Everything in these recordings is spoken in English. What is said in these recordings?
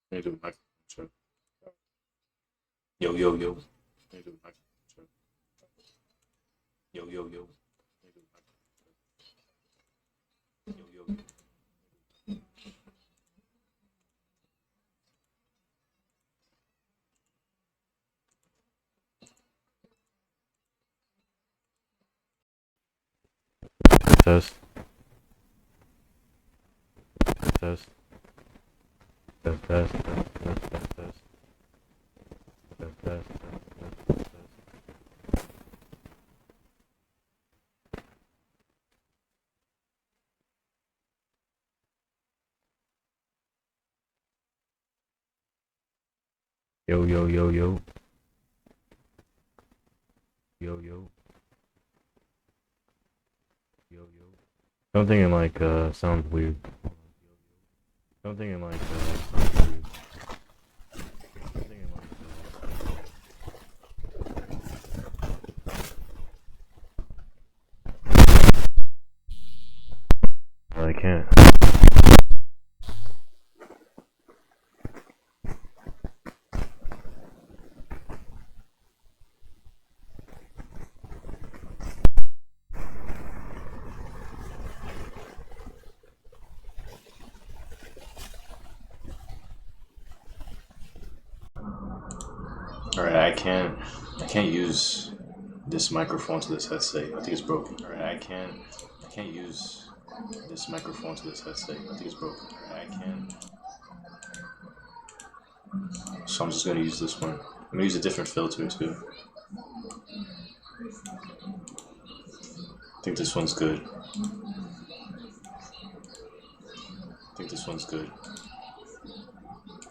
Let me do a microphone check. Yo, yo, yo. Let me do a microphone check. Yo, yo, yo. Let me do a microphone check. Yo, yo, yo. Test. Test. Test. Test. Test. Test. Test. Test. Test. Test. Test. Yo, yo, yo, yo. Yo, yo. Yo, yo. Don't think it like sounds weird. Don't think it like sounds weird. Don't think it like I can't. Alright, I can't use this microphone to this headset. I think it's broken. Alright, I can't use this microphone to this headset. I think it's broken. Alright, I can't. So I'm just gonna use this one. I'm gonna use a different filter too. I think this one's good. I think this one's good.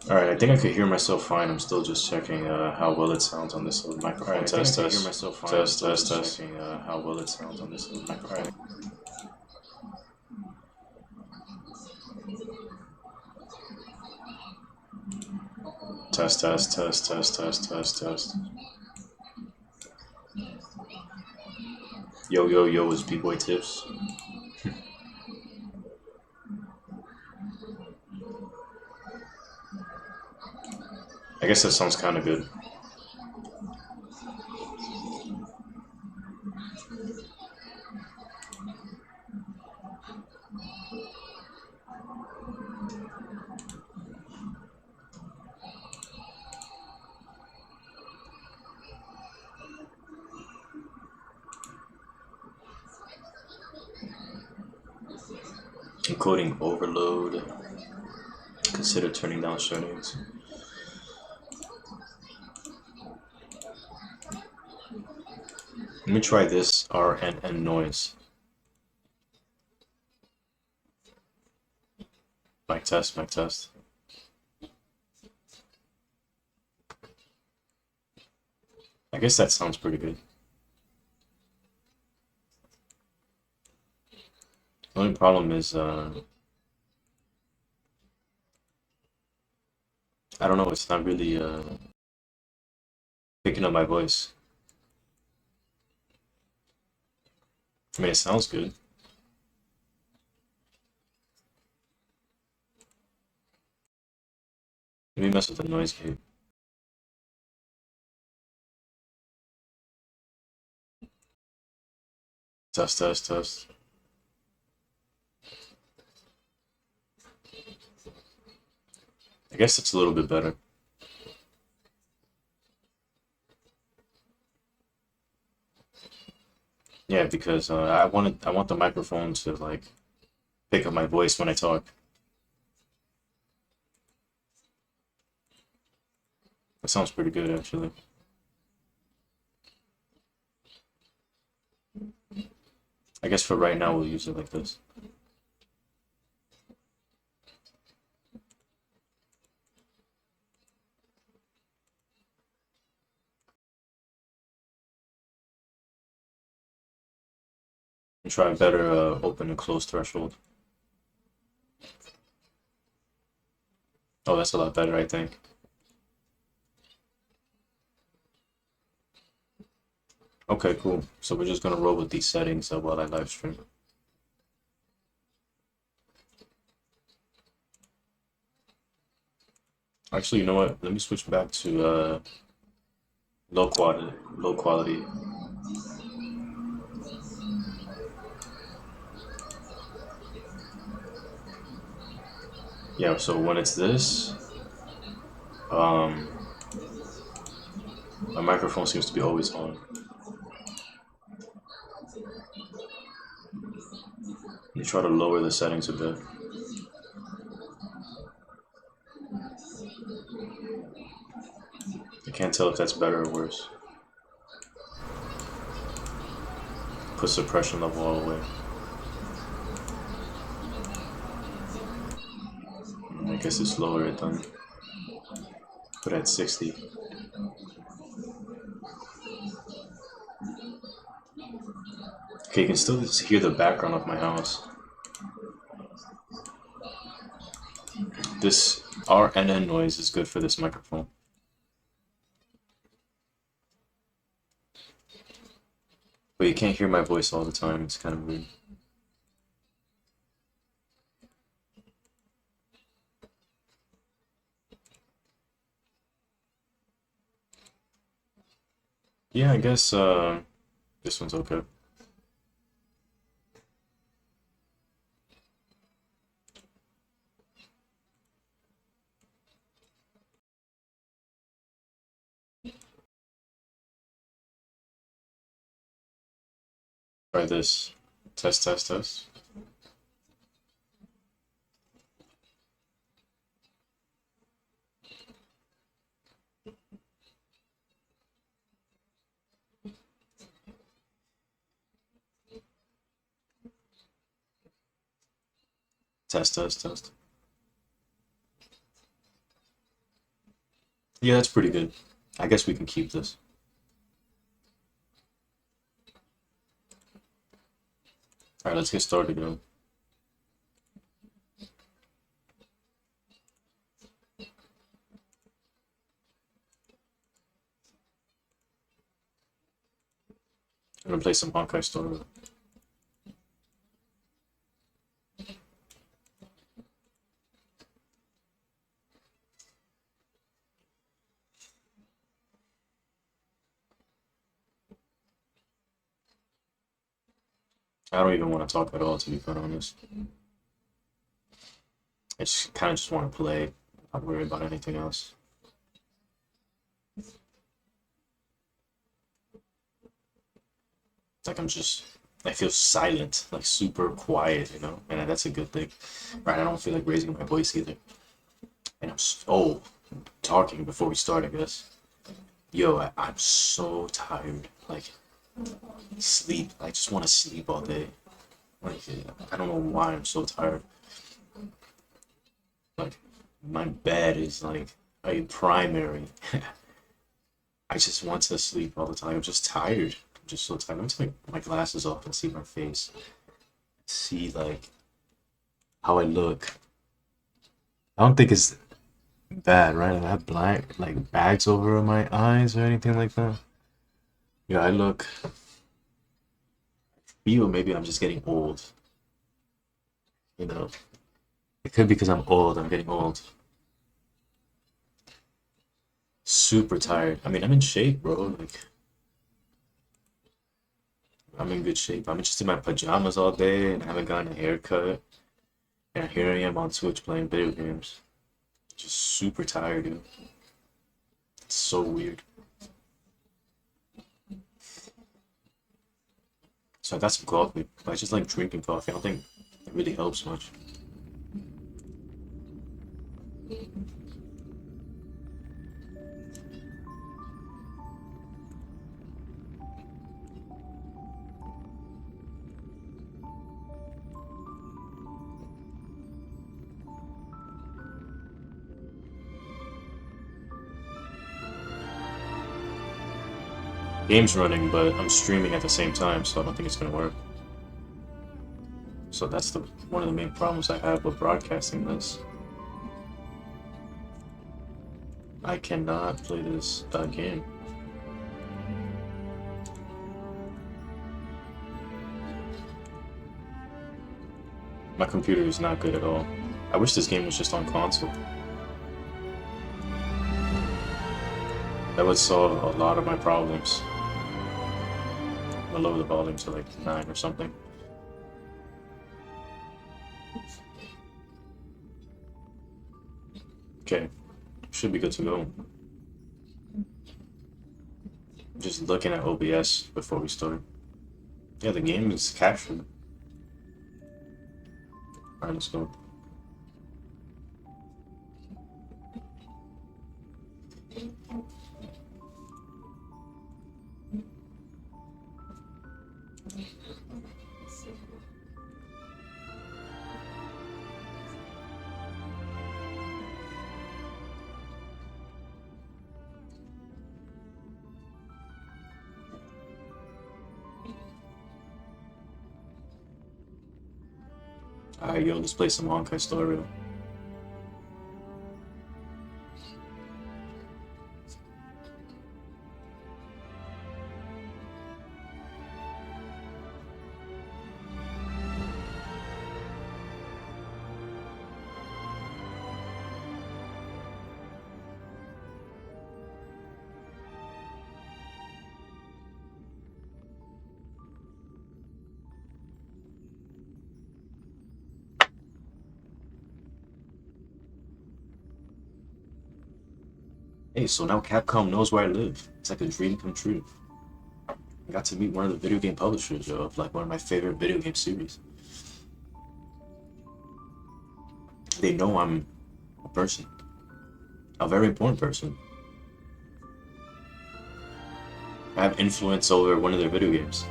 Alright, I think I could hear myself fine. I'm still just checking how well it sounds on this little microphone. Alright, test, test. Hear myself fine. Test, test, test. Checking how well it sounds on this little microphone. Right. Test, test, test, test, test, test, test. Yo, yo, yo is B-Boy Tips. I guess that sounds kind of good. Encoding overload. Consider turning down settings. Let me try this RNN noise. Mic test, mic test. I guess that sounds pretty good. The only problem is, I don't know, it's not really picking up my voice. I mean, it sounds good. Let me mess with the noise gate. Test, test, test. I guess it's a little bit better. Yeah, because I want the microphone to like pick up my voice when I talk. That sounds pretty good actually. I guess for right now we'll use it like this. And try better open and close threshold. Oh, that's a lot better, I think. Okay, cool. So we're just gonna roll with these settings while I live stream. Actually, you know what? Let me switch back to low quality. Low quality. Yeah. So when it's this, um, my microphone seems to be always on. You try to lower the settings a bit. I can't tell if that's better or worse. Put suppression level all the way. I guess it's lower it then. Put it at 60. Okay, you can still just hear the background of my house. This RNN noise is good for this microphone. But you can't hear my voice all the time, it's kind of weird. Yeah, I guess this one's okay. Try this. Test, test, test. Test, test, test. Yeah, that's pretty good. I guess we can keep this. Alright, let's get started, yo. I'm gonna play some Honkai Story. I don't even want to talk at all, to be quite honest. I just kind of just want to play, not worry about anything else. It's like I feel silent, like super quiet, you know? And that's a good thing. Right, I don't feel like raising my voice either. And talking before we start, I guess. Yo, I'm so tired. Like, sleep. I just want to sleep all day. Like, I don't know why I'm so tired. Like, my bed is like a primary. I just want to sleep all the time. I'm just tired. I'm just so tired. I'm take my glasses off and see my face. See, like, how I look. I don't think it's bad, right? I have black, like, bags over my eyes or anything like that. Yeah, I look. Feel maybe I'm just getting old. You know, it could be because I'm old. I'm getting old. Super tired. I mean, I'm in shape, bro. Like, I'm in good shape. I'm just in my pajamas all day and I haven't gotten a haircut. And here I am on Switch playing video games. Just super tired, dude. It's so weird. So I got some coffee. But I just like drinking coffee. I don't think it really helps much. Game's running, but I'm streaming at the same time, so I don't think it's gonna work. So that's the one of the main problems I have with broadcasting this. I cannot play this game. My computer is not good at all. I wish this game was just on console. That would solve a lot of my problems. I'll lower the volume to like 9 or something. Okay, should be good to go. Just looking at OBS before we start. Yeah, the game is captured. Alright, let's go. Alright, yo, let's play some Honkai Star Rail. Hey, so now Capcom knows where I live. It's like a dream come true. I got to meet one of the video game publishers, yo, of like one of my favorite video game series. They know I'm a person. A very important person. I have influence over one of their video games.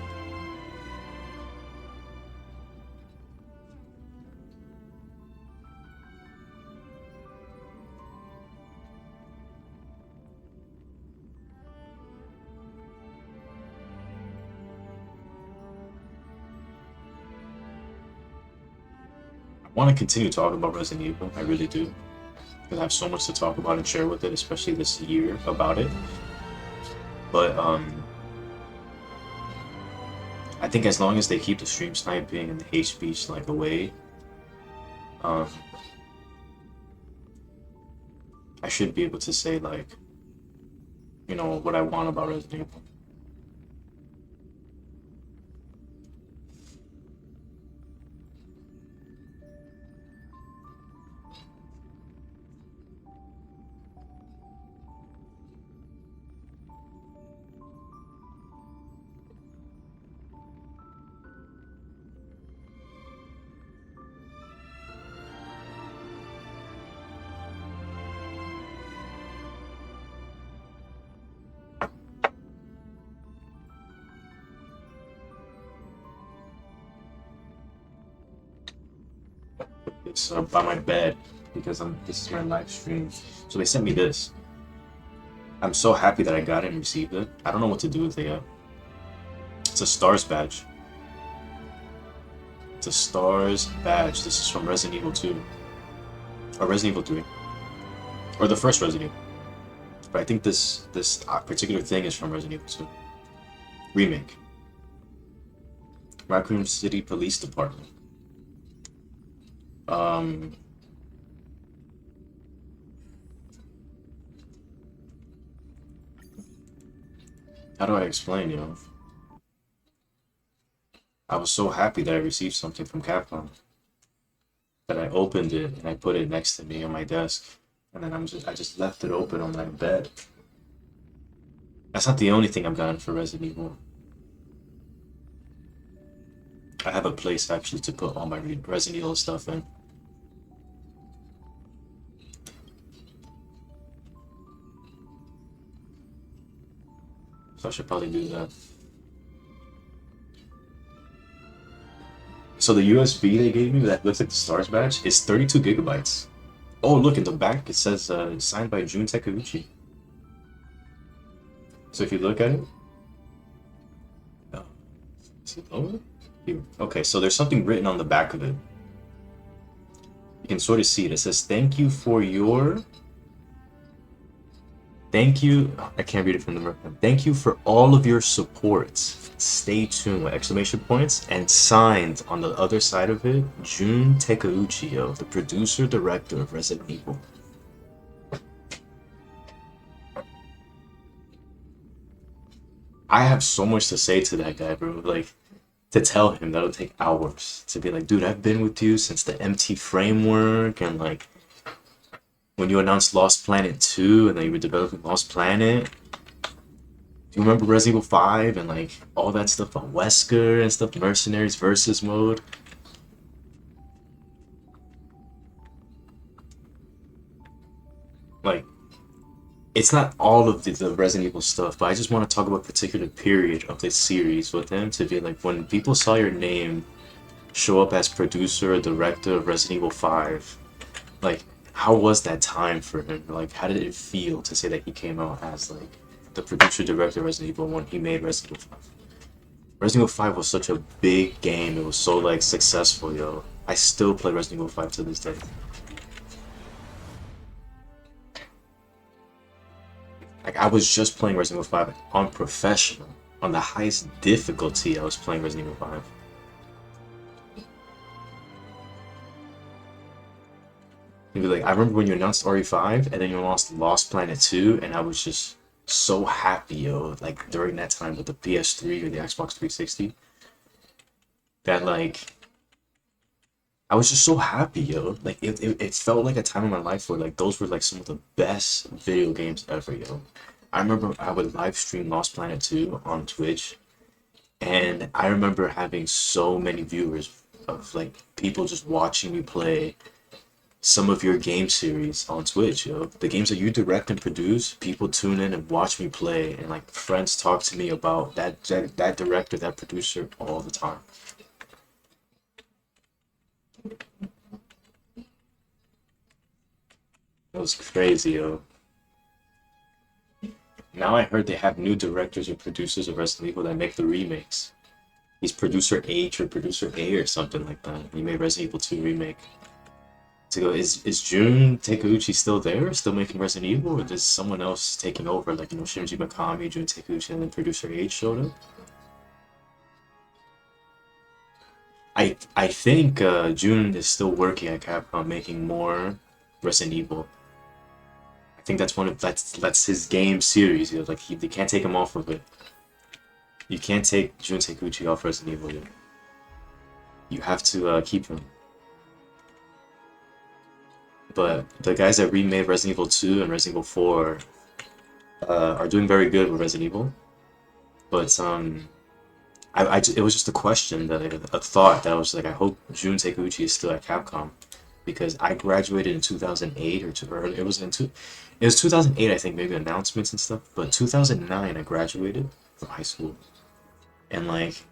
I want to continue talking about Resident Evil, I really do. Because I have so much to talk about and share with it, especially this year about it. But I think as long as they keep the stream sniping and the hate speech like away, I should be able to say like, you know, what I want about Resident Evil. It's by my bed because this is my live stream. So they sent me this. I'm so happy that I got it and received it. I don't know what to do with it yet. It's a stars badge. It's a stars badge. This is from Resident Evil 2. Or Resident Evil 3. Or the first Resident Evil. But I think this particular thing is from Resident Evil 2. Remake. Raccoon City Police Department. How do I explain, you know? I was so happy that I received something from Capcom that I opened it and I put it next to me on my desk, and then I just left it open on my bed. That's not the only thing I've gotten for Resident Evil. I have a place actually to put all my Resident Evil stuff in. So I should probably do that. So the USB they gave me that looks like the Stars badge is 32 gigabytes. Oh, look, in the back it says signed by Jun Takeuchi. So if you look at it, is it lower? Here. Okay, so there's something written on the back of it. You can sort of see it. It says, "Thank you for your..." Thank you. I can't read it from the mirror. Thank you for all of your support. Stay tuned with exclamation points, and signed on the other side of it, Jun Takeuchi, the producer director of Resident Evil. I have so much to say to that guy, bro. Like, to tell him that'll take hours. To be like, dude, I've been with you since the MT framework, and like when you announced Lost Planet 2, and then you were developing Lost Planet. Do you remember Resident Evil 5 and like all that stuff on Wesker and stuff, Mercenaries versus mode? Like, it's not all of the Resident Evil stuff, but I just want to talk about a particular period of this series with him to be like, when people saw your name show up as producer or director of Resident Evil 5, like, how was that time for him? Like, how did it feel to say that he came out as like the producer director of Resident Evil when he made Resident Evil 5? Resident Evil 5 was such a big game. It was so like successful, yo. I still play Resident Evil 5 to this day. Like, I was just playing Resident Evil 5 on professional, on the highest difficulty. I was playing Resident Evil 5. You'd be like, I remember when you announced RE5 and then you announced Lost Planet 2, and I was just so happy, yo. Like, during that time with the PS3 or the Xbox 360, that like I was just so happy, yo. Like, it felt like a time in my life where like those were like some of the best video games ever, yo. I remember I would live stream Lost Planet 2 on Twitch, and I remember having so many viewers of like people just watching me play some of your game series on Twitch, yo. The games that you direct and produce, people tune in and watch me play, and like friends talk to me about that director, that producer all the time. It was crazy, yo. Now I heard they have new directors or producers of Resident Evil that make the remakes. He's producer H or producer A or something like that. He made Resident Evil 2 remake. To go, is Jun Takeuchi still there, still making Resident Evil, or is someone else taking over? Like, you know, Shinji Mikami, Jun Takeuchi, and then producer H showed up. I think Jun is still working at Capcom, making more Resident Evil. I think that's one of that's his game series. You know, like they can't take him off of it. You can't take Jun Takeuchi off Resident Evil yet. You have to keep him. But the guys that remade Resident Evil 2 and Resident Evil 4 are doing very good with Resident Evil. But it was just a question that a thought that I was like, I hope Jun Takeuchi is still at Capcom, because I graduated in 2008 or too early. It was 2008, I think, maybe announcements and stuff. But 2009, I graduated from high school, and like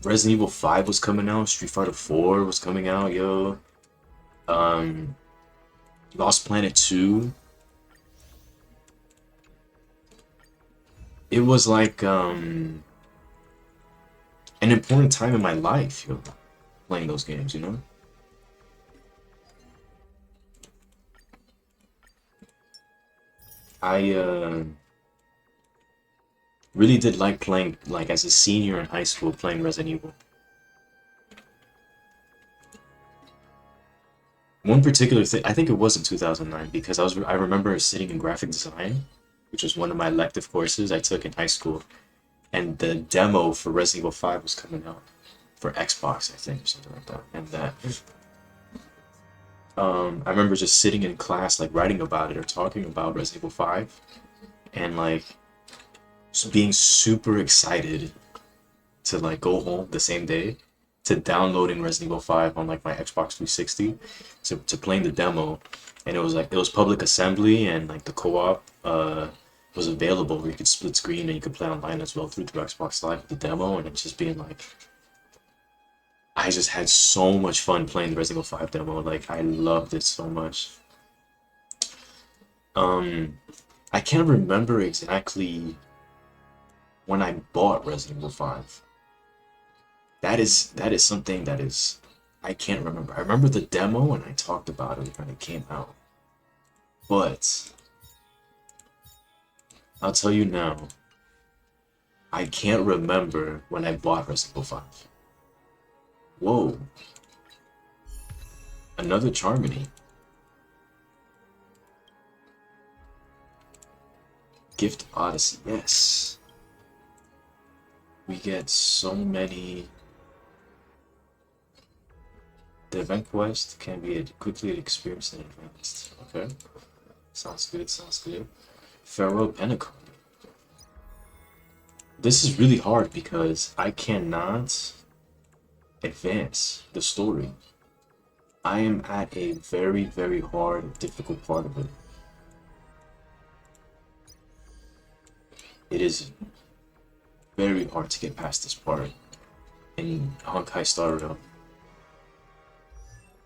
Resident Evil 5 was coming out, Street Fighter 4 was coming out, yo. Um, Lost Planet 2. It was like an important time in my life, yo, playing those games, you know? I really did like playing, like as a senior in high school, playing Resident Evil. One particular thing, I think it was in 2009, because I remember sitting in graphic design, which was one of my elective courses I took in high school, and the demo for Resident Evil 5 was coming out for Xbox, I think, or something like that. And that I remember just sitting in class, like writing about it or talking about Resident Evil 5, and like just being super excited to like go home the same day, to downloading Resident Evil 5 on like my Xbox 360, to playing the demo. And it was public assembly, and like the co-op was available where you could split screen and you could play online as well through the Xbox Live with the demo. And it's just being like, I just had so much fun playing the Resident Evil 5 demo. Like, I loved it so much. Um, I can't remember exactly when I bought Resident Evil 5. That is something that is I can't remember. I remember the demo and I talked about it when it came out. But I'll tell you now, I can't remember when I bought Resident Evil 5. Whoa, another Charmony. Gift Odyssey, yes. We get so many. The event quest can be quickly experienced and advanced. Okay. Sounds good, sounds good. Farewell Penacony. This is really hard because I cannot advance the story. I am at a very, very hard, difficult part of it. It is very hard to get past this part in Honkai Star Rail.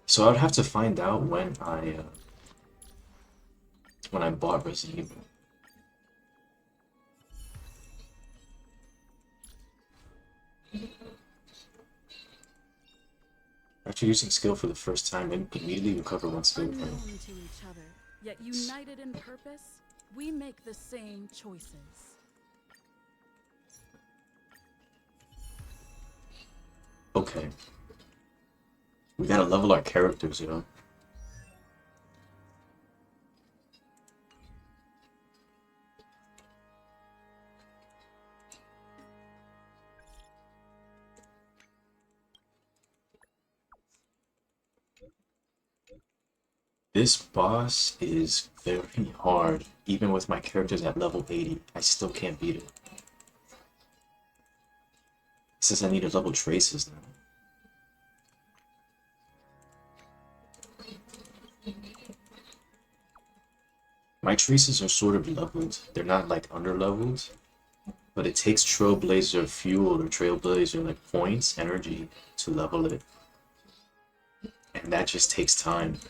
So I would have to find out when I bought Resident Evil. After using skill for the first time, immediately recover one skill point. Unknown to each other, yet united in purpose, we make the same choices. Okay. We gotta level our characters, you know? This boss is very hard. Even with my characters at level 80, I still can't beat it. Since I need to level traces now. My traces are sort of leveled. They're not like under-leveled, but it takes Trailblazer fuel or Trailblazer like points, energy to level it. And that just takes time.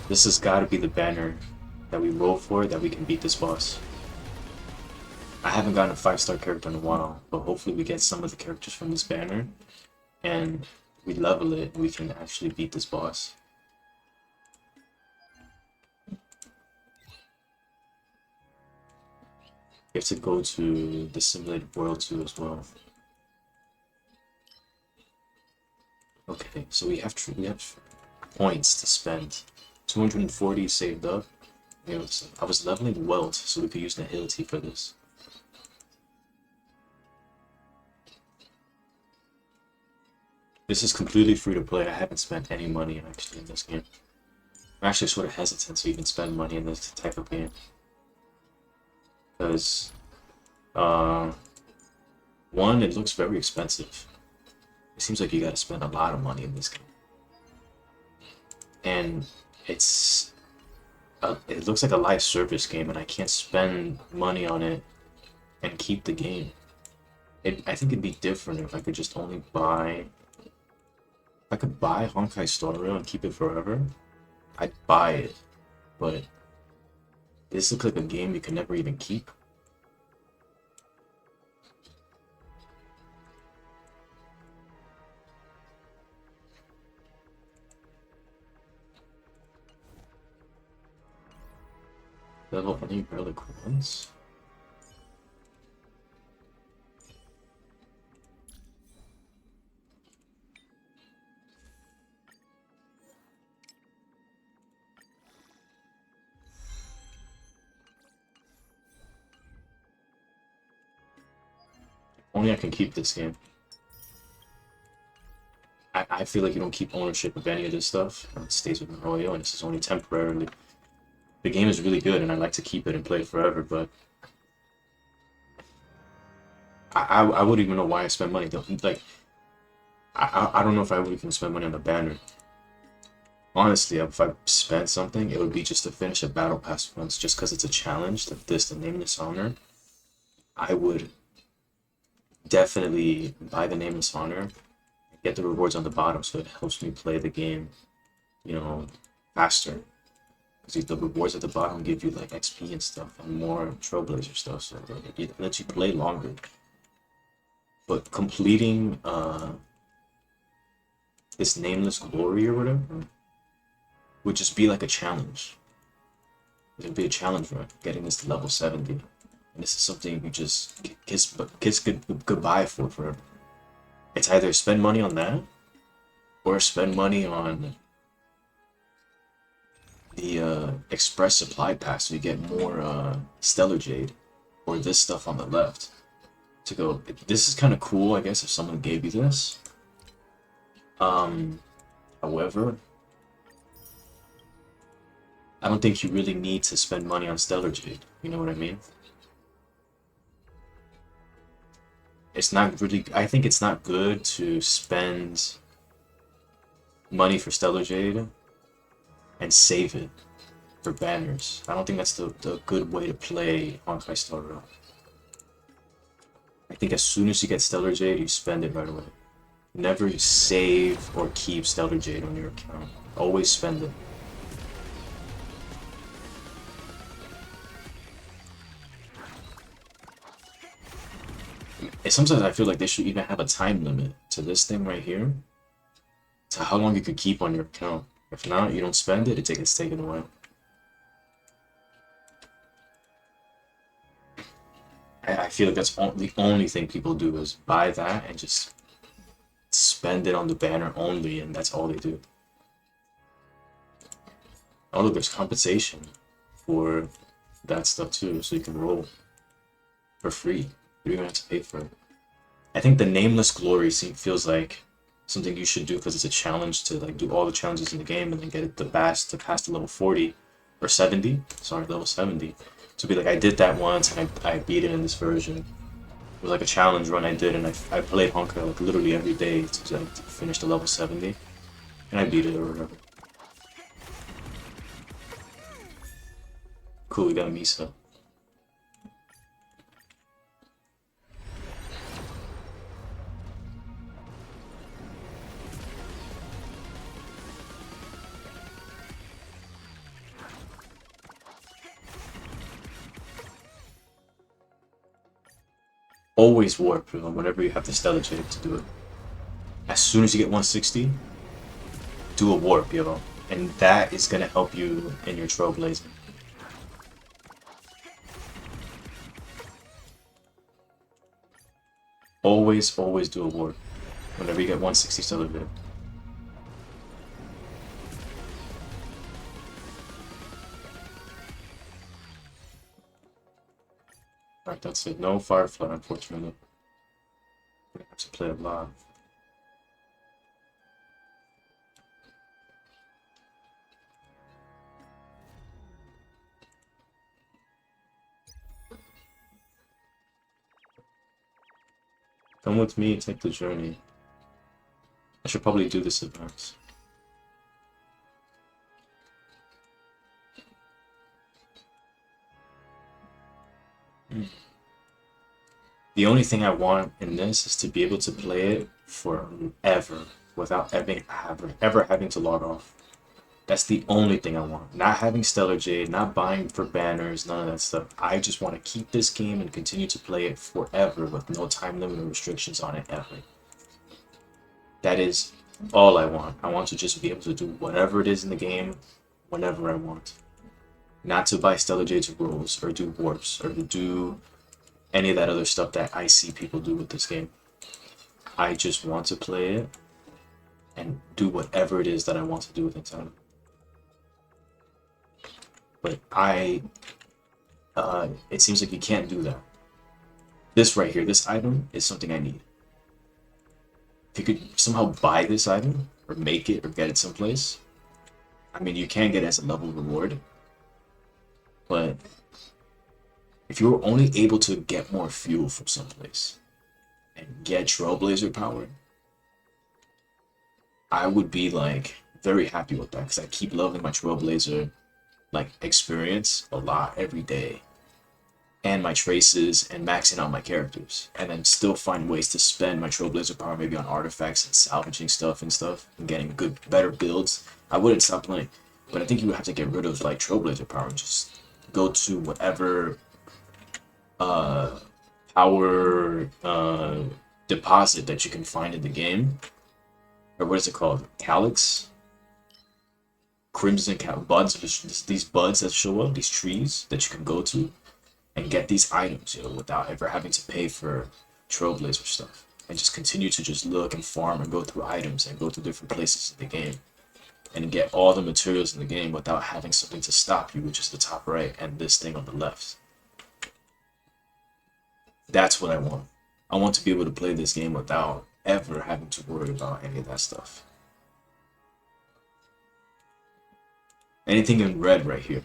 This has got to be the banner that we roll for that we can beat this boss. I haven't gotten a 5-star character in a while, but hopefully we get some of the characters from this banner and we level it, we can actually beat this boss. You have to go to the simulated world too as well. Okay, so we have points to spend. 240 saved up. I was leveling Welt, so we could use Nihility for this. This is completely free to play. I haven't spent any money actually in this game. I'm actually sort of hesitant to even spend money in this type of game. Because, one, it looks very expensive. It seems like you gotta spend a lot of money in this game. And it looks like a live service game, and I can't spend money on it and keep the game. I think it'd be different if I could just only buy... If I could buy Honkai Star Rail and keep it forever, I'd buy it. But this looks like a game you can never even keep. Level any relic once. Only I can keep this game. I feel like you don't keep ownership of any of this stuff. It stays with Royo, and this is only temporarily. The game is really good, and I'd like to keep it and play it forever, but I wouldn't even know why I spend money. Like, I don't know if I would even spend money on the banner. Honestly, if I spent something, it would be just to finish a battle pass once, just because it's a challenge. That this, the Nameless Honor, I would definitely buy the Nameless Honor and get the rewards on the bottom, so it helps me play the game, you know, faster. Because the rewards at the bottom give you like XP and stuff and more Trailblazer stuff, so it lets you play longer. But completing this Nameless Glory or whatever would just be like a challenge. It would be a challenge run, getting this to level 70. And this is something you just kiss goodbye for forever. It's either spend money on that or spend money on the express supply pass so you get more Stellar Jade, or this stuff on the left. To go, this is kind of cool, I guess, if someone gave you this. However, I don't think you really need to spend money on Stellar Jade. You know what I mean? It's not really. I think it's not good to spend money for Stellar Jade and save it for banners. I don't think that's the good way to play Honkai Star Rail. I think as soon as you get Stellar Jade, you spend it right away. Never save or keep Stellar Jade on your account. Always spend it. And sometimes I feel like they should even have a time limit to this thing right here, to how long you could keep on your account. If not, you don't spend it, it gets taken away. I feel like that's the only thing people do is buy that and just spend it on the banner only, and that's all they do. Oh look, there's compensation for that stuff too, so you can roll for free. You don't even have to pay for it. I think the Nameless Glory feels like something you should do because it's a challenge to like do all the challenges in the game and then get it to pass the level 40 or 70. Sorry, level 70. To be like, I did that once and I beat it in this version. It was like a challenge run I did, and I played Honkai like literally every day to finish the level 70, and I beat it or whatever. Cool, we got Misa. Always warp whenever you have the Stellar Jade to do it. As soon as you get 160, do a warp, yo. And that is gonna help you in your Trailblazer. Always do a warp whenever you get 160 Stellar Jade. Alright, that's it. No Firefly, unfortunately. I have to play it live. Come with me, take the journey. I should probably do this advance. The only thing I want in this is to be able to play it forever without ever having to log off. That's the only thing I want. Not having Stellar Jade, not buying for banners, none of that stuff. I just want to keep this game and continue to play it forever with no time limit or restrictions on it ever. That is all I want. I want to just be able to do whatever it is in the game whenever I want. Not to buy Stellar Jade's rules or do warps or to do any of that other stuff that I see people do with this game. I just want to play it and do whatever it is that I want to do with it. But it seems like you can't do that. This right here, this item is something I need. If you could somehow buy this item or make it or get it someplace, I mean, you can get it as a level reward, but if you were only able to get more fuel from someplace, and get Trailblazer power, I would be like very happy with that because I keep loving my Trailblazer like experience a lot every day, and my traces and maxing out my characters, and then still find ways to spend my Trailblazer power maybe on artifacts and salvaging stuff and getting better builds. I wouldn't stop playing, but I think you would have to get rid of like Trailblazer power and just go to whatever power deposit that you can find in the game, or what is it called? Calyx, Crimson buds. These buds that show up, these trees that you can go to and get these items, without ever having to pay for Trailblazer stuff, and just continue to just look and farm and go through items and go through different places in the game and get all the materials in the game without having something to stop you, which is the top right and this thing on the left. That's what I want. I want to be able to play this game without ever having to worry about any of that stuff. Anything in red right here.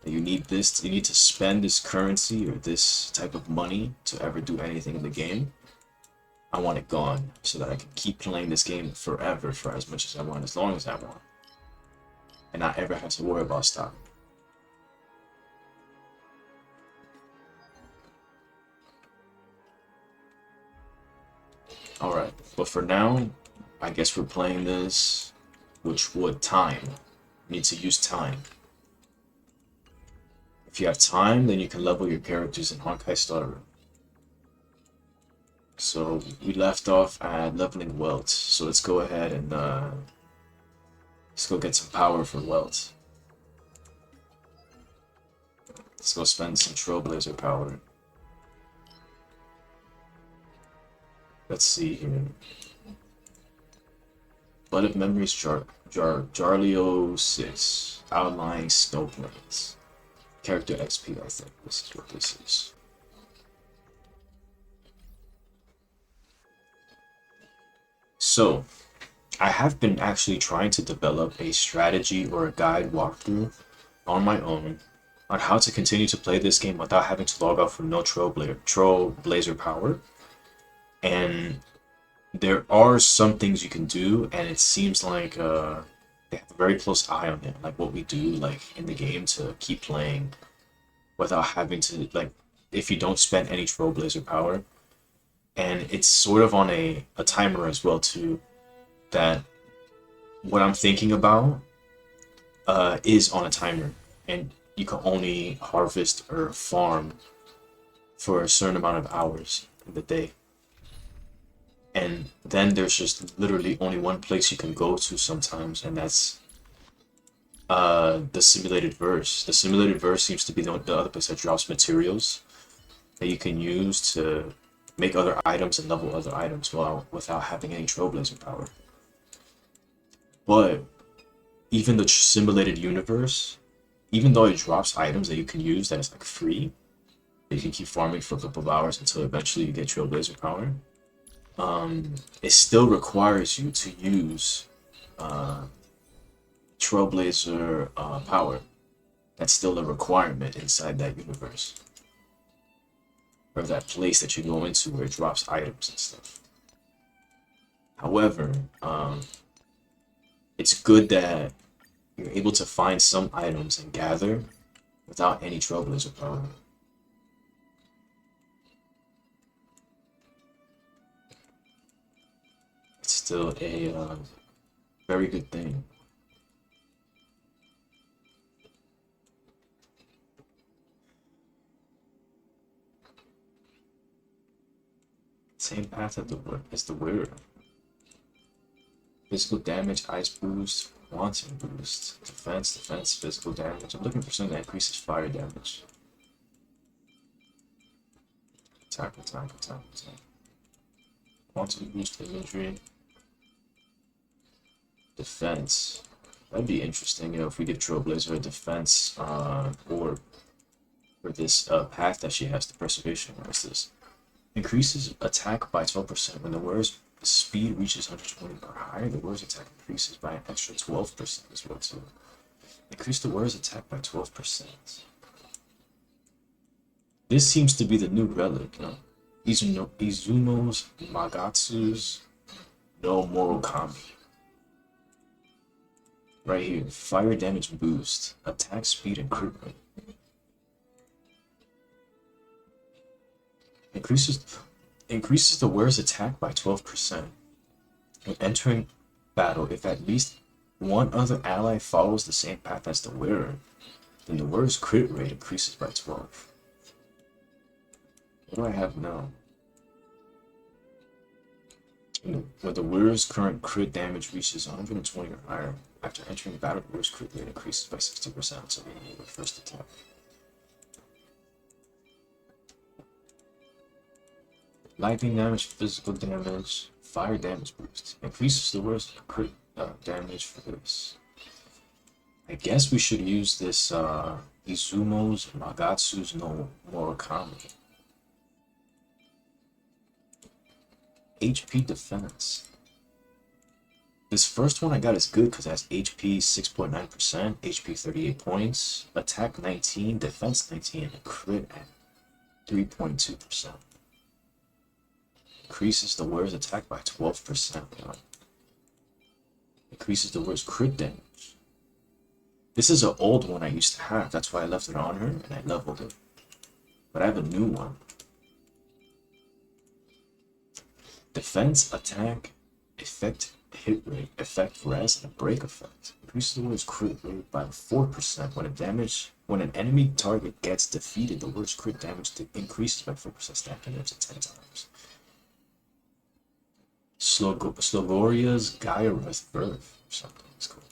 You need this. You need to spend this currency or this type of money to ever do anything in the game. I want it gone so that I can keep playing this game forever for as much as I want, as long as I want, and not ever have to worry about stopping. Alright, but for now, I guess we're playing this, which would time. You need to use time. If you have time, then you can level your characters in Honkai Star Room. So we left off at leveling Welt. So let's go ahead and let's go get some power for Welt. Let's go spend some Trailblazer power. Let's see here. Blood of Memories, Jarlio 6. Outlying Snowplains. Character XP, I think this is what this is. So, I have been actually trying to develop a strategy or a guide walkthrough on my own on how to continue to play this game without having to log off from no Trailblazer power. And there are some things you can do, and it seems like they have a very close eye on it, like what we do like in the game to keep playing without having to, like, if you don't spend any Trailblazer power. And it's sort of on a timer as well too, that what I'm thinking about is on a timer, and you can only harvest or farm for a certain amount of hours in the day. And then there's just literally only one place you can go to sometimes, and that's the simulated verse. The simulated verse seems to be the other place that drops materials that you can use to make other items and level other items without having any Trailblazer power. But even the simulated universe, even though it drops items that you can use that is like free, that you can keep farming for a couple of hours until eventually you get Trailblazer power, it still requires you to use Trailblazer power. That's still a requirement inside that universe, or that place that you go into where it drops items and stuff. However, it's good that you're able to find some items and gather without any Trailblazer power. It's still a very good thing. Same path as the wearer. Physical damage, ice boost, wanton boost, defense, physical damage. I'm looking for something that increases fire damage. Attack. Wanton boost imagery. Defense. That'd be interesting, if we give Trailblazer a defense orb for this path that she has, the preservation. What is this? Increases attack by 12% when the wearer's speed reaches 120 or higher. The wearer's attack increases by an extra 12% as well too. Increase the wearer's attack by 12%. This seems to be the new relic, no? Izumo's Magatsu's no Morokami. Right here, fire damage boost, attack speed and crit rate. Increases the wearer's attack by 12%. When entering battle, if at least one other ally follows the same path as the wearer, then the wearer's crit rate increases by 12. What do I have now? When the wearer's current crit damage reaches 120 or higher, after entering battle, the wearer's crit rate increases by 60% until the end of the first attack. Lightning damage, physical damage, fire damage boost. Increases the wearer's crit damage for this. I guess we should use this Izumo's Magatsu's no Morokami. HP defense. This first one I got is good because it has HP 6.9%, HP 38 points, attack 19, defense 19, and crit at 3.2%. Increases the wearer's attack by 12%. Increases the wearer's crit damage. This is an old one I used to have, that's why I left it on her and I leveled it. But I have a new one. Defense, attack, effect, hit rate, effect res, and break effect. Increases the wearer's crit rate by 4%. When an enemy target gets defeated, the wearer's crit damage increases by 4%, stacking it to 10 times. Slogoria's Gyarath Birth, or something it's called.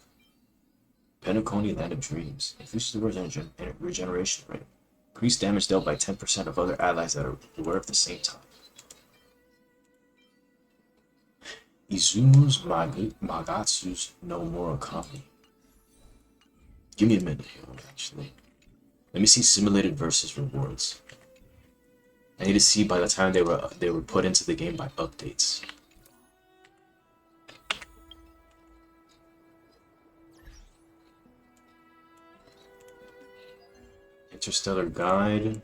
Penacony Land of Dreams. Increases the wearer's regeneration rate. Increase damage dealt by 10% of other allies that are aware of the same time. Izumo's Magatsu's no Morokami. Give me a minute here, actually. Let me see simulated versus rewards. I need to see by the time they were put into the game by updates. Interstellar Guide.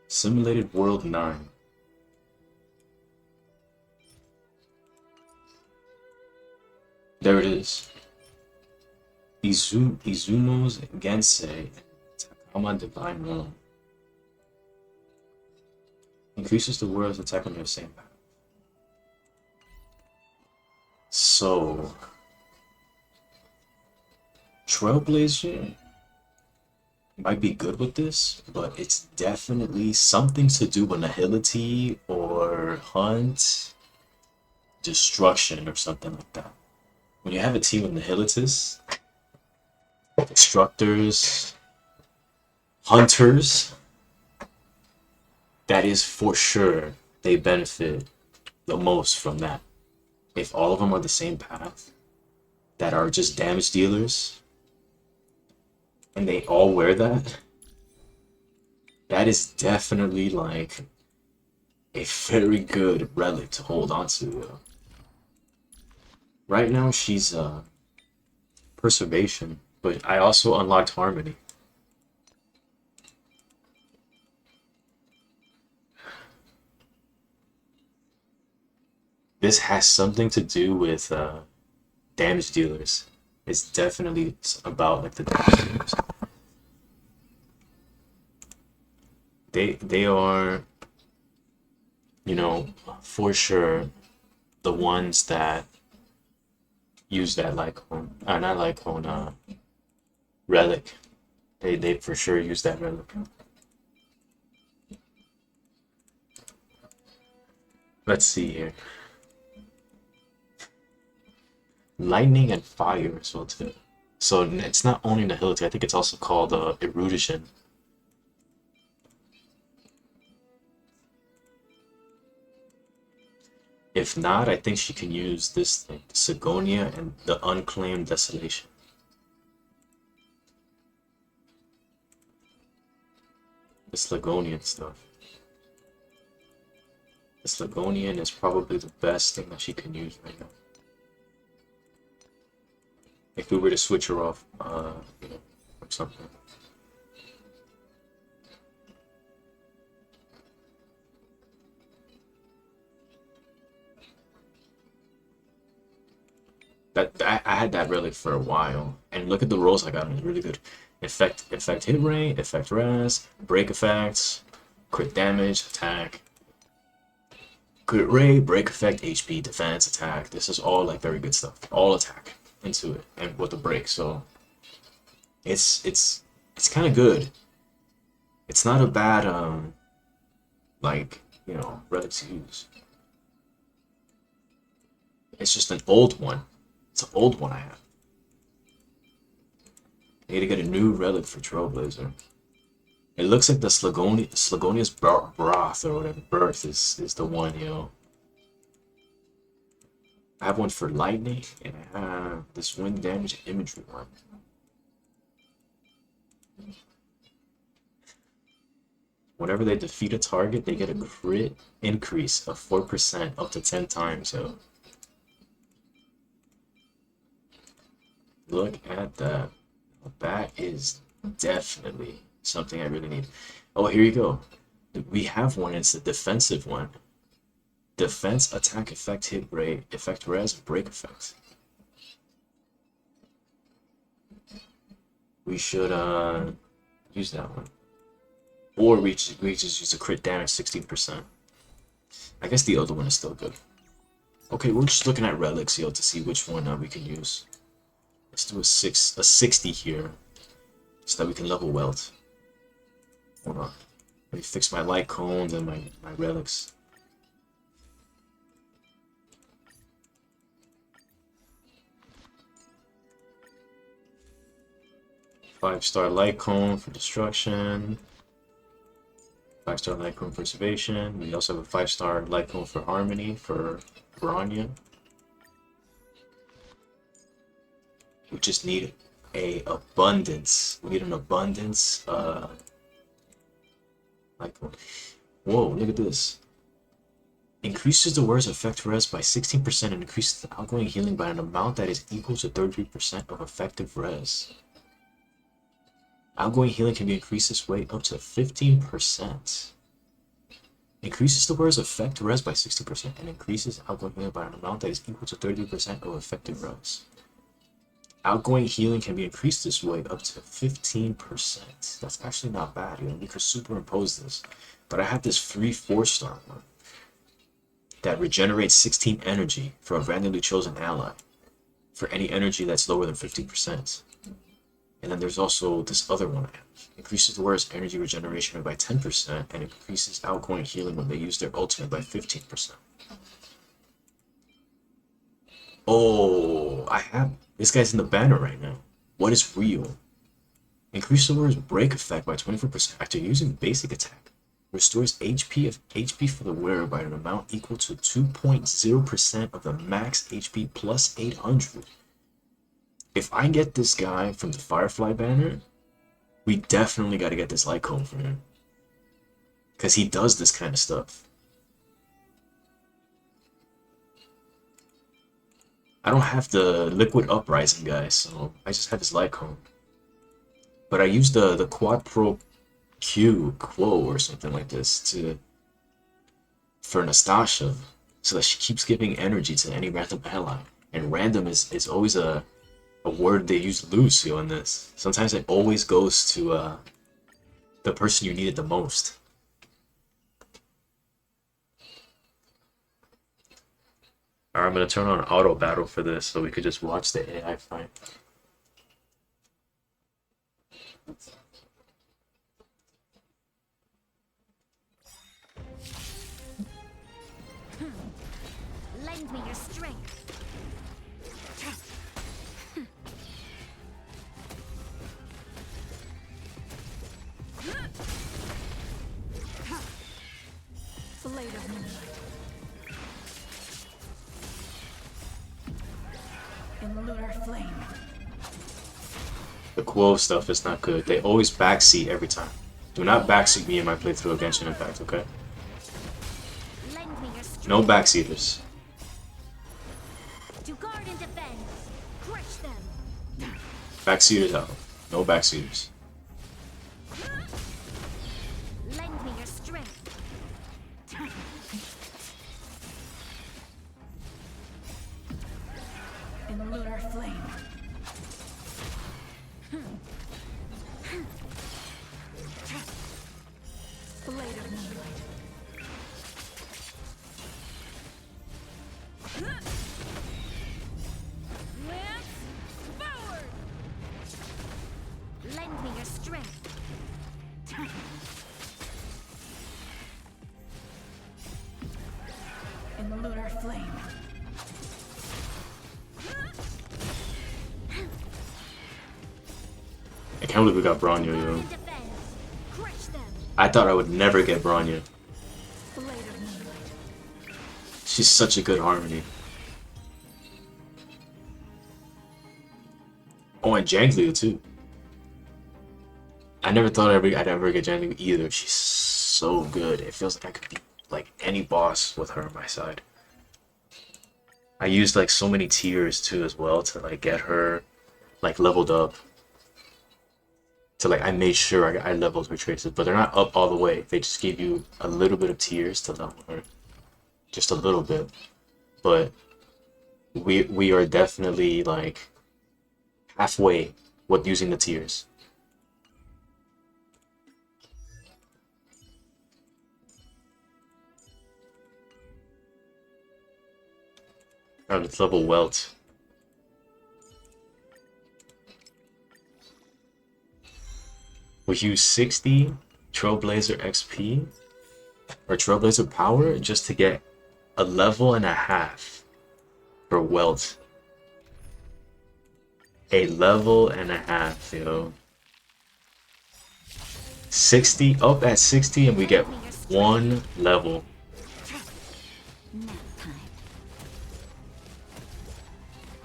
Simulated World 9. There it is. Izumo's Gensei Takama Divine Realm. Increases the wearer's attack on your same path. So Trailblazer might be good with this, but it's definitely something to do with Nihility or Hunt, Destruction, or something like that. When you have a team of Nihilitus, Destructors, Hunters, that is for sure they benefit the most from that. If all of them are the same path, that are just damage dealers, and they all wear that, that is definitely like a very good relic to hold on to. Right now she's Preservation, but I also unlocked Harmony. This has something to do with damage dealers. It's definitely about like the damage dealers. They are, you know, for sure the ones that use that Lycone, not Lycone, relic. They for sure use that relic. Let's see here. Lightning and fire as well too. So it's not only Nihility, I think it's also called Erudition. If not, I think she can use this thing, Sigonia and the Unclaimed Desolation. The Sligonian stuff. The Sligonian is probably the best thing that she can use right now. If we were to switch her off, you know, or something. I had that relic for a while, and look at the rolls I got. It's really good. Effect hit rate, effect res, break effects, crit damage, attack, crit rate, break effect, HP, defense, attack. This is all like very good stuff. All attack into it, and with the break. So it's kind of good. It's not a bad like, you know, relic to use. It's just an old one. It's an old one I have. I need to get a new relic for Trailblazer. It looks like the Slagonia's broth or whatever. Birth is the one, you know. I have one for lightning, and I have this wind damage imagery one. Whenever they defeat a target, they get a crit increase of 4% up to 10 times, yo. Look at that. That is definitely something I really need. Oh, here you go. We have one. It's the defensive one. Defense, attack, effect, hit rate, effect res, break effects. We should use that one. Or we just use a crit damage 16%. I guess the other one is still good. Okay, we're just looking at relics, yo, to see which one we can use. Let's do a 60 here, so that we can level wealth. Hold on. Let me fix my light cones and my relics. Five-star light cone for destruction. 5-star light cone for preservation. We also have a 5-star light cone for harmony for Bronya. We just need a abundance. We need an abundance. Like, whoa! Look at this. Increases the wearer's effect res by 16% and increases the outgoing healing by an amount that is equal to 33% of effective res. Outgoing healing can be increased this way up to 15%. Increases the wearer's effect res by 60% and increases outgoing healing by an amount that is equal to 33% of effective res. Outgoing healing can be increased this way up to 15%. That's actually not bad, you know, we could superimpose this. But I have this free 4-star one that regenerates 16 energy for a randomly chosen ally for any energy that's lower than 50%. And then there's also this other one I have. Increases the wearer's energy regeneration by 10% and increases outgoing healing when they use their ultimate by 15%. Oh, I have... This guy's in the banner right now. What is real? Increase the wearer's break effect by 24% after using basic attack. Restores HP for the wearer by an amount equal to 2.0% of the max HP plus 800. If I get this guy from the Firefly banner, we definitely got to get this light cone from him. Because he does this kind of stuff. I don't have the Liquid Uprising guy, so I just have his light cone. But I used the Quad Pro Q Quo or something like this for Nastasha, so that she keeps giving energy to any random ally. And random is always a word they use loose, yo, in this. Sometimes it always goes to the person you need it the most. Alright, I'm gonna turn on auto battle for this so we could just watch the AI fight. Lend me your strength. Blade of moonlight. In lunar flame. The Quo stuff is not good. They always backseat every time. Do not backseat me in my playthrough of Genshin Impact, okay? Lend me your strength. No backseaters. To guard and defend. Crush them. Backseaters out. No backseaters. Lend me your strength. In lunar Blade of moonlight. Lance forward. Lend me your strength. In the lunar flame. I can't believe we got Bronya, yo. And defend. Crush them. I thought I would never get Bronya. Blade of moonlight. She's such a good harmony. Oh, and Janglia too. I never thought I'd ever get Janglia either. She's so good. It feels like I could be like any boss with her on my side. I used like so many tiers too as well to like get her like leveled up. So like I made sure I leveled her traces, but they're not up all the way. They just gave you a little bit of tiers to level her, just a little bit. But we are definitely like halfway with using the tiers. Alright, let's level Welt. We use 60 Trailblazer XP or Trailblazer power just to get a level and a half for Welt. A level and a half, yo. 60, up at 60 and we get one level.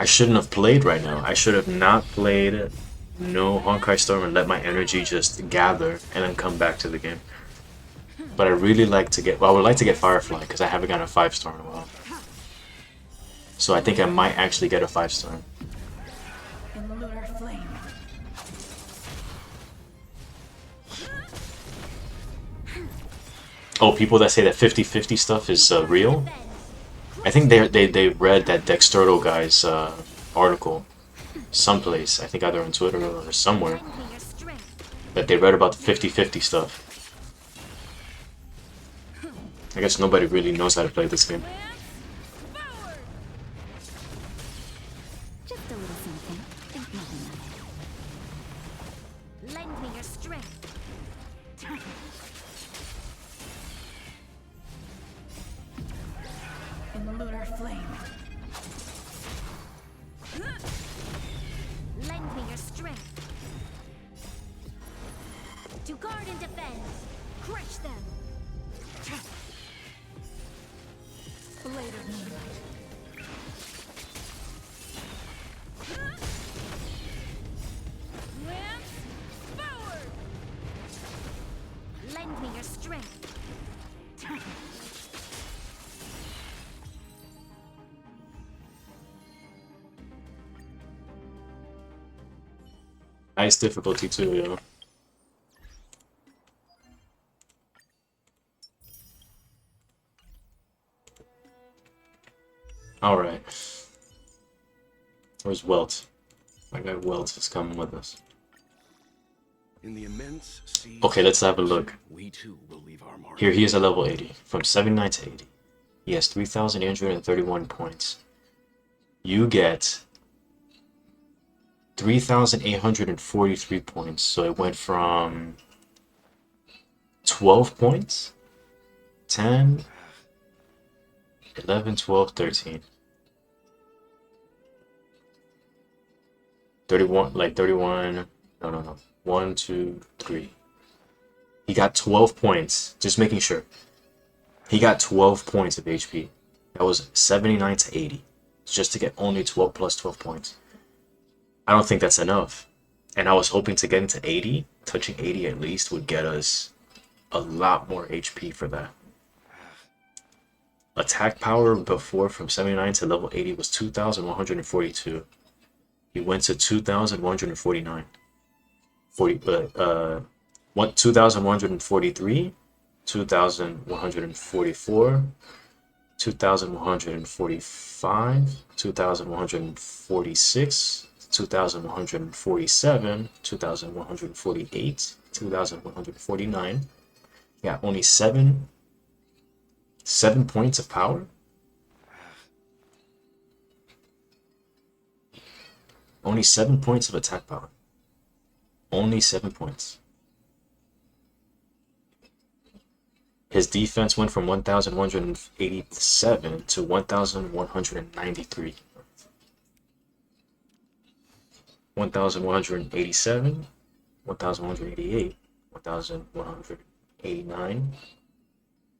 I shouldn't have played right now. I should have not played no Honkai Storm and let my energy just gather and then come back to the game. But I really like to get, well, I would like to get Firefly because I haven't gotten a 5-star in a while. So I think I might actually get a 5-star. In the lunar flame. Oh, people that say that 50-50 stuff is real? I think they read that Dexterto guy's article someplace. I think either on Twitter or somewhere. Lend me your strength. That they read about the 50-50 stuff. I guess nobody really knows how to play this game. Forward. Just a little something. Think nothing of it. Lend me your strength. In the lunar flame. Lend me your strength. To guard and defend. Crush them. Blade of moonlight. Lance forward. Lend me your strength. Nice difficulty too, yo. Alright. Where's Welt? My guy Welt is coming with us. In the immense sea. Okay, let's have a look. We too will leave our mark. Here he is at level 80. From 79 to 80. He has 3,831 points. You get 3,843 points. So it went from 12 points, 10, 11, 12, 13. 31, like 31, no. 1, 2, 3. He got 12 points, just making sure. He got 12 points of HP. That was 79 to 80. Just to get only 12 plus 12 points. I don't think that's enough. And I was hoping to get into 80. Touching 80 at least would get us a lot more HP for that. Attack power before from 79 to level 80 was 2,142. He went to 2,149. 2,143, 2,144, 2,145, 2,146, 2,147, 2,148, 2,149, Yeah, only seven points of power? Only 7 points of attack power. Only 7 points. His defense went from 1,187 to 1,193. 1,187, 1,188, 1,189,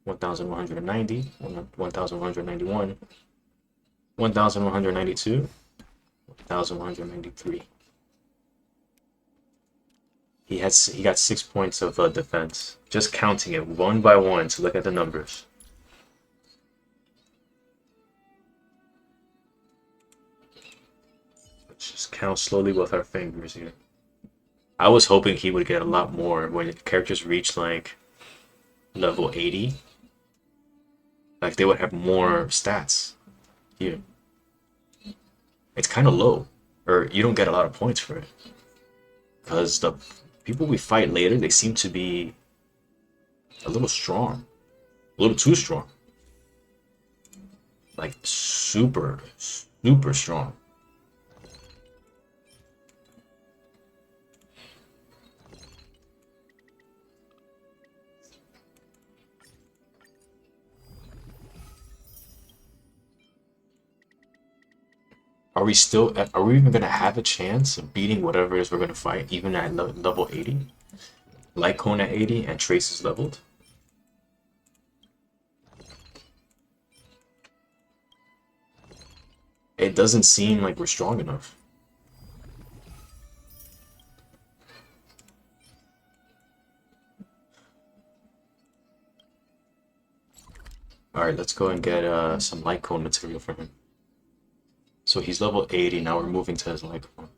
1,190, 1,191, 1,192, 1,193. He got 6 points of defense. Just counting it one by one to look at the numbers. Let's just count slowly with our fingers here. I was hoping he would get a lot more when characters reach like level 80. Like they would have more stats here. It's kind of low, or you don't get a lot of points for it. Because the people we fight later, they seem to be a little strong. A little too strong. Like super, super strong. Are we even gonna have a chance of beating whatever it is we're gonna fight, even at level 80? Lycone at 80 and Trace is leveled? It doesn't seem like we're strong enough. Alright, let's go and get some Lycone material from him. So he's level 80, now we're moving to his Lycone.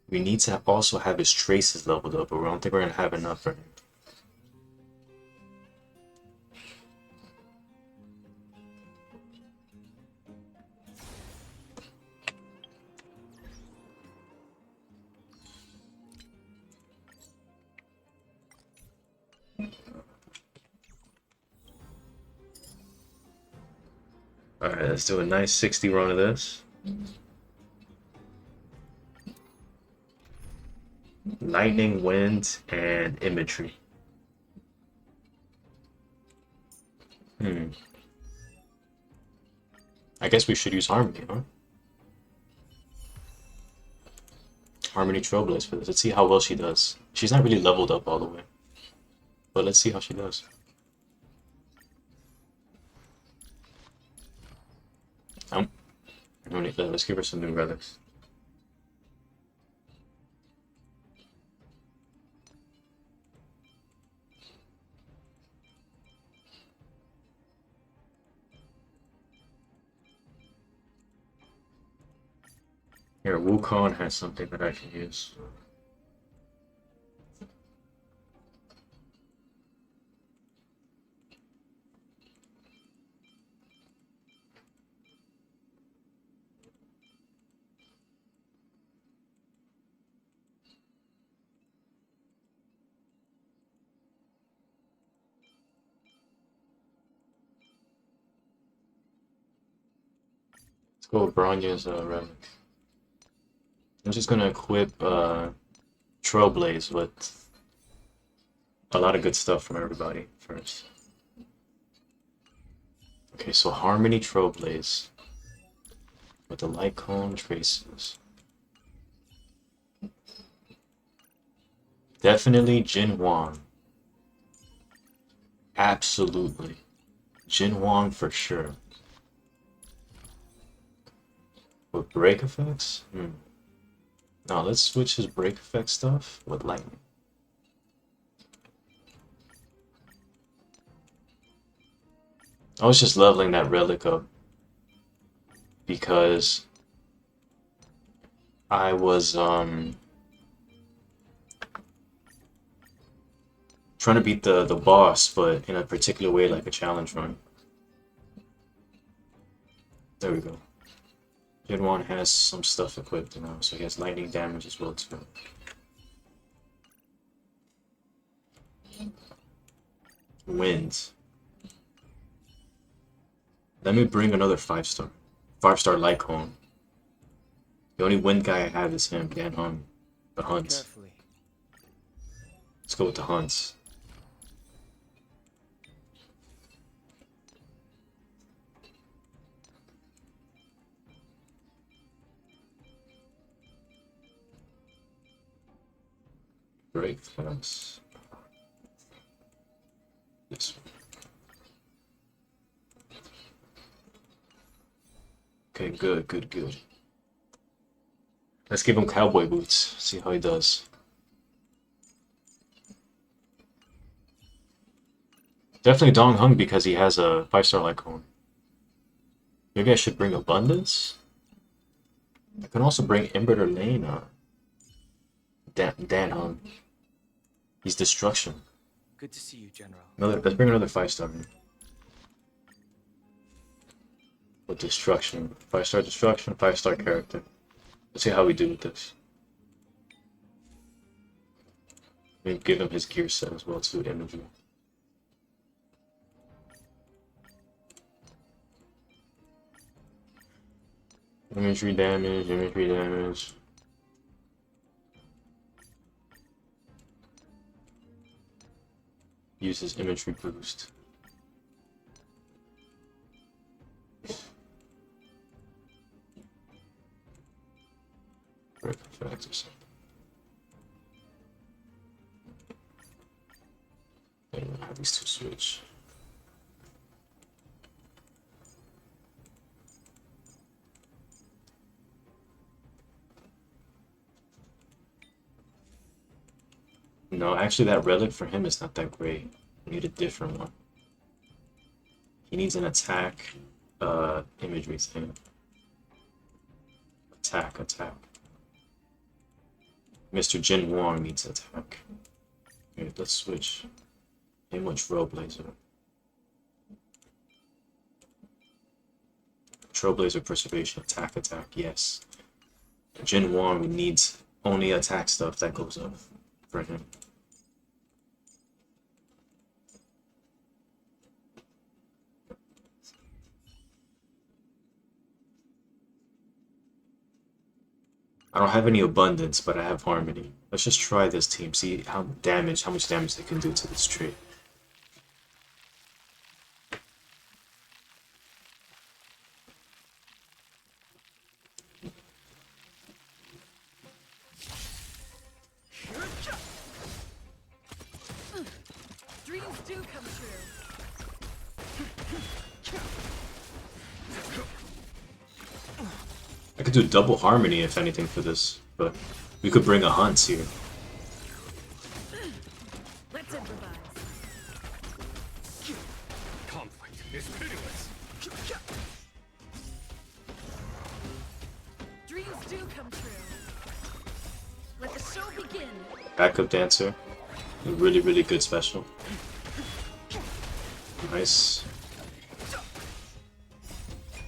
We need to also have his Traces leveled up, but we don't think we're going to have enough for him. Alright, let's do a nice 60 run of this. Lightning, wind, and imagery. I guess we should use Harmony, huh? Harmony Trailblaze for this. Let's see how well she does. She's not really leveled up all the way. But let's see how she does. No need that. Let's give her some new relics. Here, Wukong has something that I can use. Let's go with Bronya's relic. I'm just gonna equip Trailblaze with a lot of good stuff from everybody first. Okay, so Harmony Trailblaze with the Lycone Traces. Definitely Jin Wang. Absolutely. Jin Wang for sure. With break effects? Now let's switch his break effect stuff with lightning. I was just leveling that relic up because I was trying to beat the boss, but in a particular way, like a challenge run. There we go. Jinwan has some stuff equipped now, so he has lightning damage as well too. wins. Let me bring another 5-star. 5-star Lycone. The only wind guy I have is him, Dan Hun. The Hunts. Carefully. Let's go with the Hunts. Break class. This one. Okay, good. Let's give him cowboy boots. See how he does. Definitely Dong Hung because he has a 5-star Lycone. Maybe I should bring Abundance? I can also bring Ember Lane. Dan Hung. He's Destruction. Good to see you, General. Let's bring another 5-star. With Destruction. 5-star Destruction, 5-star character. Let's see how we do with this. Maybe give him his gear set as well to interview. Imagery damage. Uses imagery boost. Break effects or something. I don't know how these two switch. No, actually that relic for him is not that great. We need a different one. He needs an attack, imagery thing. Attack. Mr. Jin Wong needs attack. Here, let's switch him with Trailblazer. Trailblazer Preservation, attack, yes. Jin Wong needs only attack stuff that goes up for him. I don't have any abundance, but I have harmony. Let's just try this team, see how much damage they can do to this tree. Dreams do come true. I could do double harmony if anything for this, but we could bring a Hunt here. Let's improvise. Conflict is pitiless. Dreams do come true. Let the show begin. Backup dancer. A really good special. Nice.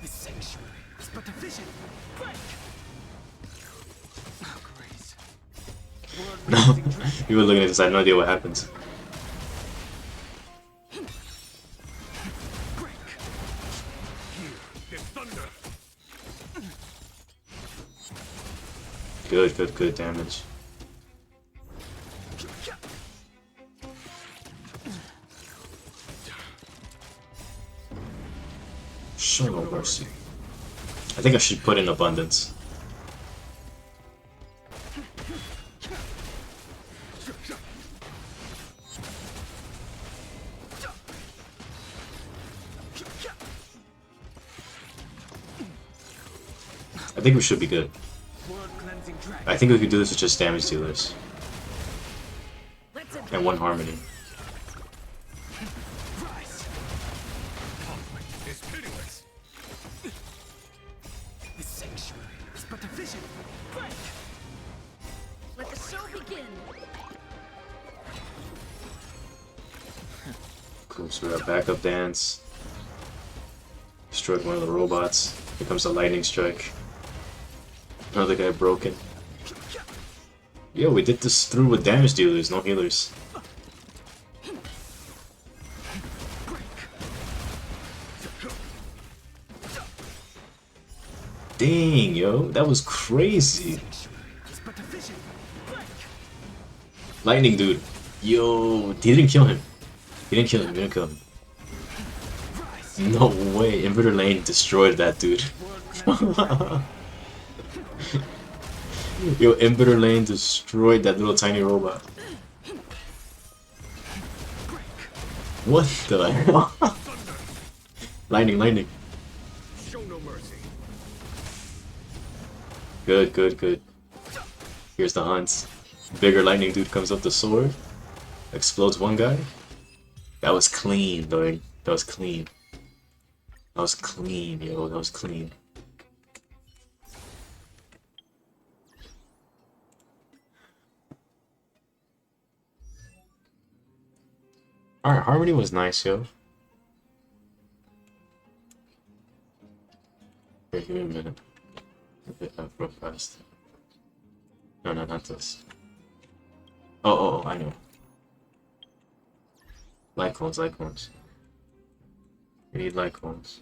The sanctuary is but a vision. Break! Oh, grace. No, you were looking at this, I had no idea what happens. Break! Here is thunder. Good damage. Show no mercy. I think I should put in abundance. I think we should be good. World-cleansing dragon. I think we could do this with just damage dealers Let's improvise. and one harmony. Rise! Conflict is pitiless. The sanctuary is but a vision. Break! Let the show begin. Cool, so we got backup dance. Strike one of the robots. Here comes the lightning strike. Another guy broken. Yo, we did this through with damage dealers, no healers. Dang, yo, that was crazy. It's but a vision. Break. Lightning dude. Yo, he didn't kill him. He didn't kill him, he didn't kill him. Rise. No way, Inverter Lane destroyed that dude. World cleansing dragon. Yo, Inverter Lane destroyed that little tiny robot. What the hell? Lightning, lightning. Show no mercy. Good, good, good. Here's the hunt. Bigger lightning dude comes up the sword. Explodes one guy. That was clean, though. That was clean. That was clean, yo. That was clean. Alright, Harmony was nice, yo. Here, give me a minute. A bit real fast. No, no, not this. Oh, I know. Light cones, light cones. We need light cones.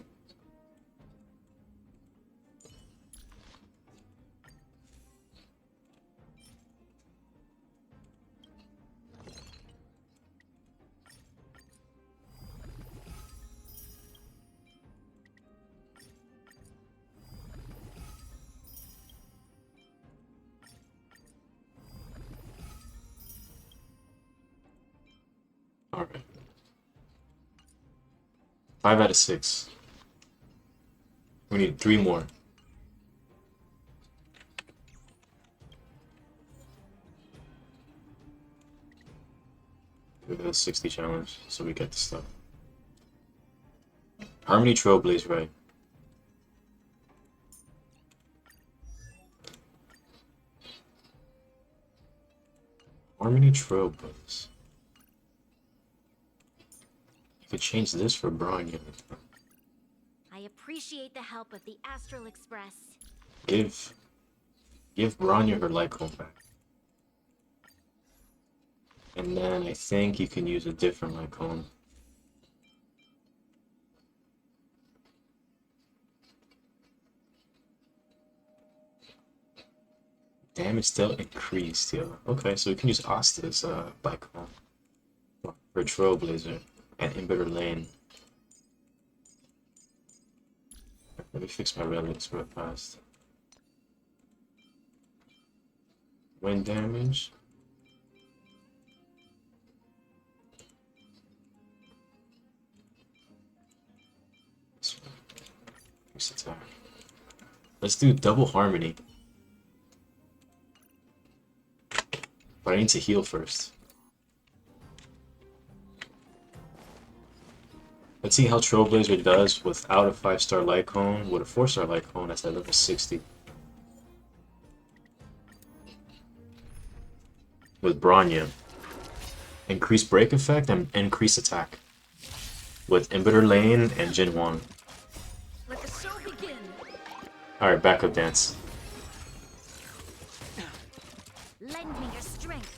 Alright. 5 out of 6. We need 3 more. Do the 60 challenge so we get the stuff. Harmony Trailblaze, right? Harmony Trailblaze. Could change this for Bronya. I appreciate the help of the Astral Express. Give Bronya her light cone back. And then I think you can use a different light cone. Damage still increased, yo. Okay, so we can use Asta's light cone for Trailblazer and Inverter Lane. Let me fix my relics real fast. Wind damage. Let's do double harmony. But I need to heal first. Let's see how Trailblazer does without a 5-star light cone, with a 4-star light cone that's at level 60. With Bronya. Increase break effect and increase attack. With Inverter Lane and Jin Won. Let the show begin. Alright, backup dance. Lend me your strength.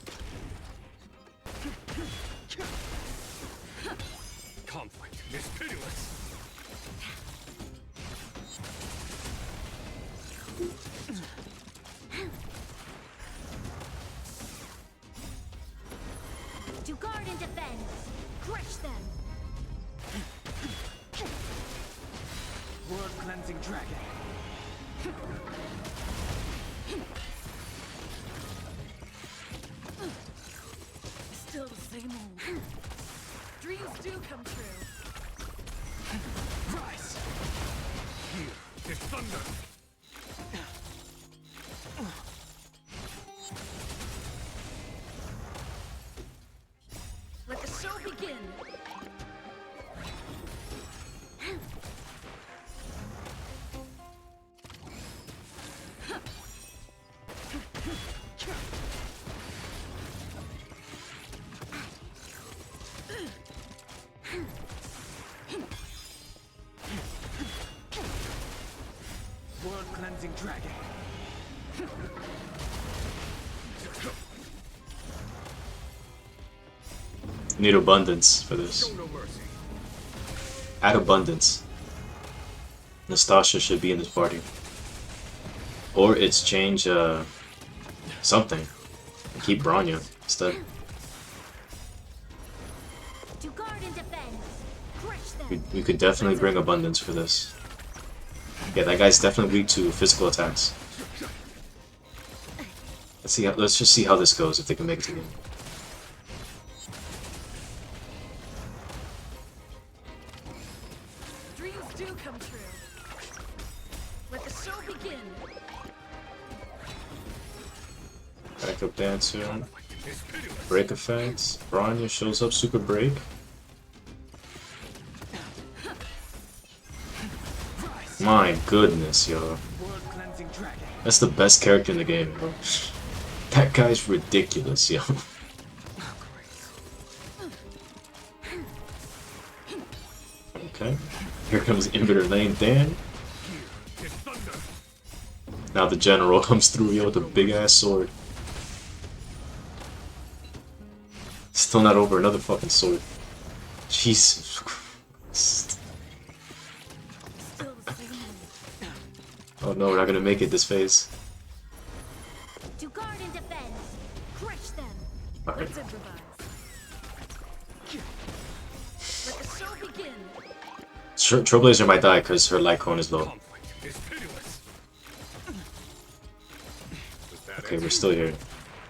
Conflict is pitiless. To guard and defend. Crush them. World cleansing dragon. Still the same old. Dreams do come true. Rise. Here is thunder. Let the show begin. World cleansing dragon. Need abundance for this. Show no mercy. Add abundance. Nastasha should be in this party. Or it's change something and keep Bronya instead. To guard and defend. Crush them. We could definitely bring abundance for this. Yeah, that guy's definitely weak to physical attacks. Let's just see how this goes if they can make it to the end. Dreams do come true. Let the show begin. Backup dancer. Break effects. Bronya shows up, super break. My goodness, yo. World cleansing dragon. That's the best character in the game, bro. That guy's ridiculous, yo. Okay. Here comes Inverter Lane Dan. Now the general comes through, yo, with a big ass sword. Still not over, another fucking sword. Jesus Christ. Still the same. Oh no, we're not gonna make it this phase. To guard and defend. Crush them. Alright. Let's improvise. Let the show begin. Trailblazer might die because her light cone is low. Conflict is pitiless. Okay, we're still here.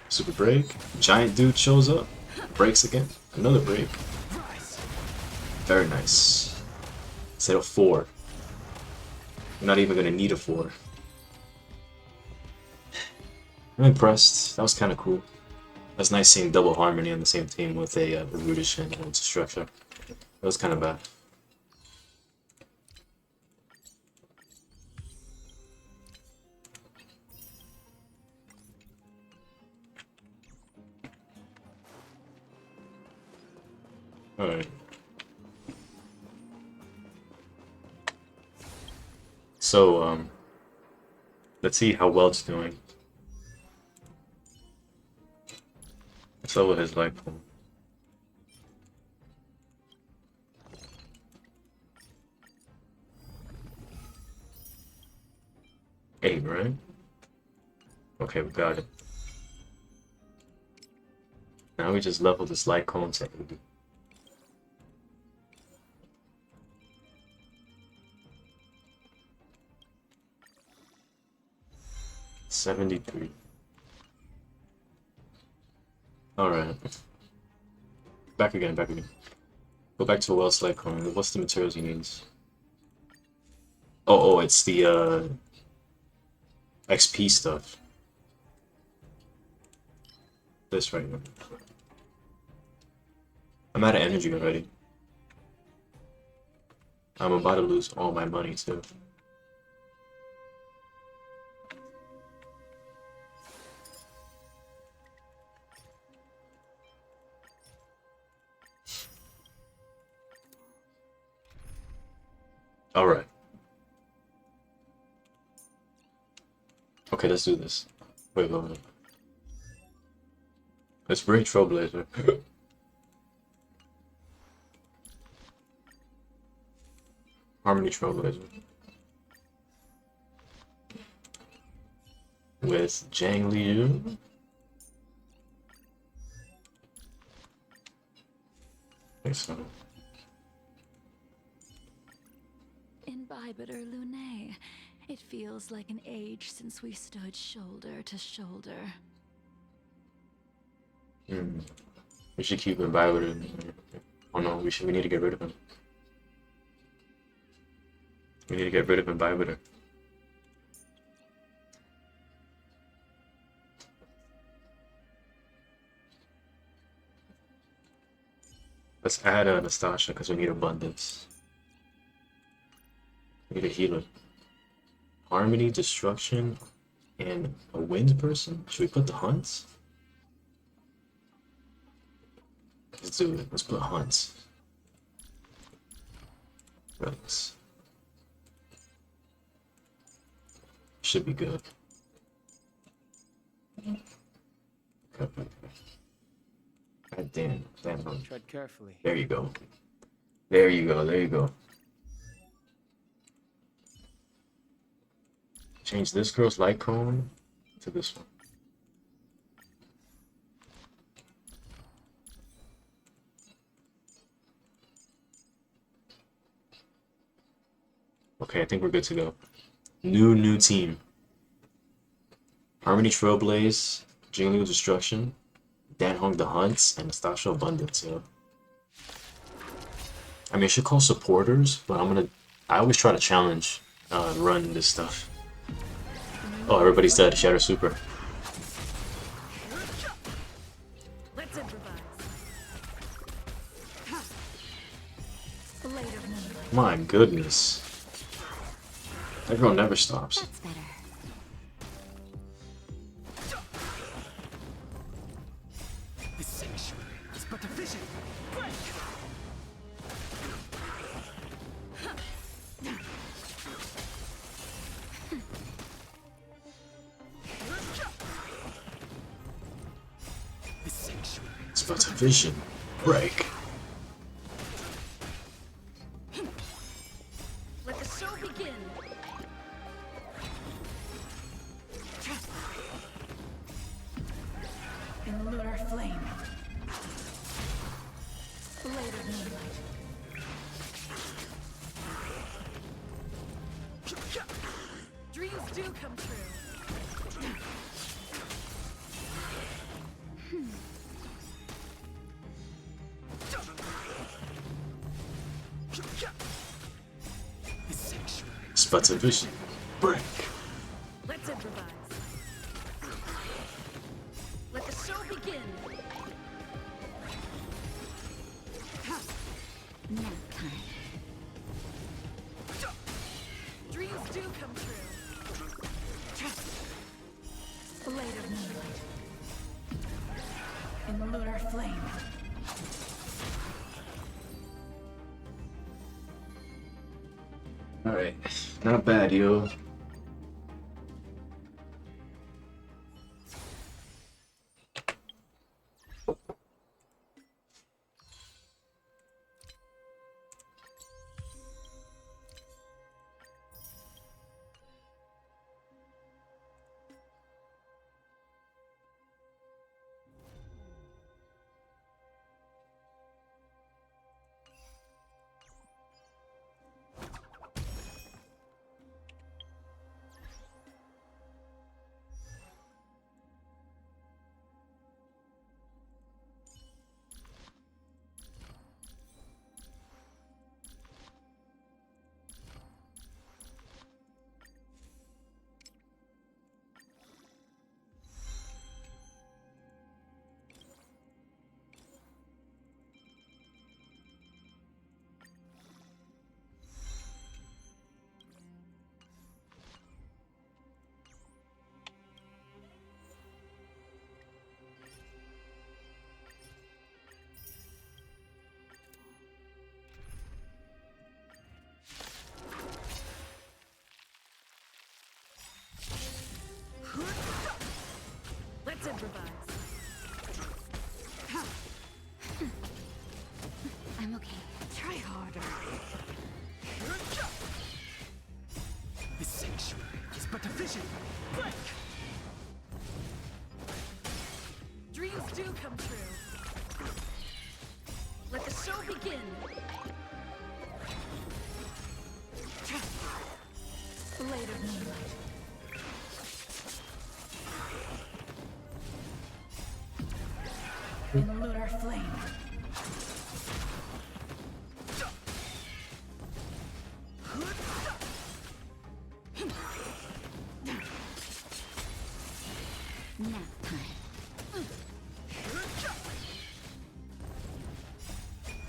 Super break. Giant dude shows up. Breaks again. Another break. Very nice. Instead of 4. We're not even gonna need a 4. I'm impressed. That was kind of cool. That's nice seeing double harmony on the same team with a Rudish and structure. That was kind of bad. Alright. So, let's see how well it's doing. Let's level his life pool. Eight, right? Okay, we got it. Now we just level this light cone to 80. $73. Alright. Back again, back again. Go back to Wells light cone. What's the materials he needs? Oh, it's the XP stuff. This right here. I'm out of energy already. I'm about to lose all my money too. Alright. Okay, let's do this. Wait. Let's bring Trailblazer. Harmony Trailblazer. With Zhang Liu. Okay, so. Imbibiter Lunae. It feels like an age since we stood shoulder to shoulder. We should keep Imbibiter. Oh no, we need to get rid of him. We need to get rid of Imbibiter. Let's add Anastasia because we need abundance. We need a healer. Harmony, destruction, and a wind person? Should we put the hunts? Let's do it. Let's put hunts. Relics. Should be good. Okay. God damn. Tread carefully. There you go. There you go. Change this girl's light cone to this one. Okay, I think we're good to go. New team. Harmony Trailblaze, Jingling Destruction, Dan Hong the Hunts, and Nastasha Abundance, yeah. I mean, I should call supporters, but I always try to challenge and run this stuff. Oh, everybody's dead. Shatter Super. Let's improvise. Blade of moonlight. My goodness. That girl never stops. That's better. The sanctuary is but a vision. Break! The sanctuary. It's but a vision. Break. Let the show begin. In lunar flame. Blade of moonlight. Dreams do come true. The sanctuary. It's but a vision. Break. Let's improvise. Let the show begin. Nap time. Dreams do come true. Blade of moonlight. In the lunar flame. Alright. Not bad, yo. Let's improvise. I'm okay. Try harder. The sanctuary is but a vision. Break! Dreams do come true. Let the show begin. Blade of moonlight. In the lunar flame. Nap time.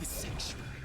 The sanctuary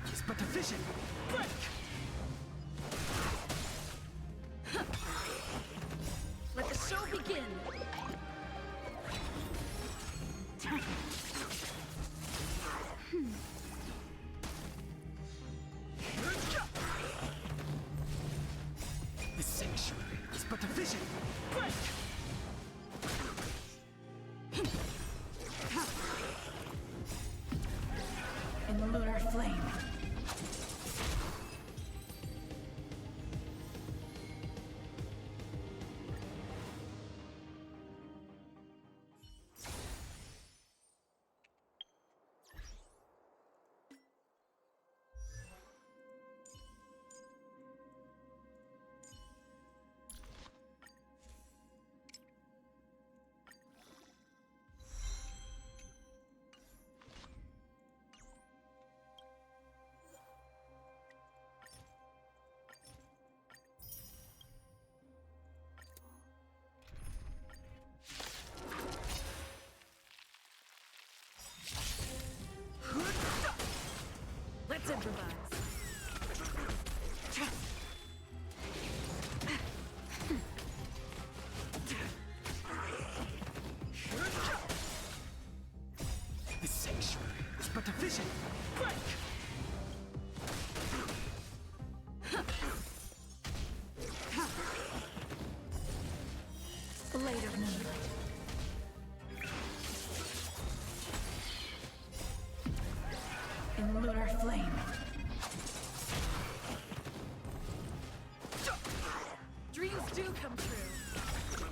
come true.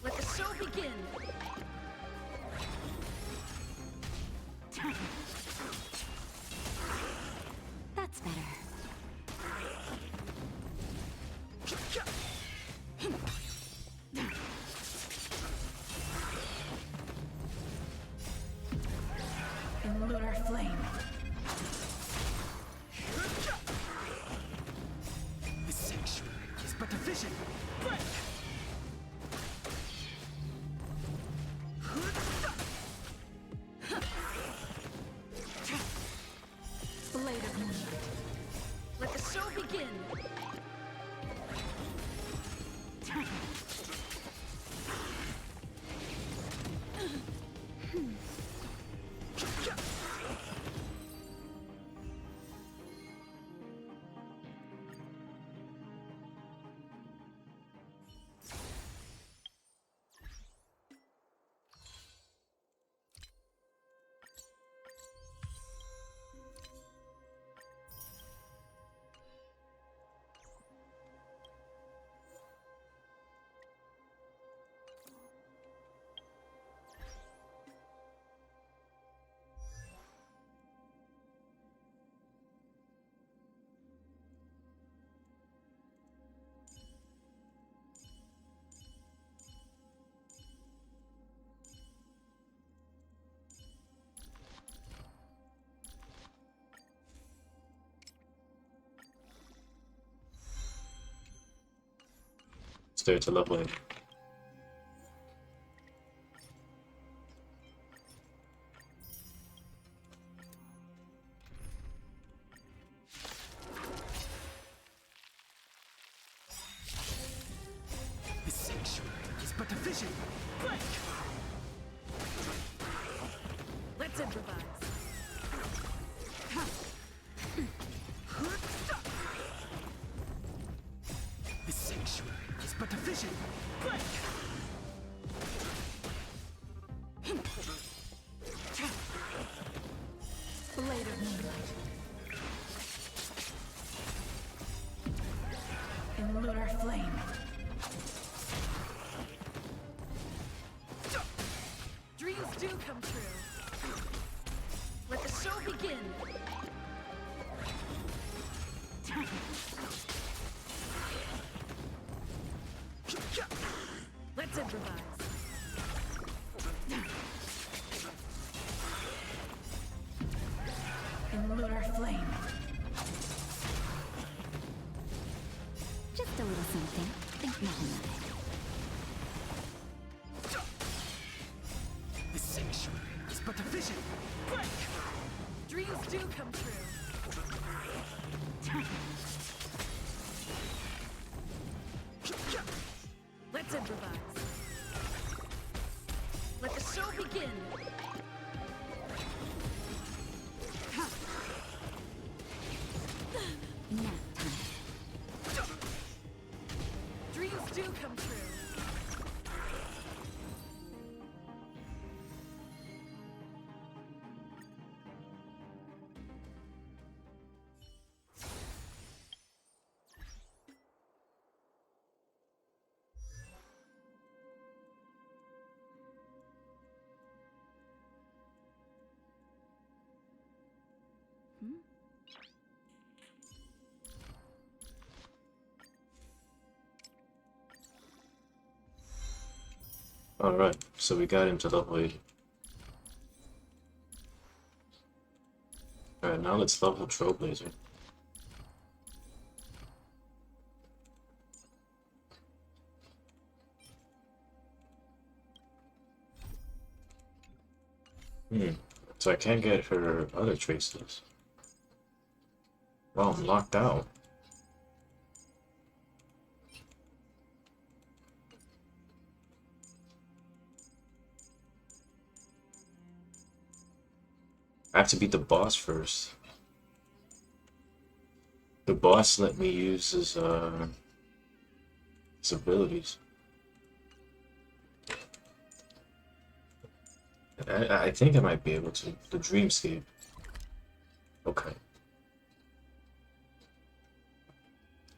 Let the show begin. That's better. In lunar flame. The sanctuary is but a vision. Break! Blade of moonlight. Let the show begin. Stay to level 8. The sanctuary is but a vision. Break! Let's improvise. The sanctuary is but a vision. Break! Blade of moonlight. In lunar flame. Dreams do come true. Let the show begin. Let's improvise. In lunar flame. Just a little something. Think nothing of it. The sanctuary is but a vision. Break! Dreams do come true. Let's improvise. Let the show begin. Nap time. Dreams do come true. Alright, so we got him to level 8. Alright, now let's level Trailblazer. So I can't get her other traces. Well, I'm locked out. I have to beat the boss first. The boss let me use his abilities. I think I might be able to. The Dreamscape. Okay.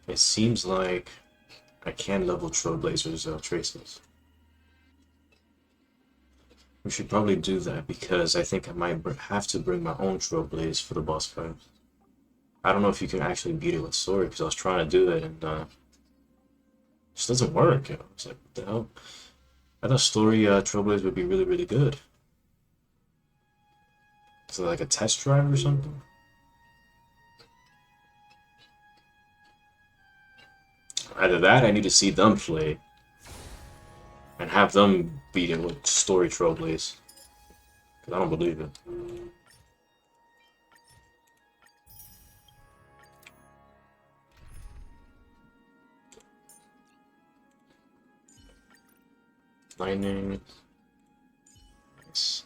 It seems like I can level Trailblazer's traces. We should probably do that because I think I might have to bring my own Trailblaze for the boss fight. I don't know if you can actually beat it with story because I was trying to do it and it just doesn't work. It's like, what the hell? I thought story Trailblaze would be really, really good. Is it like a test drive or something? Either that, I need to see them play and have them beat it with story Trailblaze. Because I don't believe it. Lightning. Nice.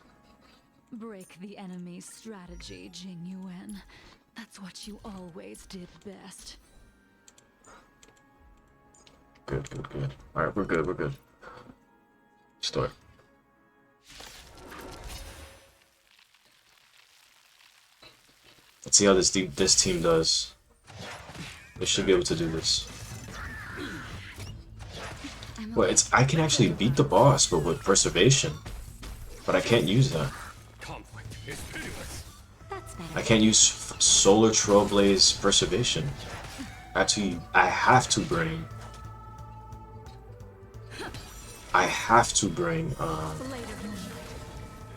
Break the enemy's strategy, Jing Yuan. That's what you always did best. Good, good, good. Alright, we're good, we're good. Start. Let's see how this team does. They should be able to do this. Well, I can actually beat the boss, but with preservation. But I can't use that. Conflict is pitiless. I can't use Solar Trailblaze preservation. Actually, I have to bring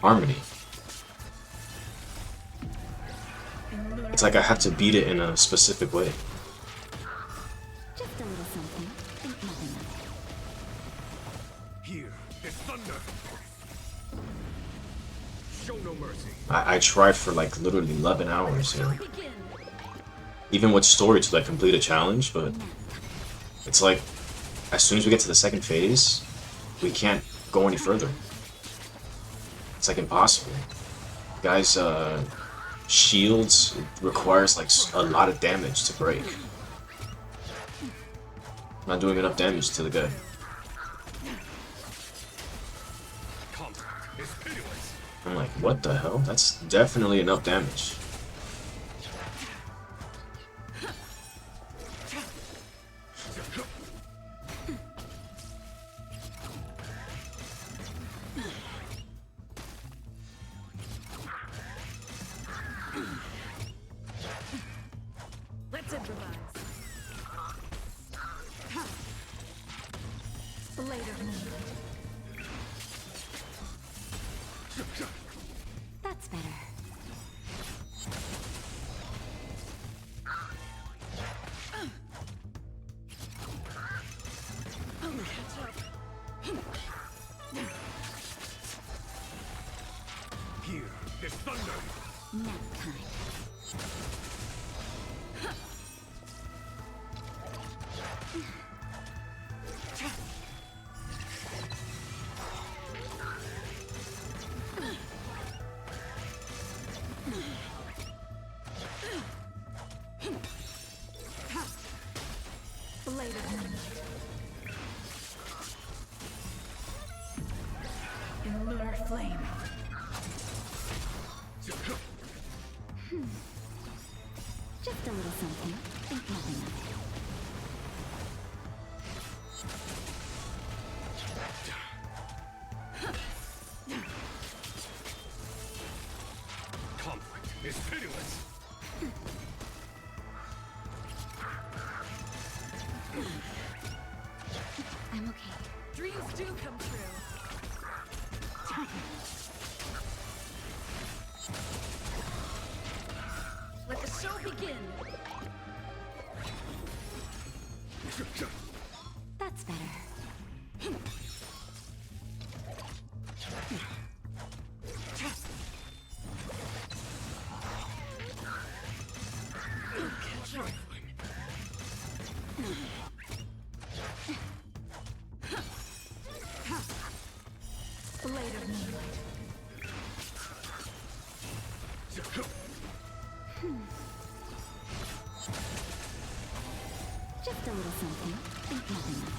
Harmony. It's like I have to beat it in a specific way. Just a little something. Think nothing of it. Here is thunder. Show no mercy. I tried for like literally 11 hours here. Even with story to like complete a challenge, but it's like as soon as we get to the second phase, we can't go any further. It's like impossible. Guys, shields requires like a lot of damage to break. I'm not doing enough damage to the guy. Conflict is pitiless. I'm like, what the hell? That's definitely enough damage. Let's improvise. Blade of Moonlight. That's better. Here is thunder. Nap time. Blade of Moonlight. In lunar flame. Just a little something. Think nothing of it. Conflict is pitiless. I'm okay. Dreams do come true. Let the show begin. That's better. Blade of Moonlight. Just a little something. Think nothing of it.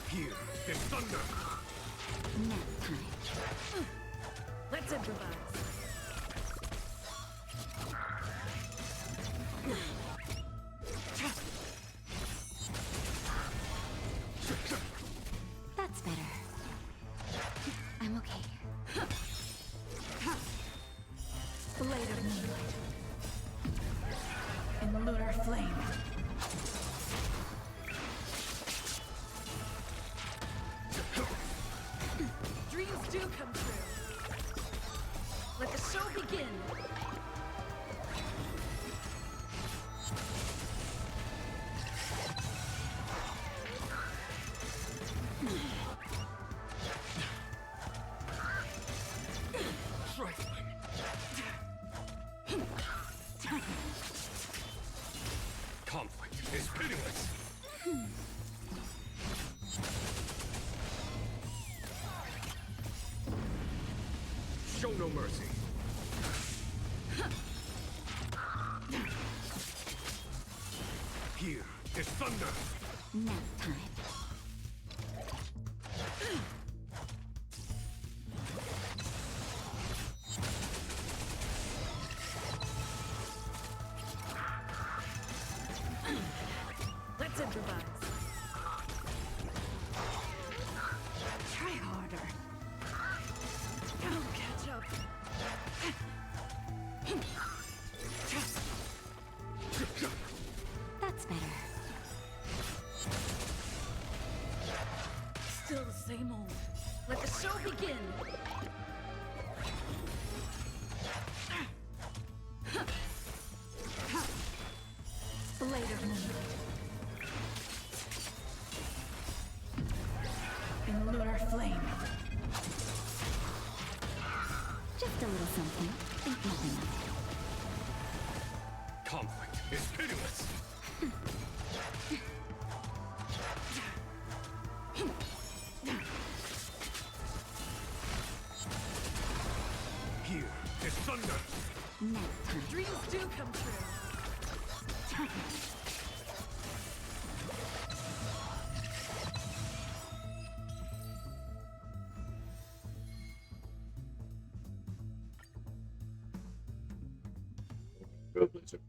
Here is thunder. Nap time. Let's improvise. I'm okay. Blade of moonlight. In lunar flame. Dreams do come true. Let the show begin. Trifling. Conflict is pitiless. Show no mercy. Here is thunder. Nap time. Let's improvise. Try harder. I'll catch up. That's better. Still the same old. Let the show begin. Blade of moonlight. In lunar flame. Just a little something. Think nothing of it. Conflict is pitiless. Here is thunder. Nap time. Dreams do come true. Trailblazer.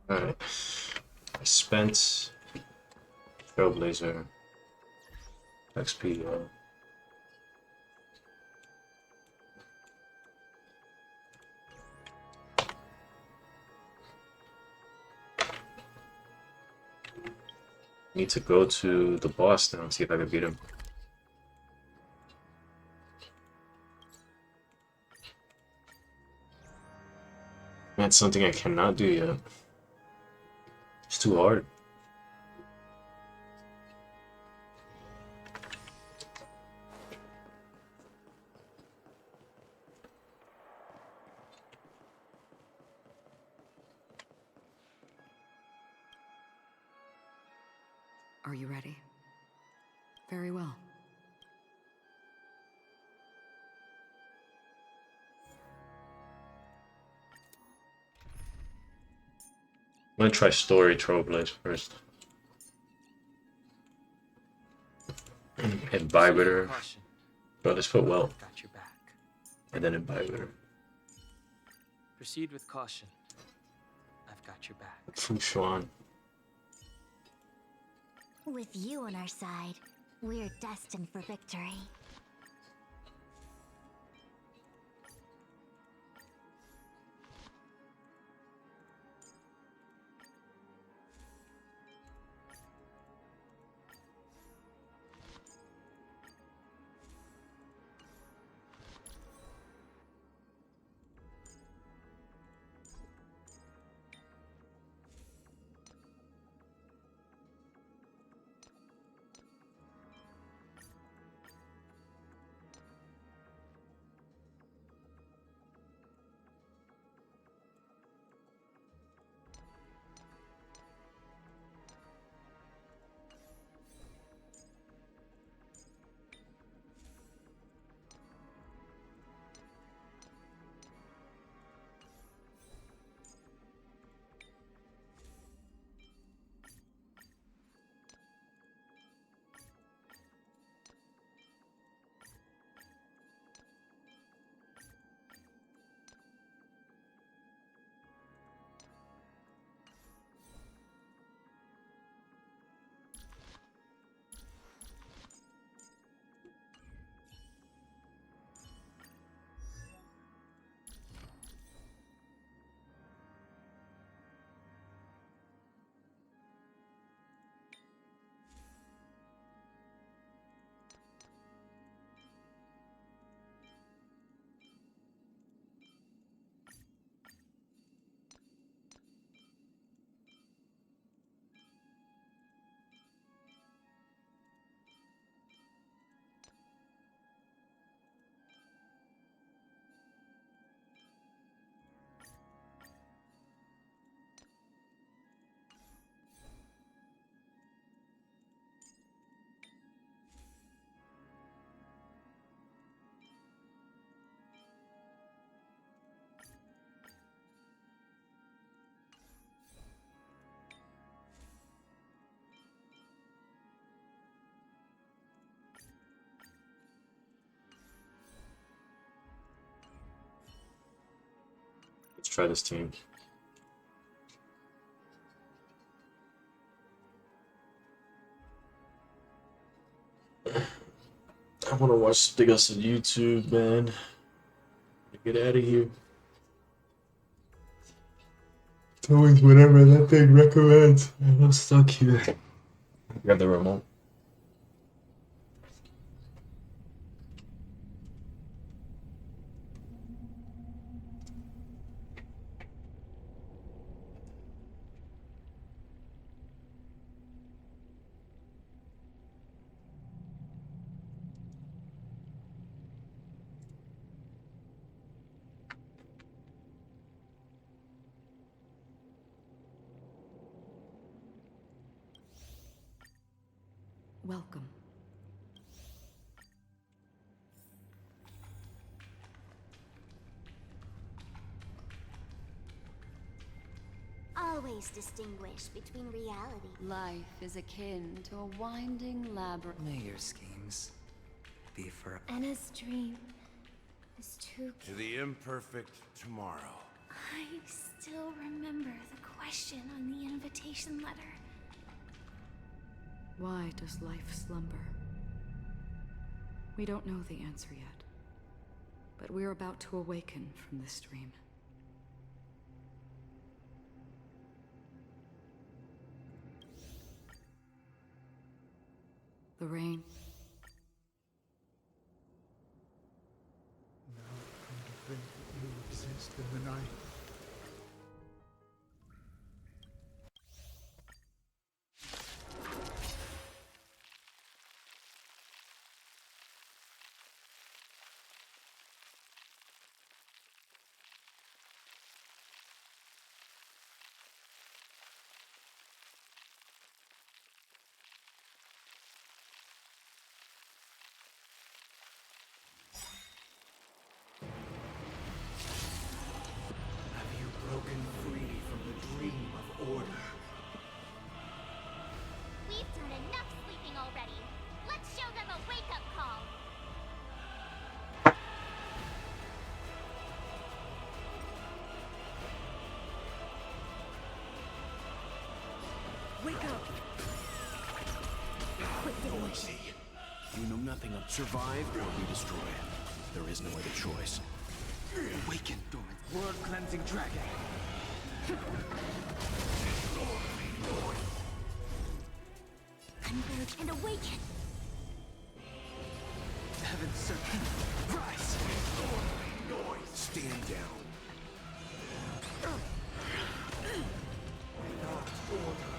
Alright. I spent Trailblazer XP. Need to go to the boss now and see if I can beat him. That's something I cannot do yet. It's too hard. Are you ready? Very well. I'm gonna try Story Trailblaze first. Imbibe Proceed her. with caution. Bro, just put well. I've got your back. And then imbibe her. Proceed with caution. I've got your back. Fu Xuan. With you on our side, we're destined for victory. Let's try this team. I want to watch something else on YouTube, man. Get out of here. It's always whatever that thing recommends. I'm stuck here. Grab the remote. Welcome. Always distinguish between reality. Life is akin to a winding labyrinth. May your schemes be for Anna's dream is too. To the imperfect tomorrow. I still remember the question on the invitation letter. Why does life slumber? We don't know the answer yet, but we're about to awaken from this dream. The rain. Now come to think that you exist in the night. noisy. You know nothing of survive or be destroyed. There is no other choice. Awaken, dormant, world-cleansing dragon. Converge and awaken. Heaven serpent, rise! Stand down. Without order,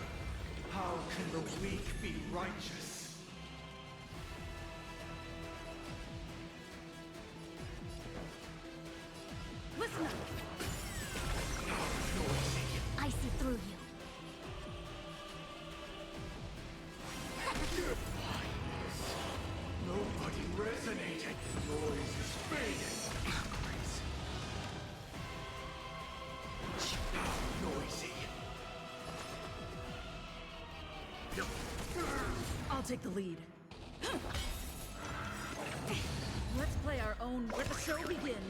how can the weak be righteous? Listen up. I see through you. Nobody resonated. The noise is fading. Noisy. I'll take the lead. Let's play our own. Let the show begin.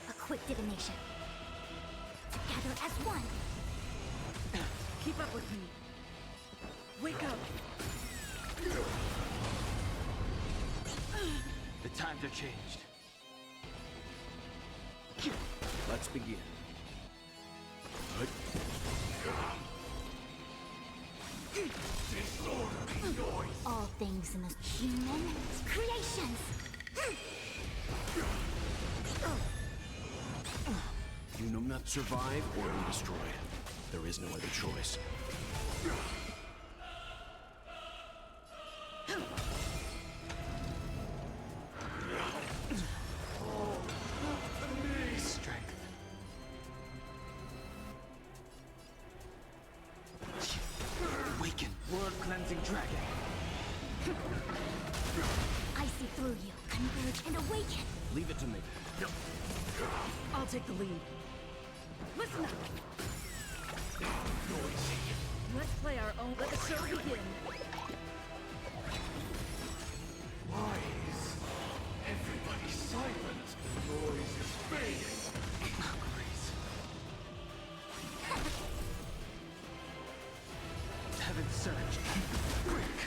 A quick divination. Together as one. Keep up with me. Wake up. The times have changed. Let's begin. All things in the human creations. You know not survive or be destroyed. There is no other choice. Strength. Awaken, world-cleansing dragon. I see through you. Converge and awaken. Leave it to me. I'll take the lead. Listen up. Let's play our own. Let the show begin. Why is everybody silent? The noise is fading. Heaven surge. Break.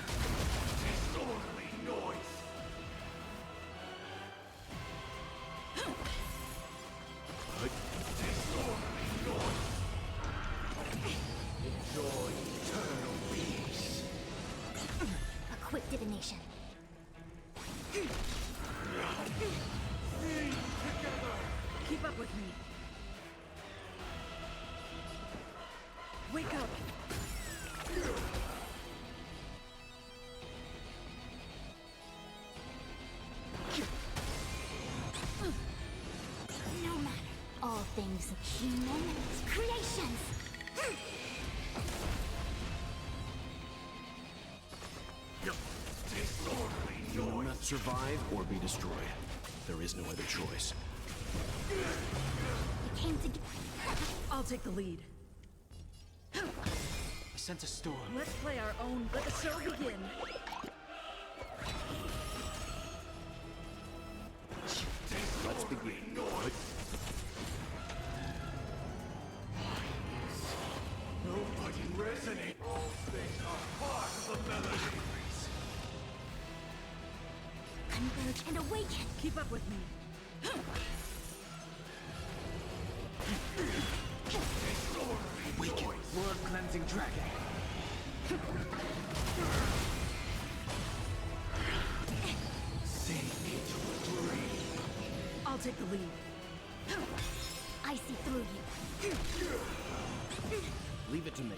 Disorderly noise. Disorderly noise. Enjoy eternal peace. A quick divination. Keep up with me. Wake up. No matter. All things human creations. Disorderly You will noise. not survive or be destroyed. There is no other choice. We came to. I'll take the lead. I sense a storm. Let's play our own. Let the show begin. Let's begin. Nobody resonate. All things are part of the melody. Converge and awaken. Keep up with me. Awaken, world-cleansing dragon. Sink into a dream. I'll take the lead. I see through you. Leave it to me.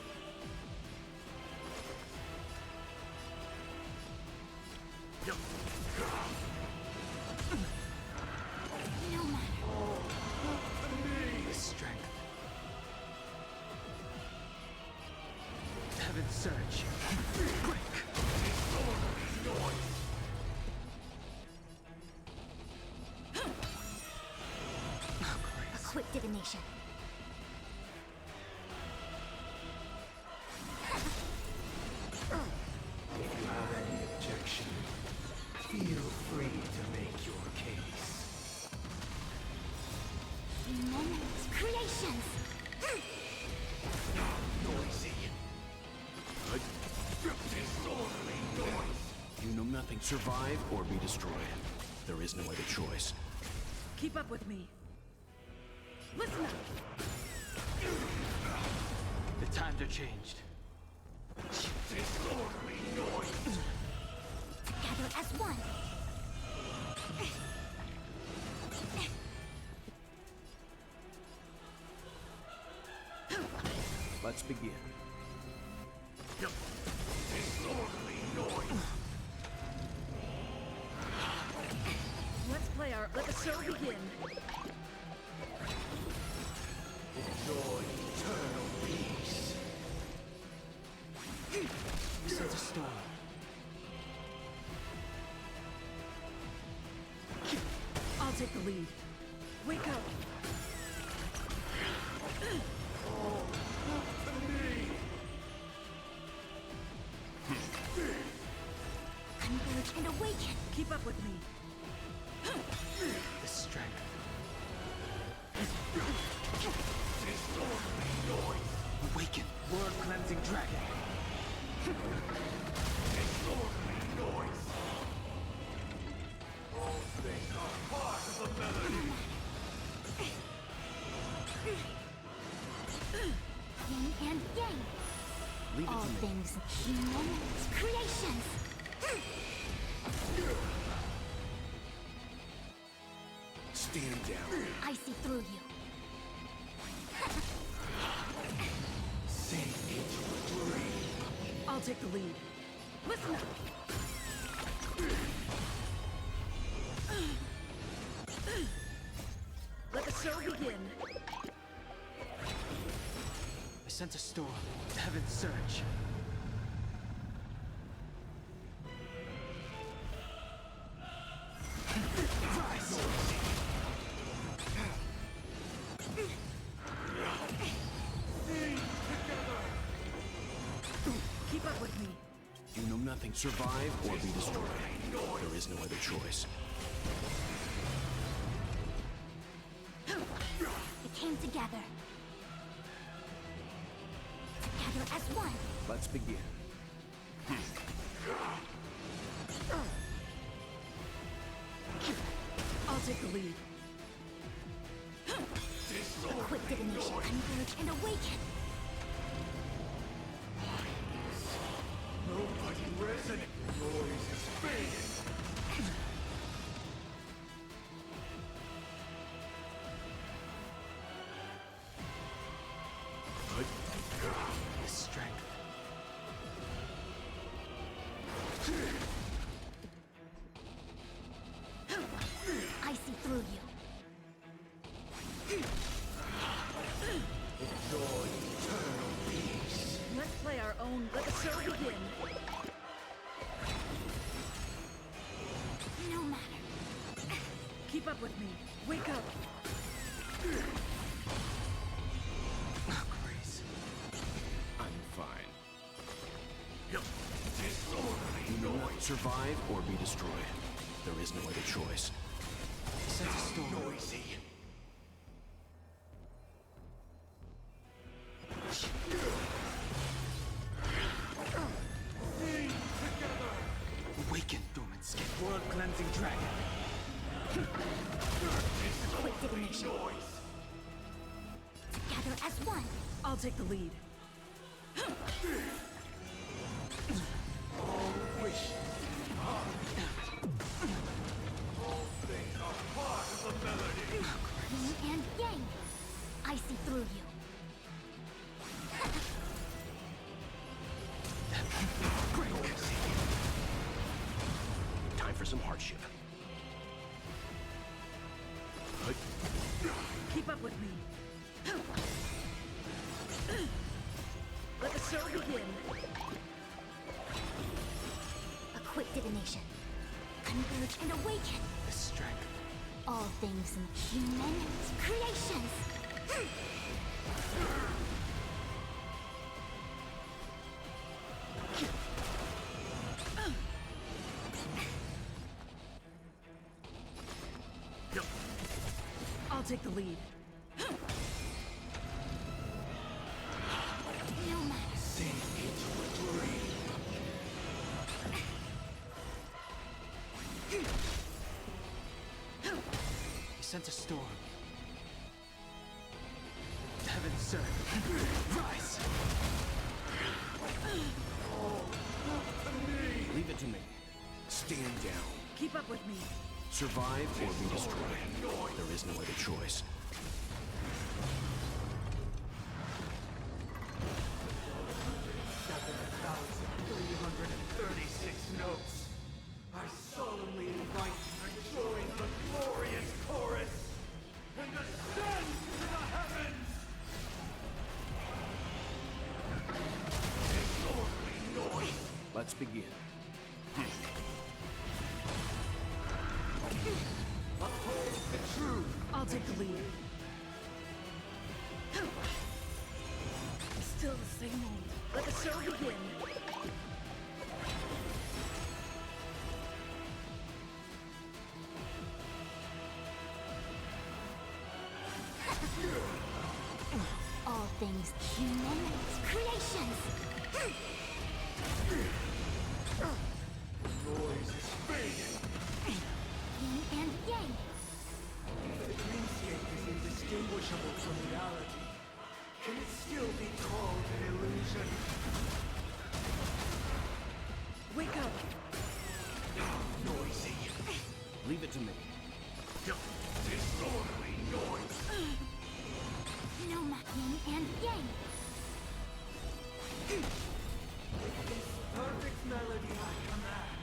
No matter. Strength. Heaven surge. Break. A quick divination. If you have any objection, feel free to make your case. Human creations. Noisy. Survive or be destroyed. There is no other choice. Keep up with me. Listen up. The times are changed. Together as one. Let's begin. Let's play our. Let the show begin. Sense a storm. I'll take the lead. Wake up. Converge and awaken. Keep up with me. The strength. Awaken. World cleansing dragon. Yin and yang. Leave it All to me. things human creations. Stand down. I see through you. I'll take the lead. Listen up. Let the show begin. I sense a storm. Heaven's surge. Keep up with me. You know nothing. Survive or be destroyed. There is no other choice. It came together. Together as one. Let's begin. I'll take the lead. A quick divination. Converge and awaken. The strength. I see through you. Let's play our own. Let the show begin. No matter. Keep up with me. Wake up. Oh, Grace. I'm fine. You know not. Survive or be destroyed. There is no other choice. I sense a storm. Awaken. Dormant skin. World cleansing dragon. A quick divination. Together as one. I'll take the lead. Yin and yang. I see through you. Time for some hardship. Keep up with me. Let the show begin. A quick divination. Converge and awaken. The strength. All things human creations. I'll take the lead. No matter. sense a storm. Heaven's surge. Rise! Leave it to me. Stand down. Keep up with me. Survive or be destroyed. There is no other choice. 7,336 notes. I solemnly invite you to join the glorious chorus and ascend to the heavens! Disorderly noise! Let's begin. Uphold the truth! I'll take the lead. Still the same old. Let the show begin. All things human creations. Noise is fading! Yin and yang. The dreamscape is indistinguishable from reality. Can it still be called an illusion? Wake up. Noisy. Leave it to me. Disorderly noise. No ma yin and yang. Perfect melody I command.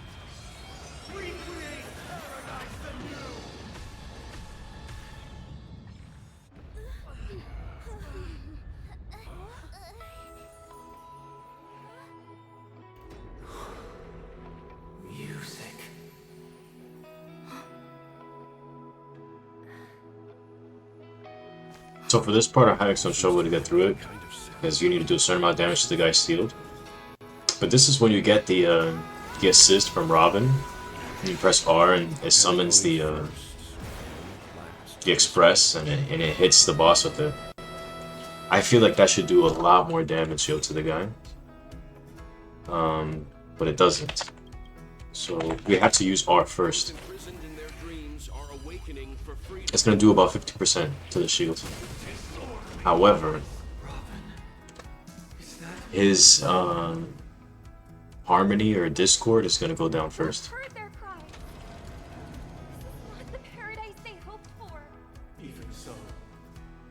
We create paradise anew. Music. So for this part, I don't show way to get through it, because you need to do a certain amount of damage to the guy's shield. But this is when you get the assist from Robin. And you press R and it summons the express, and it hits the boss with it. I feel like that should do a lot more damage to the guy, but it doesn't. So we have to use R first. It's gonna do about 50% to the shield. However, his harmony or discord is gonna go down first. Heard their cries. This is not the paradise they hoped for. Even so,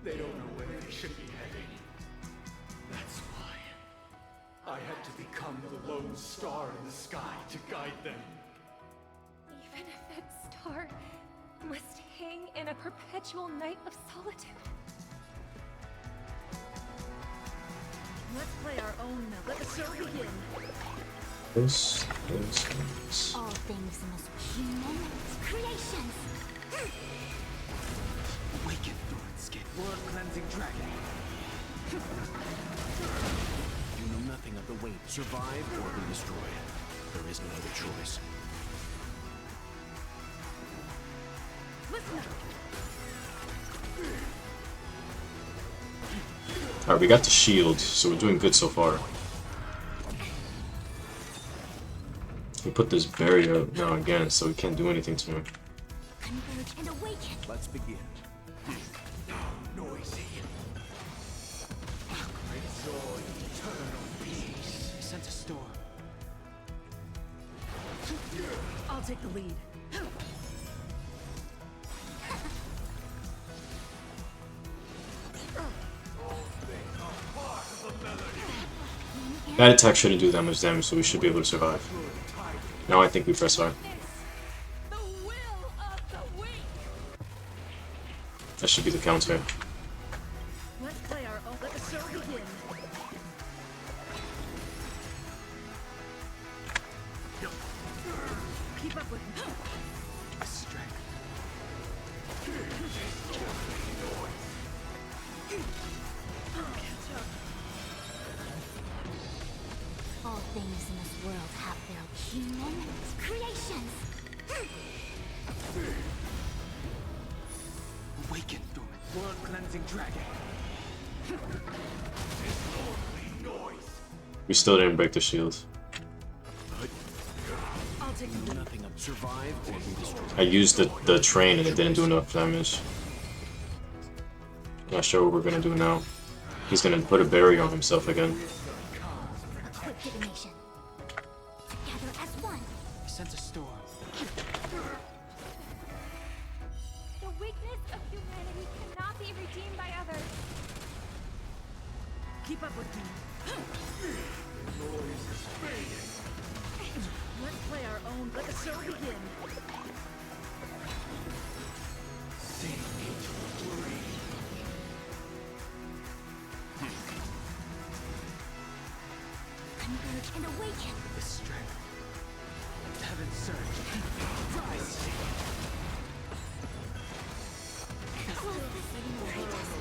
they don't know where they should be heading. That's why I had to become the lone star in the sky to guide them. Even if that star must hang in a perpetual night of solitude. Let's play our own now. Let the show begin. This. All things must be human creations. Awaken, thorn skin. World cleansing dragon. You know nothing of the weight. Survive or be destroyed. There is no other choice. Listen up. Alright, we got the shield, so we're doing good so far. We put this barrier up now again, so we can't do anything to him. Converge and awaken. Let's begin. Noisy. Enjoy eternal peace. I sense a storm. I'll take the lead. That attack shouldn't do that much damage, so we should be able to survive. Now I think we press R. The will of the weak. That should be the counter. Let's play our own. Let the show begin. Keep up with me. Strength. All things in this world have their human creations. Awaken, dormant. World cleansing dragon. We still didn't break the shield. I'll take the lead. Nothing of survive or be destroyed. I used the train and it didn't do enough damage. Not sure what we're gonna do now. He's gonna put a barrier on himself again. A quick divination. Together as one. I sense a storm. The weakness of humanity cannot be redeemed by others. Keep up with me. Let's play our own. Let the show begin. Converge and awaken. The strength. Heaven's surge. Rise.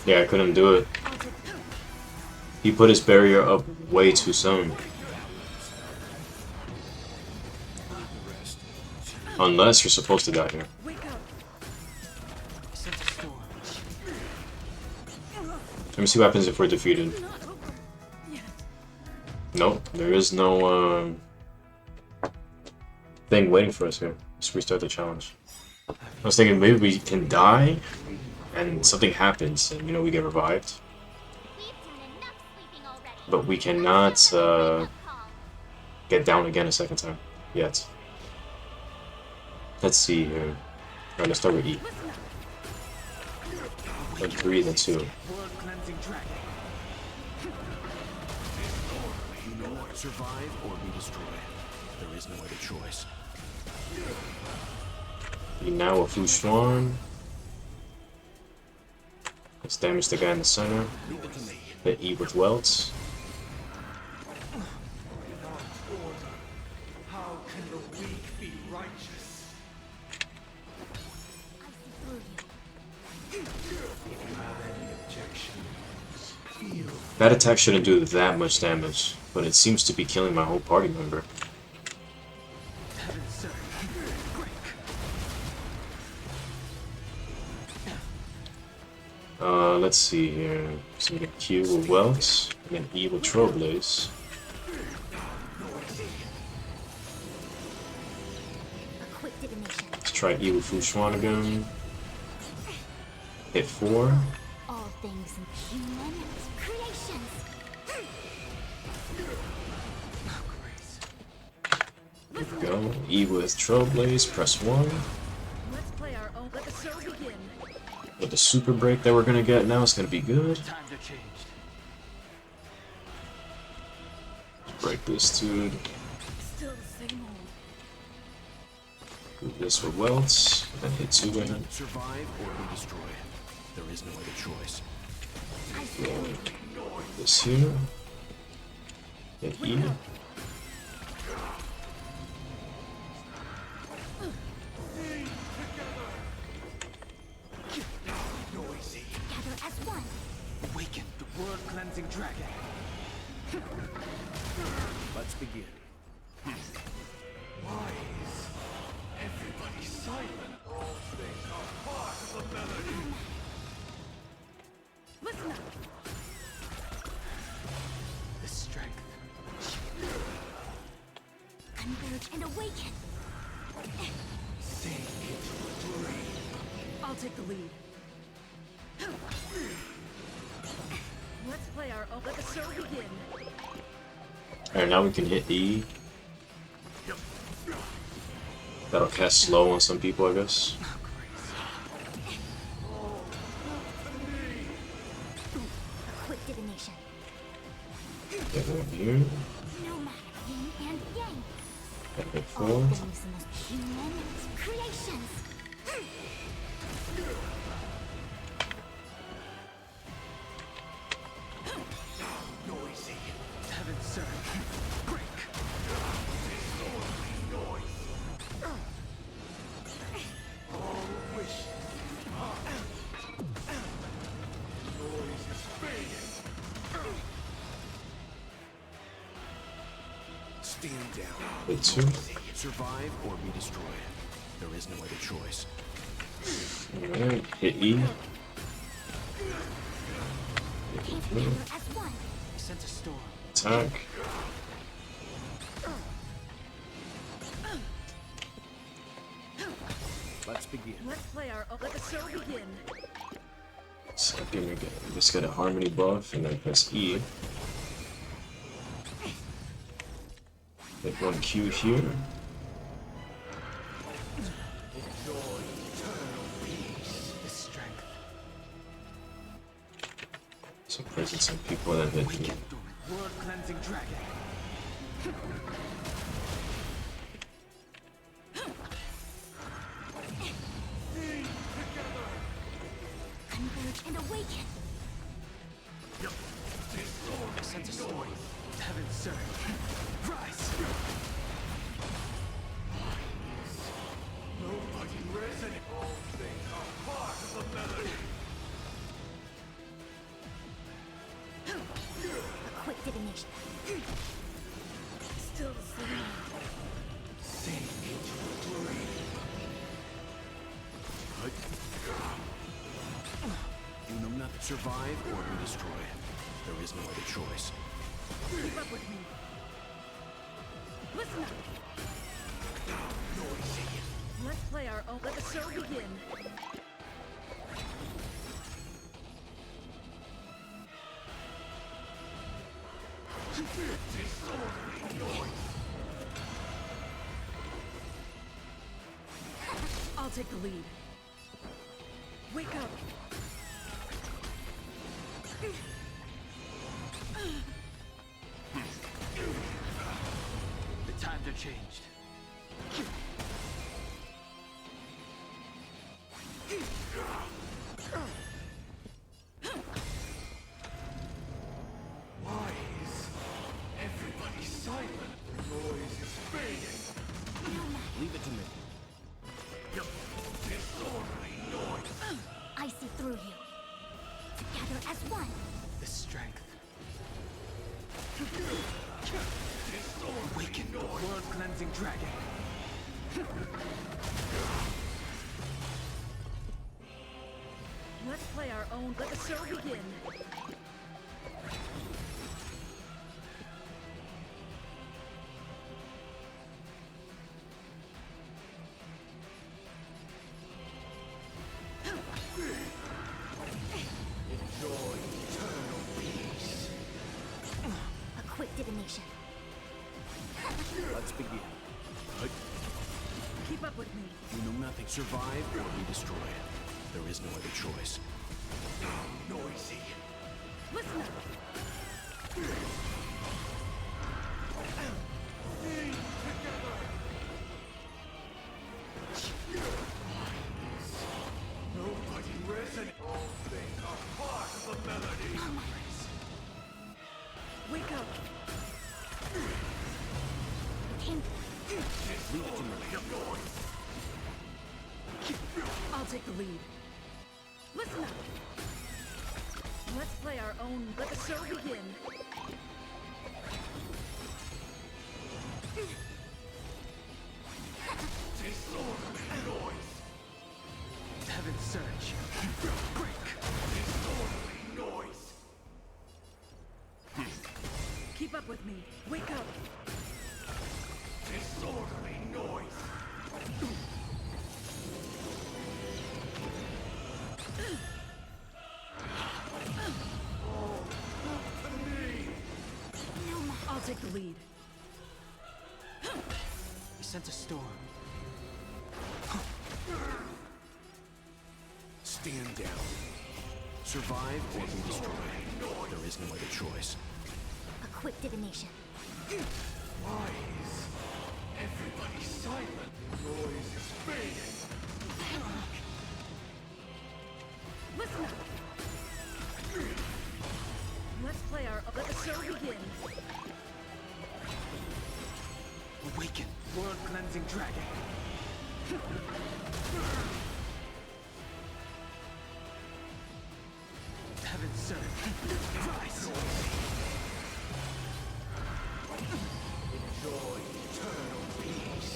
Yeah, I couldn't do it. He put his barrier up way too soon. Unless you're supposed to die here. Wake up. I sense a storm. Let me see what happens if we're defeated. Nope, there is no thing waiting for us here. Let's restart the challenge. I was thinking maybe we can die and something happens and, you know, we get revived. We've done enough sleeping already. But we cannot get down again a second time yet. Let's see here. Alright, let's start with E. Then 3, then 2. World cleansing dragon. You know what? Survive or be destroyed. There is no other choice. E now with Fu Xuan. Let's damage the guy in the center. Hit E with welts. How can the weak be righteous? I see through you. If you have any objections, feel That attack shouldn't do that much damage, but it seems to be killing my whole party member. Heaven's surge. Break. Let's see here. So we get Q with welts, and then E with Trailblaze. A quick divination. Let's try E with Fu Xuan again. Hit 4. All things in human creations. There we go. E with Trailblaze, press 1. Let's play our own. Let the show begin. With the super break that we're gonna get now, it's gonna be good. Times are changed. Break this dude. Still the same old. Do this with welts, and then hit 2 again. Survive or be destroyed. There is no other choice. This here. Hit E. Together as one. Awaken the world cleansing dragon. Let's begin. why is everybody silent? All things are part of the melody. Listen up. The strength. Converge and awaken. Sing it free. I'll take the lead. Let's play our own. Let the show begin. Alright, now we can hit E. That'll cast slow on some people, I guess. A quick divination. Get one here. No matter yin and yang. And hit All 4. things in this human creations. Noisy. Heaven's surge. Break. All wishes. Noise is fading. Stand down. Hit 2. Survive or be destroyed. There is no other choice. Alright, hit E. Came together as one. I sense a storm. Attack. Let's begin. Let's play our. Let the show begin. So just get a harmony buff and then press E. Hit one Q here. The strength. So present some people and hit me. World cleansing dragon. Converge and awaken. I sense a storm. Heaven's surge. Rise. Nobody resonate. All things are part of the melody. A quick divination. Still the same. Sing into the glory. Unum nothing. Survive or be destroyed. There is no other choice. Keep up with me. Listen up. Let's play our own. Let the show begin. I'll take the lead. Wake up. The times are changed. Why is everybody silent? The noise is fading. Leave it to me. Disorderly noise. I see through you. Together as one. The strength. Awaken noise. World cleansing dragon. Let's play our own. Let the show begin. Enjoy eternal peace. A quick divination. Let's begin. Keep up with me. Unum nothing. Survive or be destroyed. There is no other choice. Noisy. Listen up. Nobody resonate. All things are part of the melody. Wake up. Came I'll take the lead. Listen up. Let's play our own. Let the show begin. Disorderly noise. Heaven's surge. Break. Disorderly noise. Keep up with me. Wake up. Disorderly noise. I'll take the lead. We sense a storm. Stand down. Survive or be destroyed. There is no other choice. a quick divination. Why is everybody silent? Noise is fading. Listen up. Let's play our. Let the show begin. Awaken. World cleansing dragon. Heaven's surge. Rise. Enjoy eternal peace.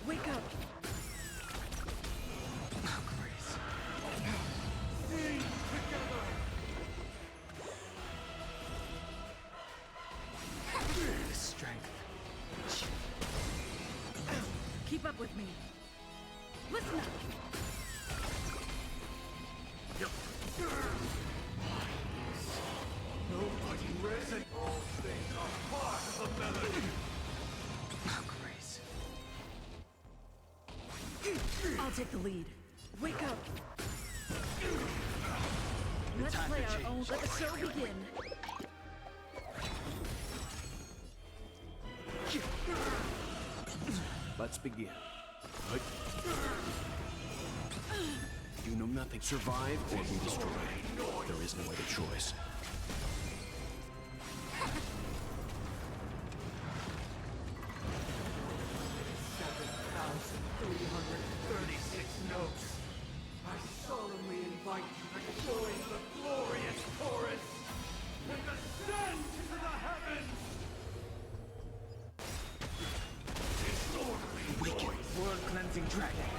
Wake up. Oh, grace. Sing together. me. Listen up. Nobody risen. All things are part of the melody. Oh, Grace. I'll take the lead. Wake up. Let's time play to our change. own. Let the show begin. Let's begin. You know nothing. Survive or be destroyed. There is no other choice. 7,336 notes. I solemnly invite you to join the glorious chorus and ascend into the heavens. Disorderly Wicked, world-cleansing dragon.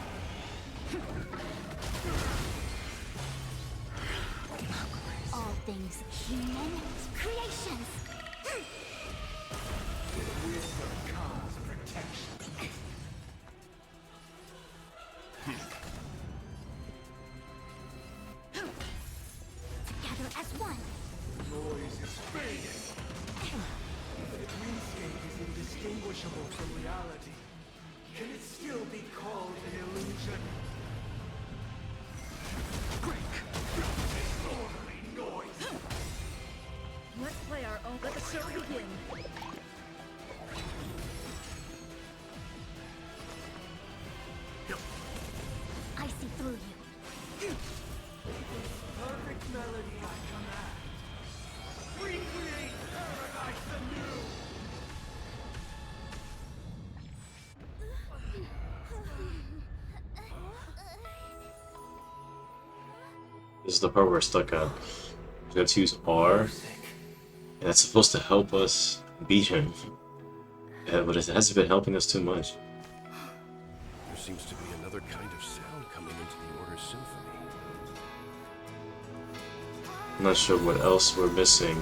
All things human creations. wisdom comes protection. Together as one. Noise is fading. The dreamscape is indistinguishable from reality. Can it still be called an illusion? Disorderly noise. Let's play our own. Let the show begin. I see through you. Perfect melody I command. Recreate paradise anew. This is the part where we're stuck at. We have to use R, and that's supposed to help us beat him. Yeah, but it hasn't been helping us too much. There seems to be another kind of sound coming into the Order's symphony. I'm not sure what else we're missing,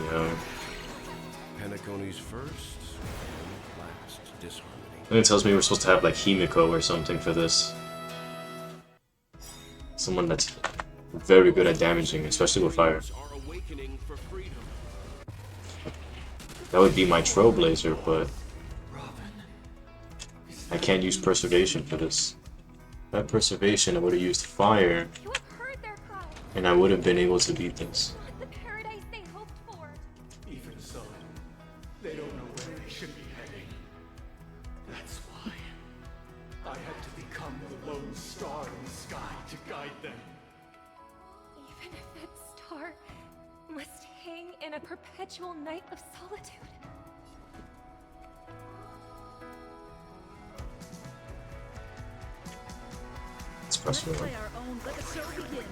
Penacony's first and last disharmony. I think it tells me we're supposed to have like Himiko or something for this. Someone that's very good at damaging, especially with fire. Are awakening for freedom. That would be my Trailblazer, but I can't use Preservation for this. If I had Preservation, I would have used fire, You have heard their cry. and I would have been able to beat this. The paradise they hoped for. Even so, they don't know where they should be heading. That's why I had to become the lone star in the sky to guide them. Even if that star must hang in a perpetual night of solitude. Let's press Let's forward. play our own. Let the show begin.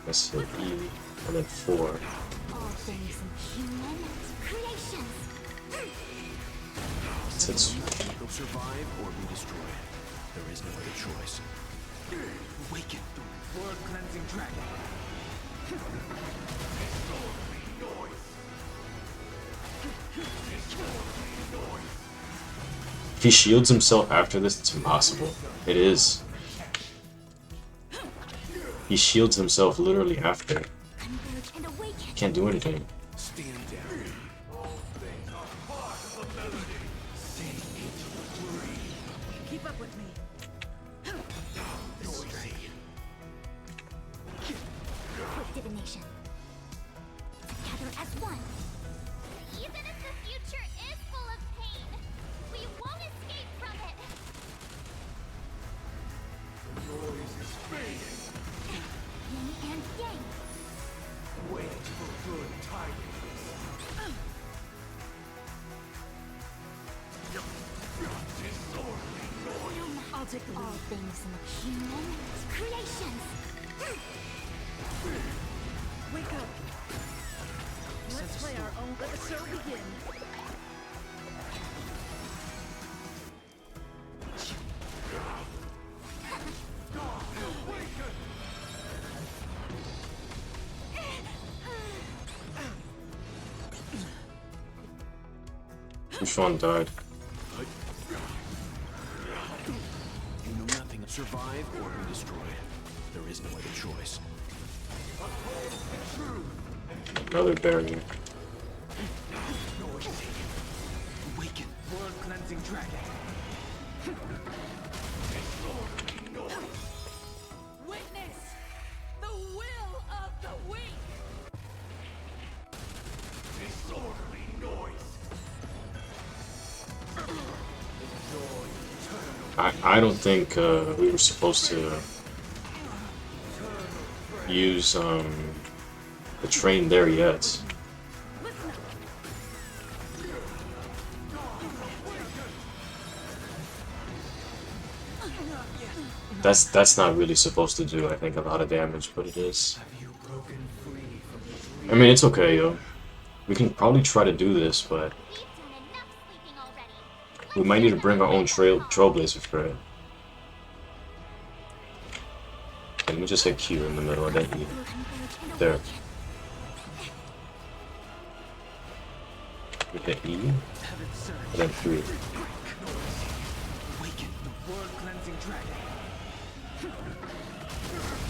Let's hit E, and then 4. All things human creations. Since They'll survive or be destroyed. There is no other choice. Awaken, world-cleansing dragon. if he shields himself after this, it's impossible. It is. He shields himself literally after. Converge and awaken. Can't do anything. Stand down. Keep up with me. Quick divination. Together as one. Even if the future is full of pain, we won't escape from it. Noise is fading. Yin and yang. Wait for good tidings. I'll take the All lead. things human creations. Wake up. Let's play our own. Let the show begin. Which one died? You know nothing. Survive or be destroyed. There is no other choice. Another barrier. Awaken, world cleansing dragon. Witness the will of the weak. Disorderly noise. I don't think we were supposed to use the train there yet. That's not really supposed to do, I think, a lot of damage, but it is. I mean, it's okay, yo. We can probably try to do this, but We've done enough sleeping already. we might need to bring our own trailblazer for it. Okay, let me just hit Q in the middle and then E. There. We hit E, and then 3. Awaken, the world cleansing dragon.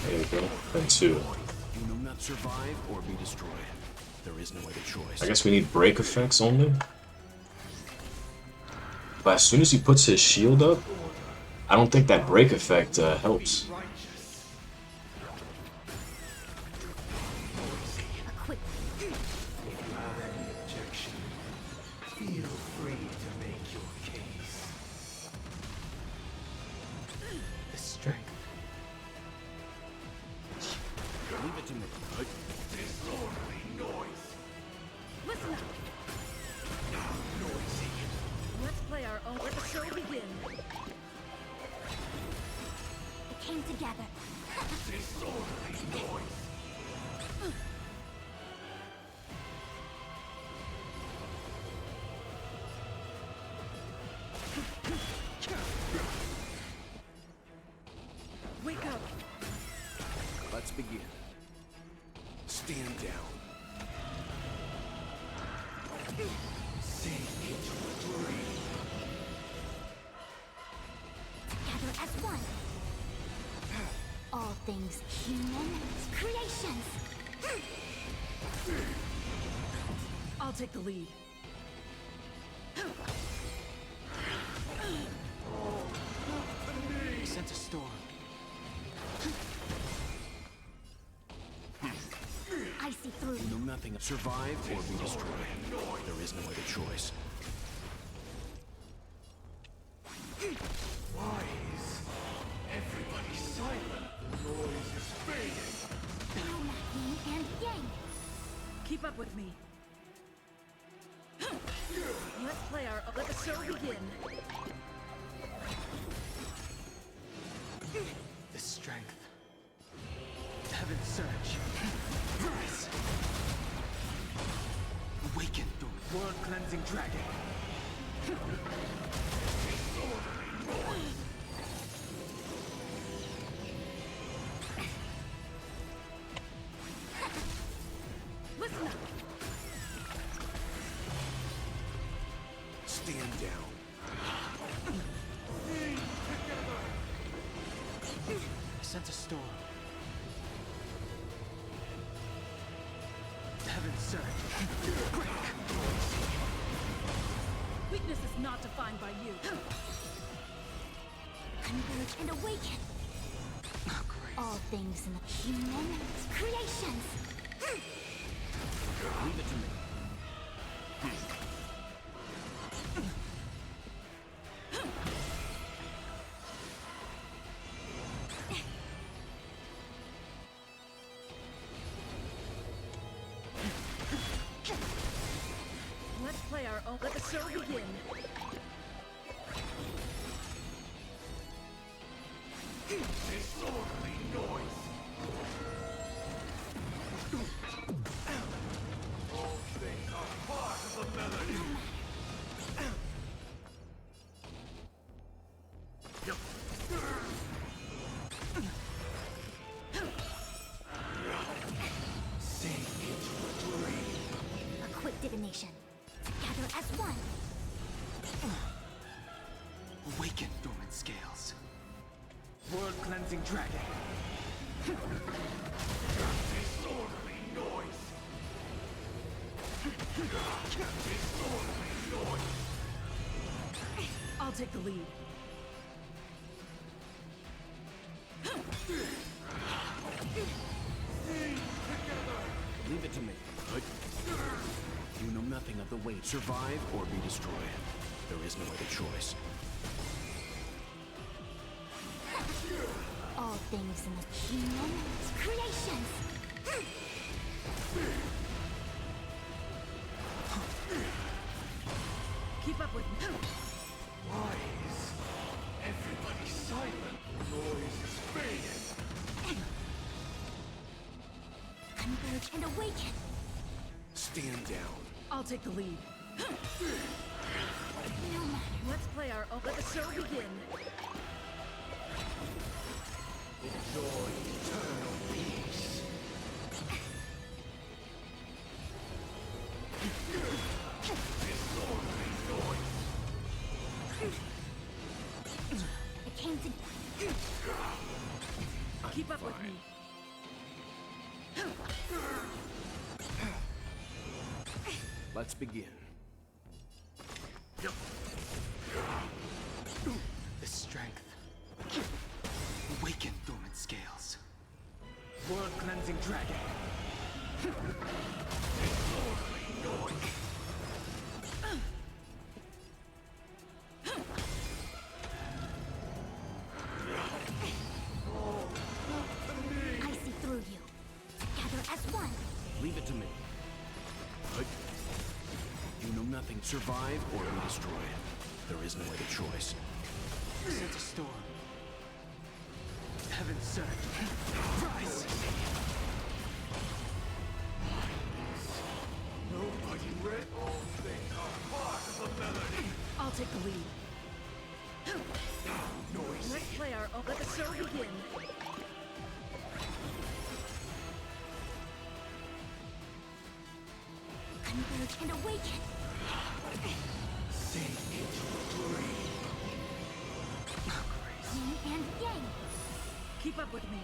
There we go. Then 2. You know not survive or be destroyed. There is no other choice. I guess we need break effects only. But as soon as he puts his shield up, I don't think that break effect helps. Equip. Feel free to make your case. The strength. Leave it to me. Disorderly noise. Listen up. Noisy. Let's play our own. Let the show begin. It came together. Disorderly noise. Wake up. Let's begin. Stand down. Sink into a dream. Together as one. All things human creations. I'll take the lead. I sense a storm. I see through You know nothing. Survive or be destroyed. There is no other choice. Why is everybody silent? The noise is fading. yin and yang. Keep up with me. Let's play our. Let the show begin. The strength. Heaven's surge. Rise. Awaken, the world cleansing dragon. Listen up. Stand down. I sense a storm. Heaven's surge. Weakness is not defined by you. Converge and awaken. All things in the human creations. Leave it to me. Let's play our own. Let the show begin. Disorderly noise. All things are part of the melody. Sink into a dream. A quick divination. Together as one. cleansing dragon. Disorderly noise. Disorderly noise. I'll take the lead. Leave it to me. You know nothing of the weight. Survive or be destroyed. There is no other choice. All things in the kingdom, creations. Keep up with me. Why is everybody silent? Noise is fading. Converge and awaken. Stand down. I'll take the lead. No matter. Let's play our own. Let the show begin. Enjoy eternal peace. Disorderly noise. It came to. Keep up with me. Let's begin. The strength. Awaken dormant scales. World cleansing dragon. Disorderly noise. I see through you. Together as one. Leave it to me. You know nothing. Survive or be destroyed. There is no other choice. Sense a storm. Heaven surge. Rise! Nobody read. All things are part of the melody. I'll take the lead. Noisy. Let's play our own. Let the show begin. Converge and awaken. Sink into a dream. Yin and yang. Keep up with me.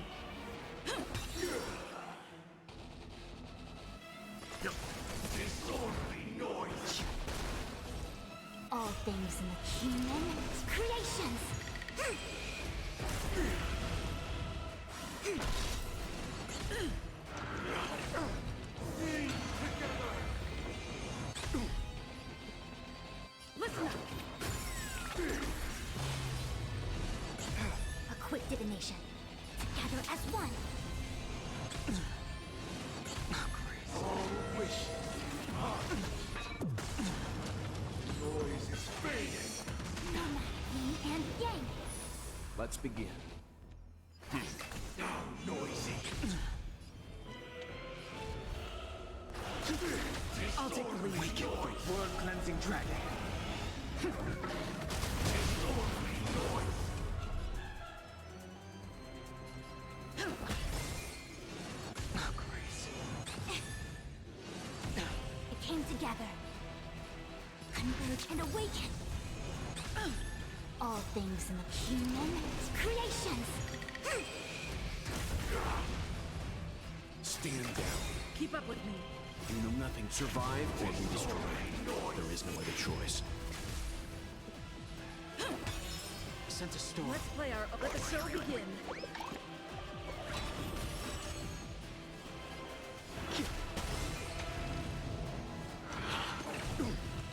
Disorderly noise. All things in the kingdom, creations. Listen up. A quick divination. Together as one. All wishes. Noise is fading. No matter. Yin and yang. Let's begin. Now noisy. I'll take the lead. Awaken world cleansing dragon. Disorderly noise. It came together. Converge and awaken. All things in the kingdom, creations. Stand down. Keep up with me. You know nothing. Survive or be destroyed. There is no other choice. Sense a storm. Let's play our own. Let the show begin.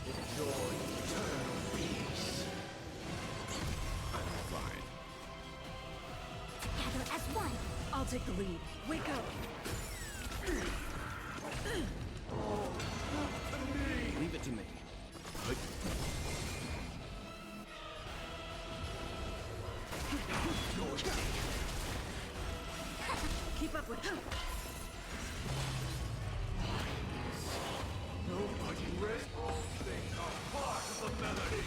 Enjoy eternal peace. I'm fine. Together as one. I'll take the lead. Wake up. Leave it to me. Keep up with me. Nobody read. All things are part of the melody.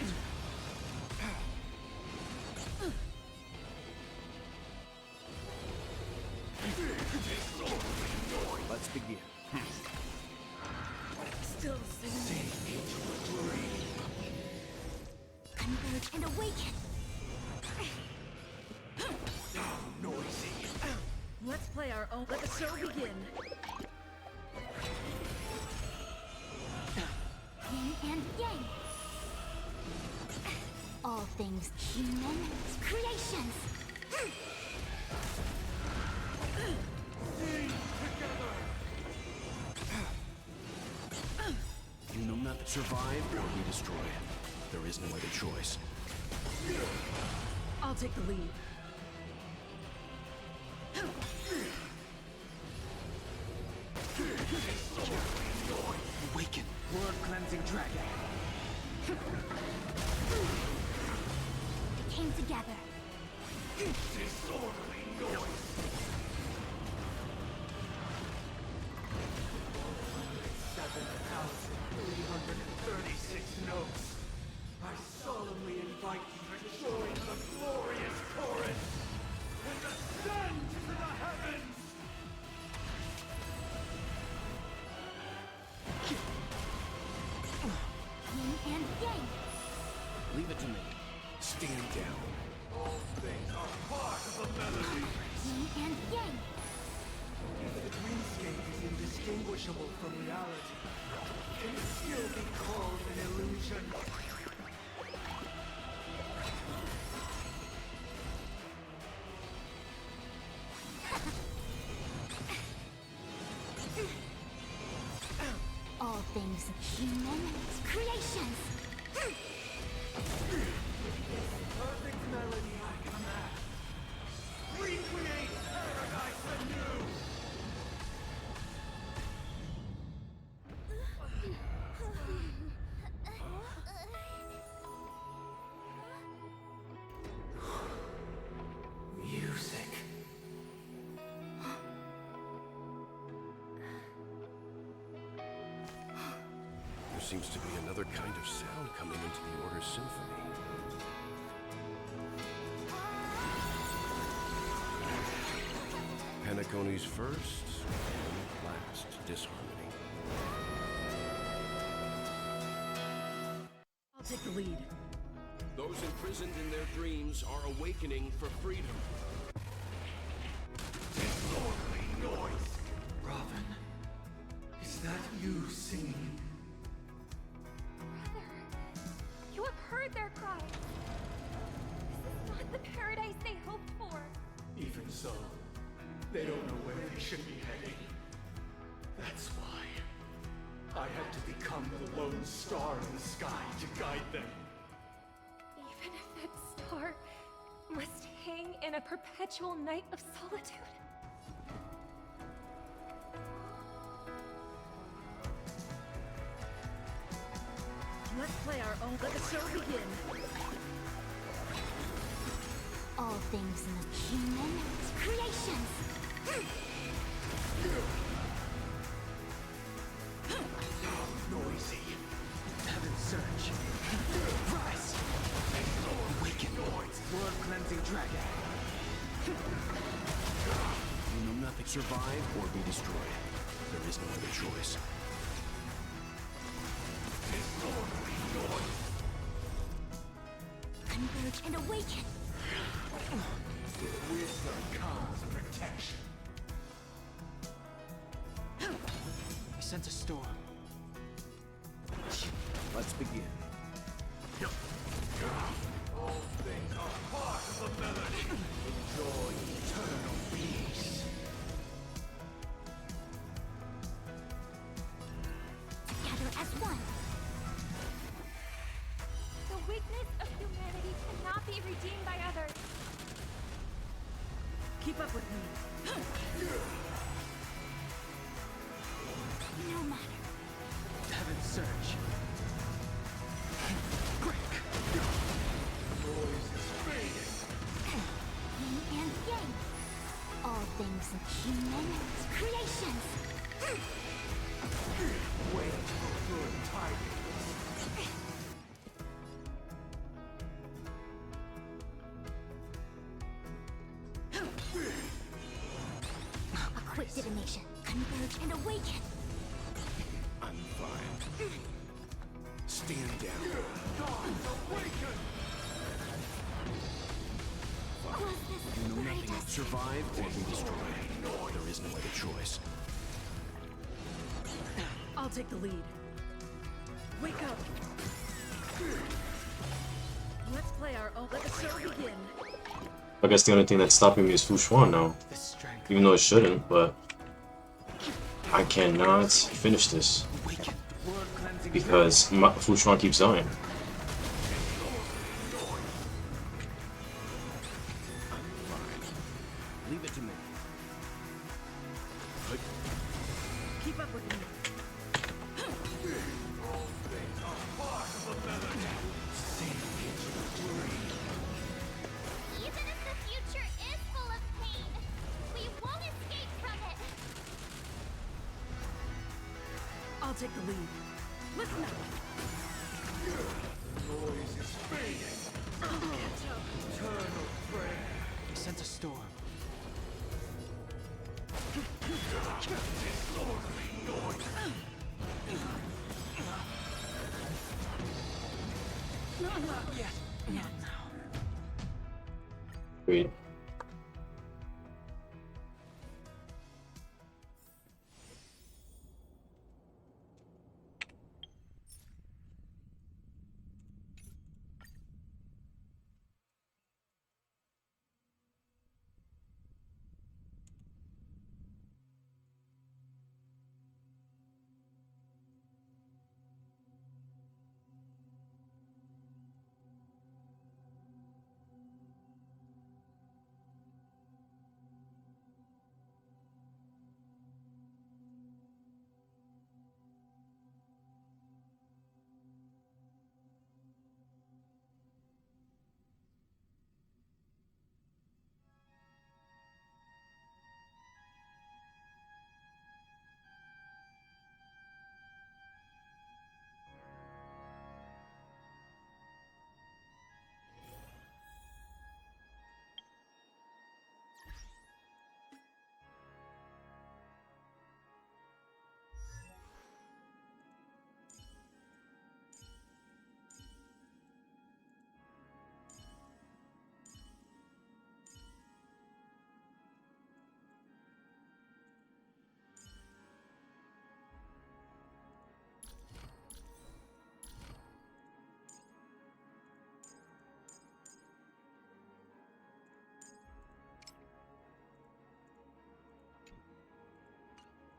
Disorderly noise. Let's begin. Still singing. Sink into a dream. Converge and awaken. Now show begin. Yin and yang. All things human creations. You know nothing. Survive or be destroyed. There is no other choice. I'll take the lead. Awaken. World-cleansing dragon. They came together. Disorderly noise! 7,336 notes. I solemnly invite you to join the glorious chorus and ascend to the heavens! Yin and yang. Leave it to me. Stand down. All things are part of the melody. Yin and yang. The dreamscape is indistinguishable from reality. Can it still be called an illusion? All things human creations. Perfect melody I command. Recreate paradise anew! Music. There seems to be another kind of sound coming into the Order's symphony. Penacony's first and last disharmony. I'll take the lead. Those imprisoned in their dreams are awakening for freedom. Disorderly noise! Robin, is that you singing? Brother, you have heard their cries. This is not the paradise they hoped for. Even so, they don't know where they should be heading. That's why I had to become the lone star in the sky to guide them. Even if that star must hang in a perpetual night of solitude. Let's play our own. Let the show begin. All things human creations. Noisy. Heaven surge. Rise. Awaken. World-cleansing dragon. You know nothing. Survive or be destroyed. There is no other choice. Disorderly noise. Converge and awaken. With wisdom comes protection. I sense a storm. Let's begin. All things are part of the melody. Enjoy eternal peace. Together as one. The weakness of humanity cannot be redeemed by others. Keep up with me. No matter. Heaven surge. Noise is fading. Yin and yang. All things human creations. Wait for good tidings. A quick divination. Converge and awaken. I'm fine. Stand down. Gods awaken! Was this You know nothing. nothing else. Survive or be destroyed. There is no other choice. I'll take the lead. Wake up! Let's play our own. Let the show begin. I guess the only thing that's stopping me is Fu Xuan now. Even though it shouldn't, but I cannot finish this because Fu Xuan keeps dying. Leave it to me. Keep up with me. Even if the future is full of pain, we won't escape from it. I'll take the lead. Listen up. Noise is fading. Eternal prayer. I sense a storm. Not yet. Not now. Wait.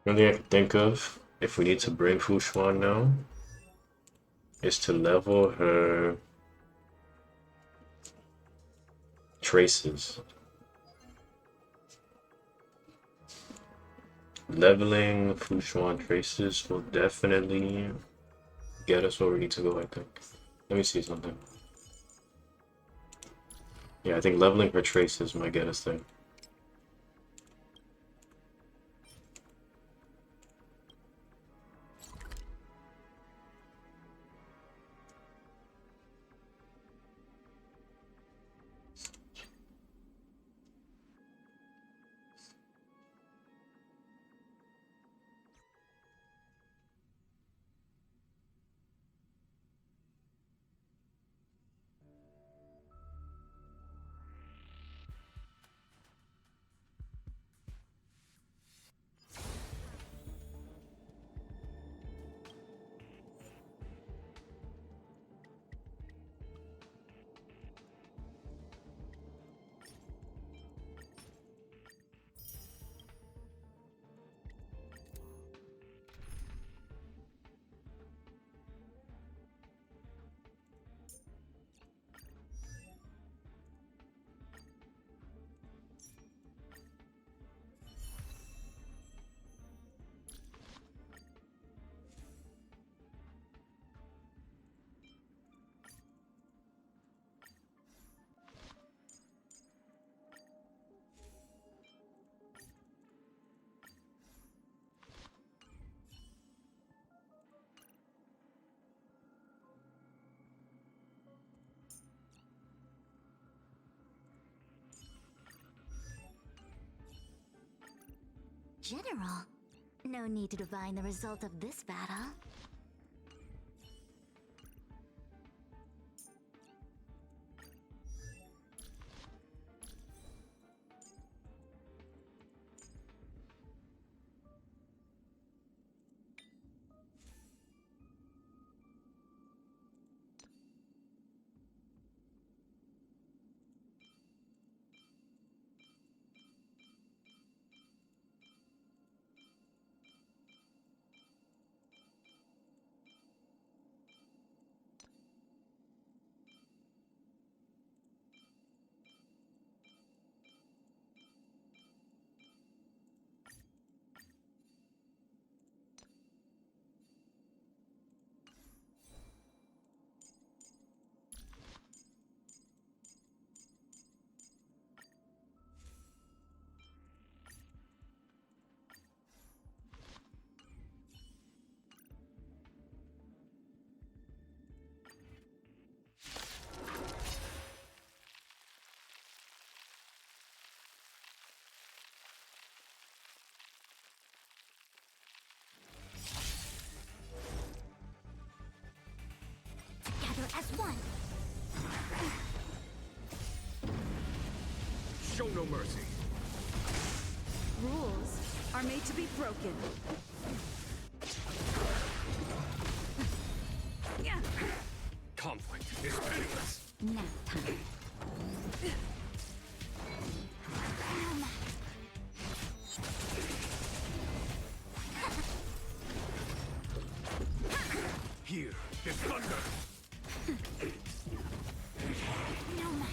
The only thing I can think of, if we need to bring Fu Xuan now, is to level her traces. Leveling Fu Xuan traces will definitely get us where we need to go, I think. Let me see something. Yeah, I think leveling her traces might get us there. General, no need to divine the result of this battle. Show no mercy. Rules are made to be broken. Yeah. Conflict is pitiless. Nap time. Here is thunder. No matter.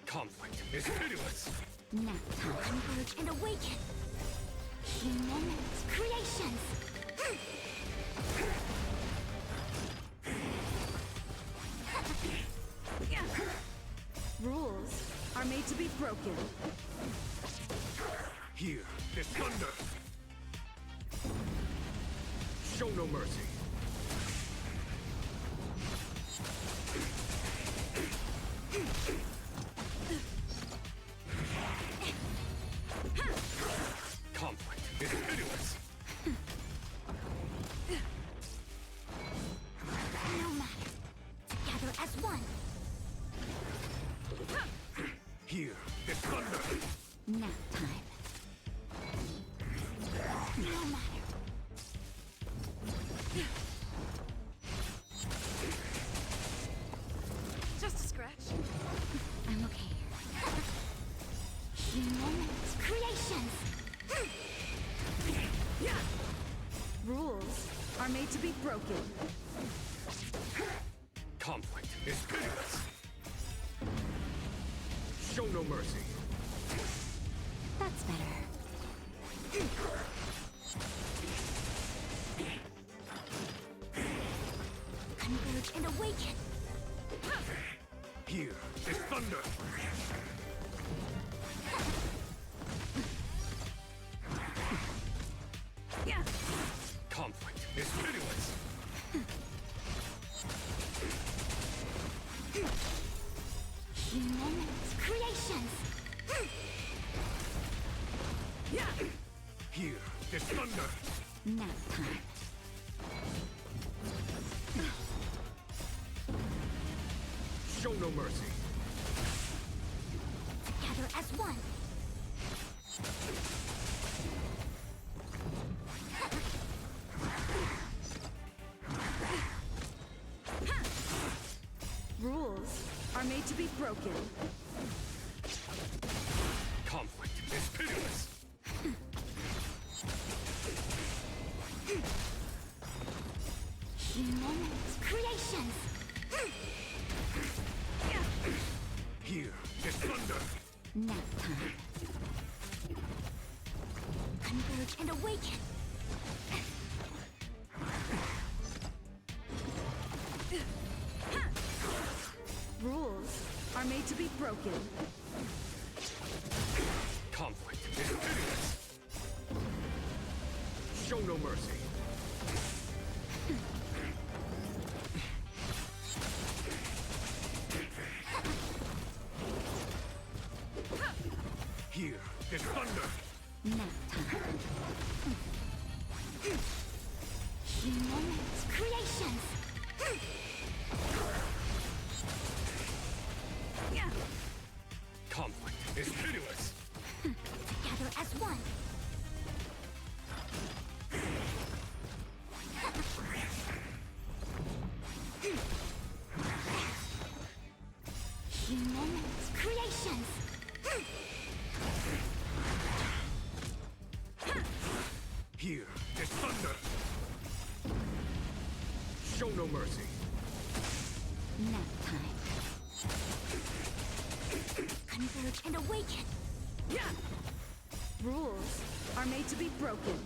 Conflict is pitiless. Nap time. Converge and awaken. Human creations. Rules are made to be broken. Here is thunder. Show no mercy. Conflict is pitiless. No matter. Together as one. Here is thunder. Nap time. No matter. Just a scratch. I'm okay. Human creations. Rules are made to be broken. Conflict is pitiless. Show no mercy. That's better. Converge and awaken. Here is thunder. Conflict is pitiless. Human creations. Here is thunder. Nap time. Show no mercy. Together as one. Rules are made to be broken. Conflict is pitiless. Human creations. Here is thunder. Nap time. Converge and awaken. Rules are made to be broken. Conflict is pitiless. Show no mercy. Here is thunder. Nap time. Human creations. Conflict is pitiless. Together as one. Human creations. Here is thunder. Show no mercy. Nap time. Converge and awaken. Rules are made to be broken.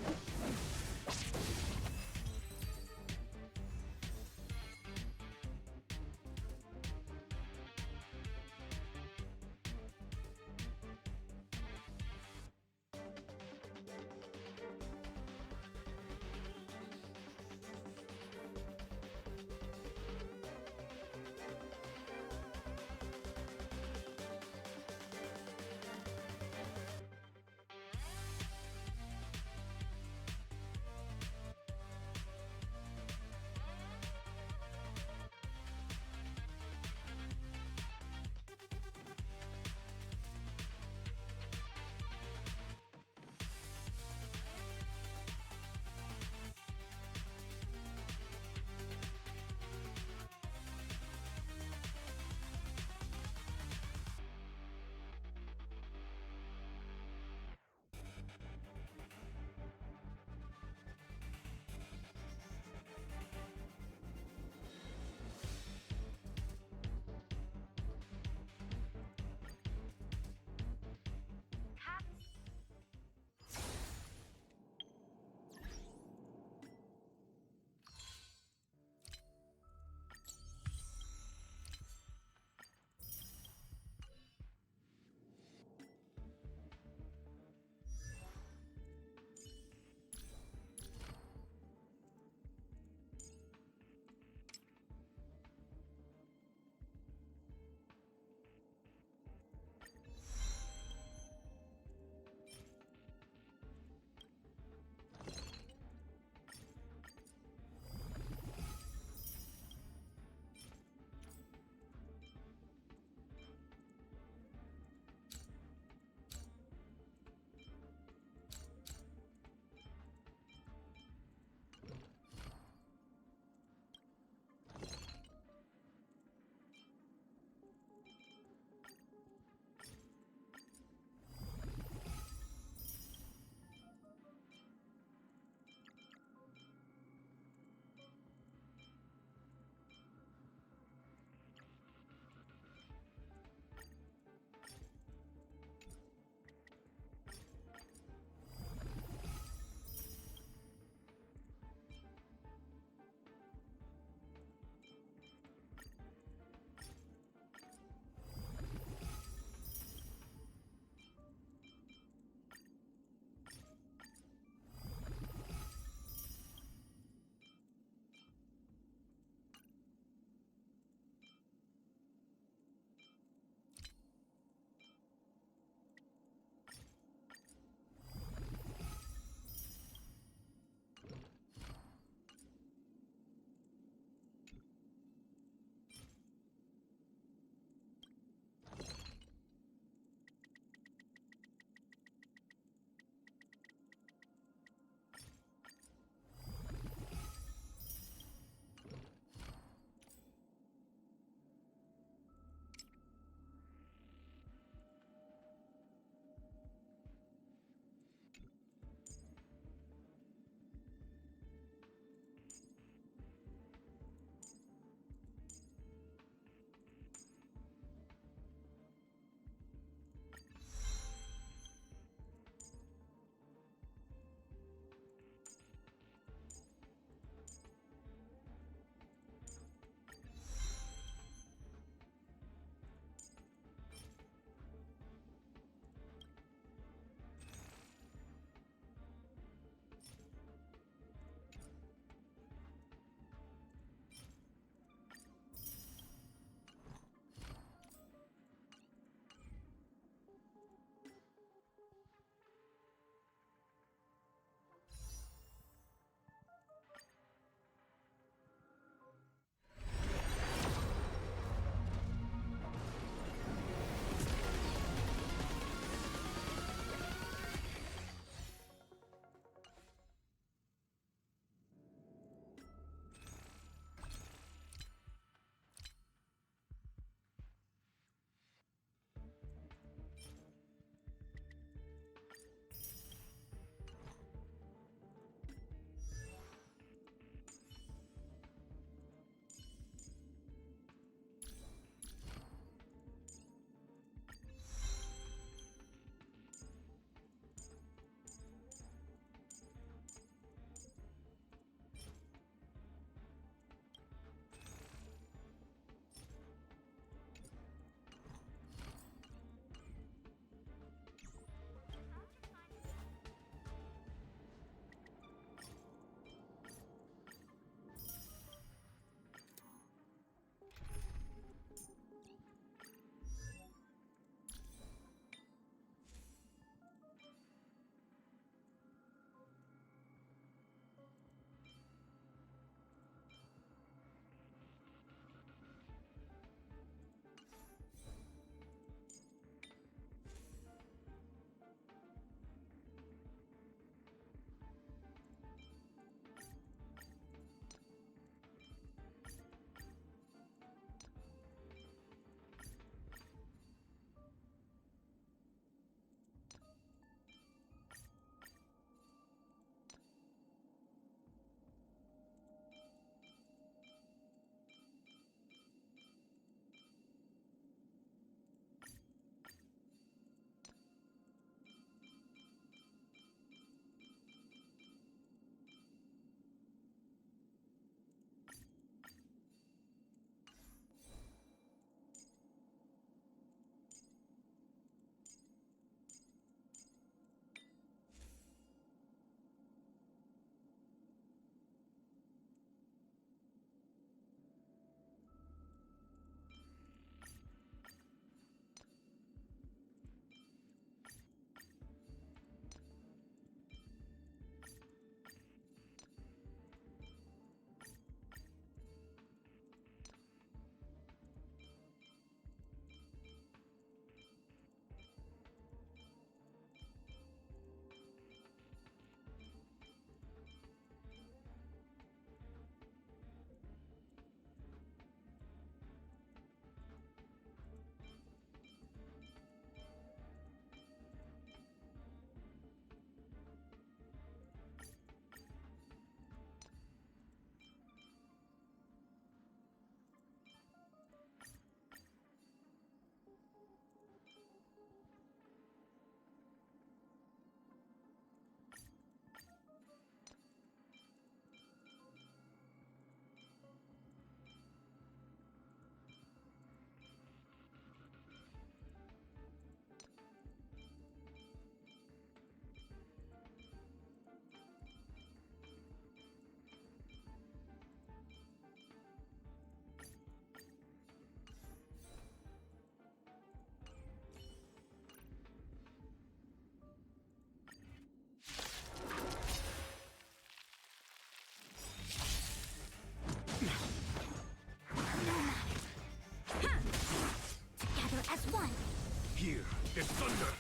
Here is thunder.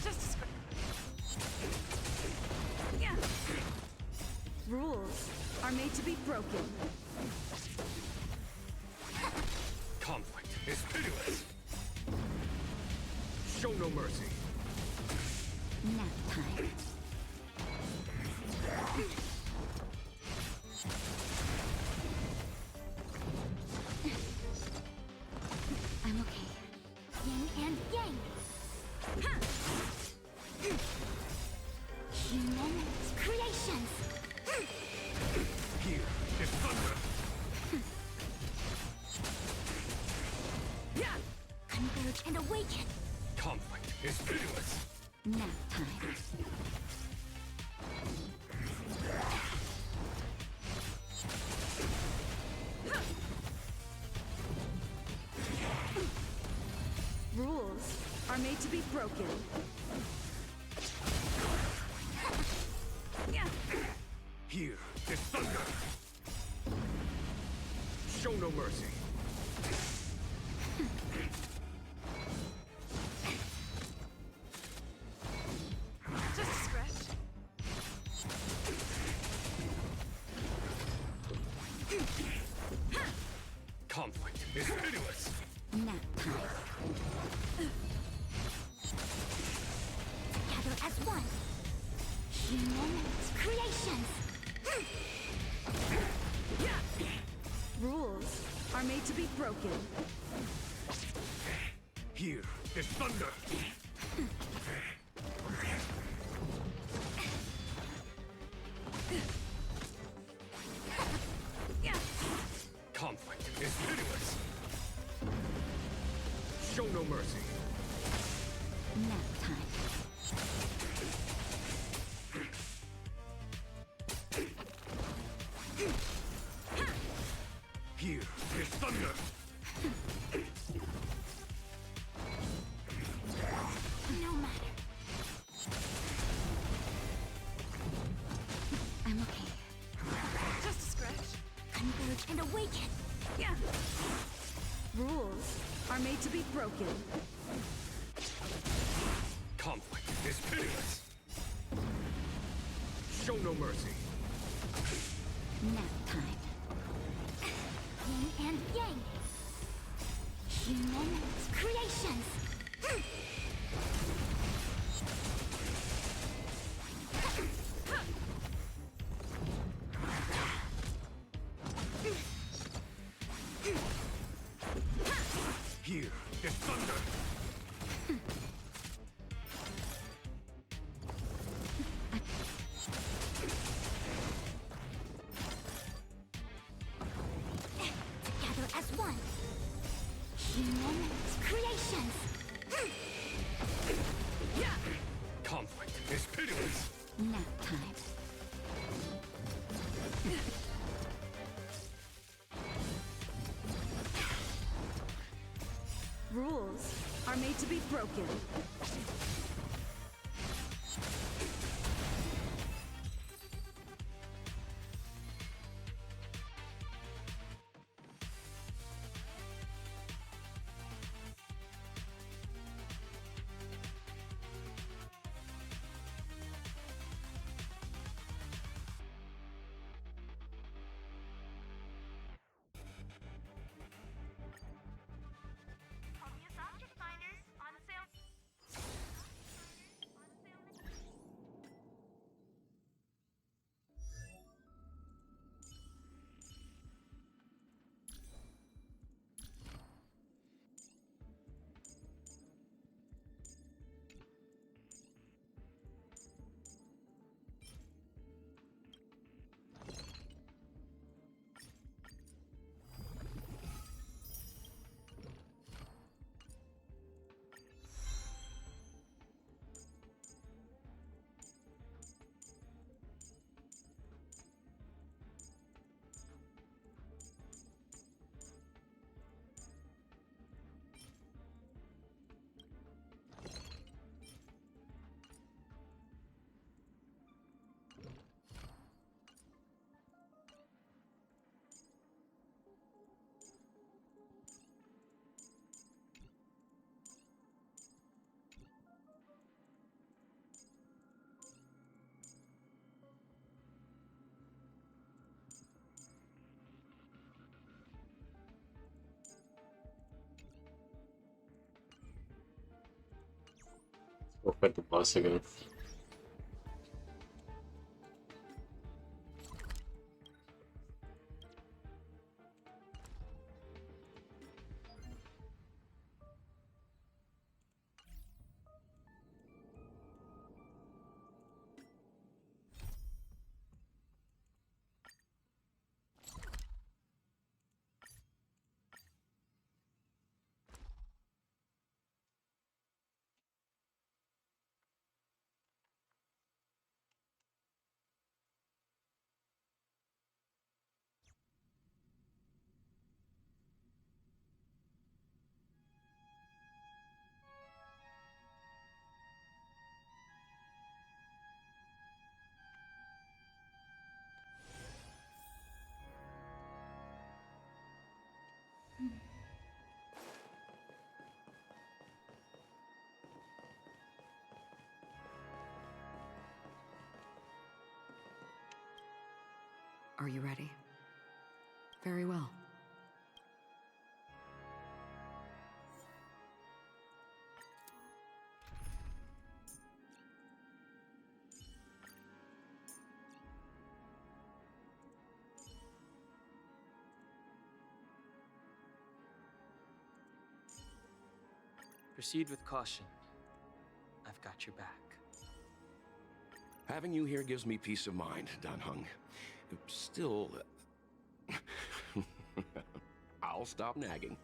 Just yeah. Rules are made to be broken. Conflict is pitiless. Show no mercy. Nap time. I'm okay. Yin and yang. Human creations. Here is thunder. Converge and awaken. Conflict is pitiless. Nap time. Rules are made to be broken. Here is thunder. Show no mercy. Just a scratch. Conflict is pitiless. Nap time. Together as one. Human creations. Rules are made to be broken. Here is thunder. Conflict is pitiless. Show no mercy. Nap time. Here is thunder. No matter. I'm okay. Just a scratch. Converge and awaken. Rules are made to be broken. Conflict is pitiless. Show no mercy. Nap time. Yin and yang. Human creations. Here is thunder. Together as one. Human creations. Conflict is pitiless. Nap time. Rules are made to be broken. We'll fight the boss again. Are you ready? Very well. Proceed with caution. I've got your back. Having you here gives me peace of mind, Dan Heng. Still, I'll stop nagging.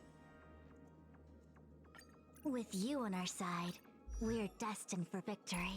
With you on our side, we're destined for victory.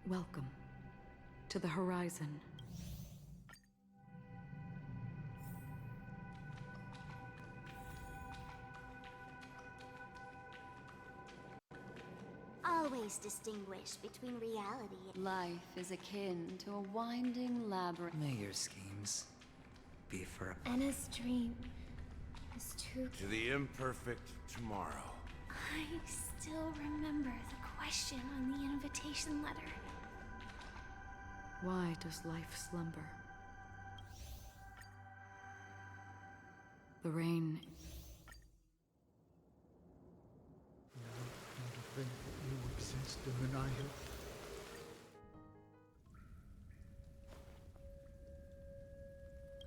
Welcome to the horizon. always distinguish between reality and Life is akin to a winding labyrinth. May your schemes be for Anna's dream is too... To the imperfect tomorrow. I still remember the question on the invitation letter. Why does life slumber? The rain. Not a thing that you exist in the night.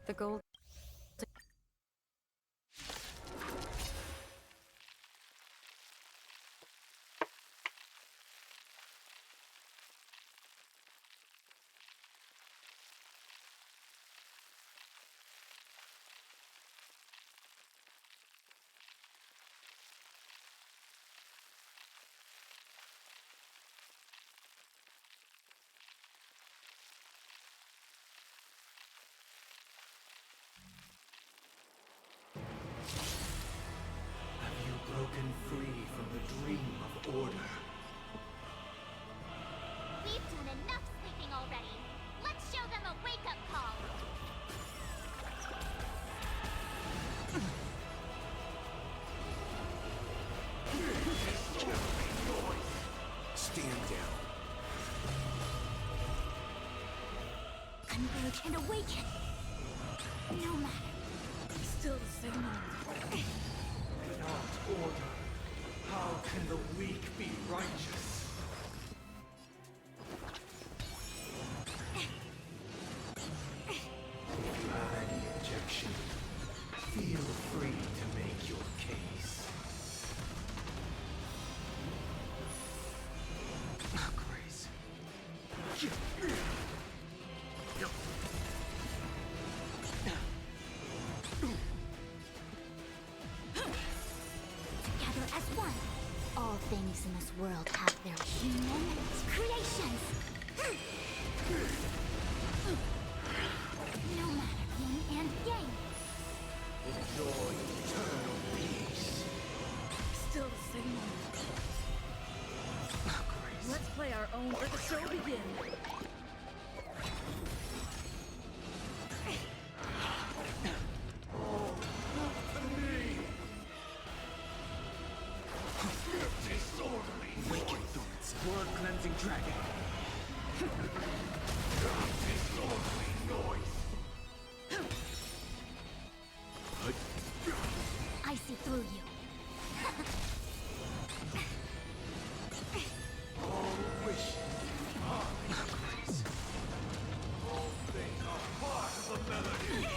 The gold. Have you broken free from the dream of order? We've done enough sleeping already. Let's show them a wake-up call. Stand down. converge and awaken. No matter. Still the same old. Without order, how can the weak be righteous? If you have any objection, feel free to make your case. Grace. Together as one. All things in this world have their human creations. No matter yin and yang. Enjoy eternal peace. Still the same old. Grace. Let's play our own. Let the show begin. Wicked thoughts. Word cleansing dragon. Disorderly noise. I see through you. All wishes are grace. All things are part of the melody.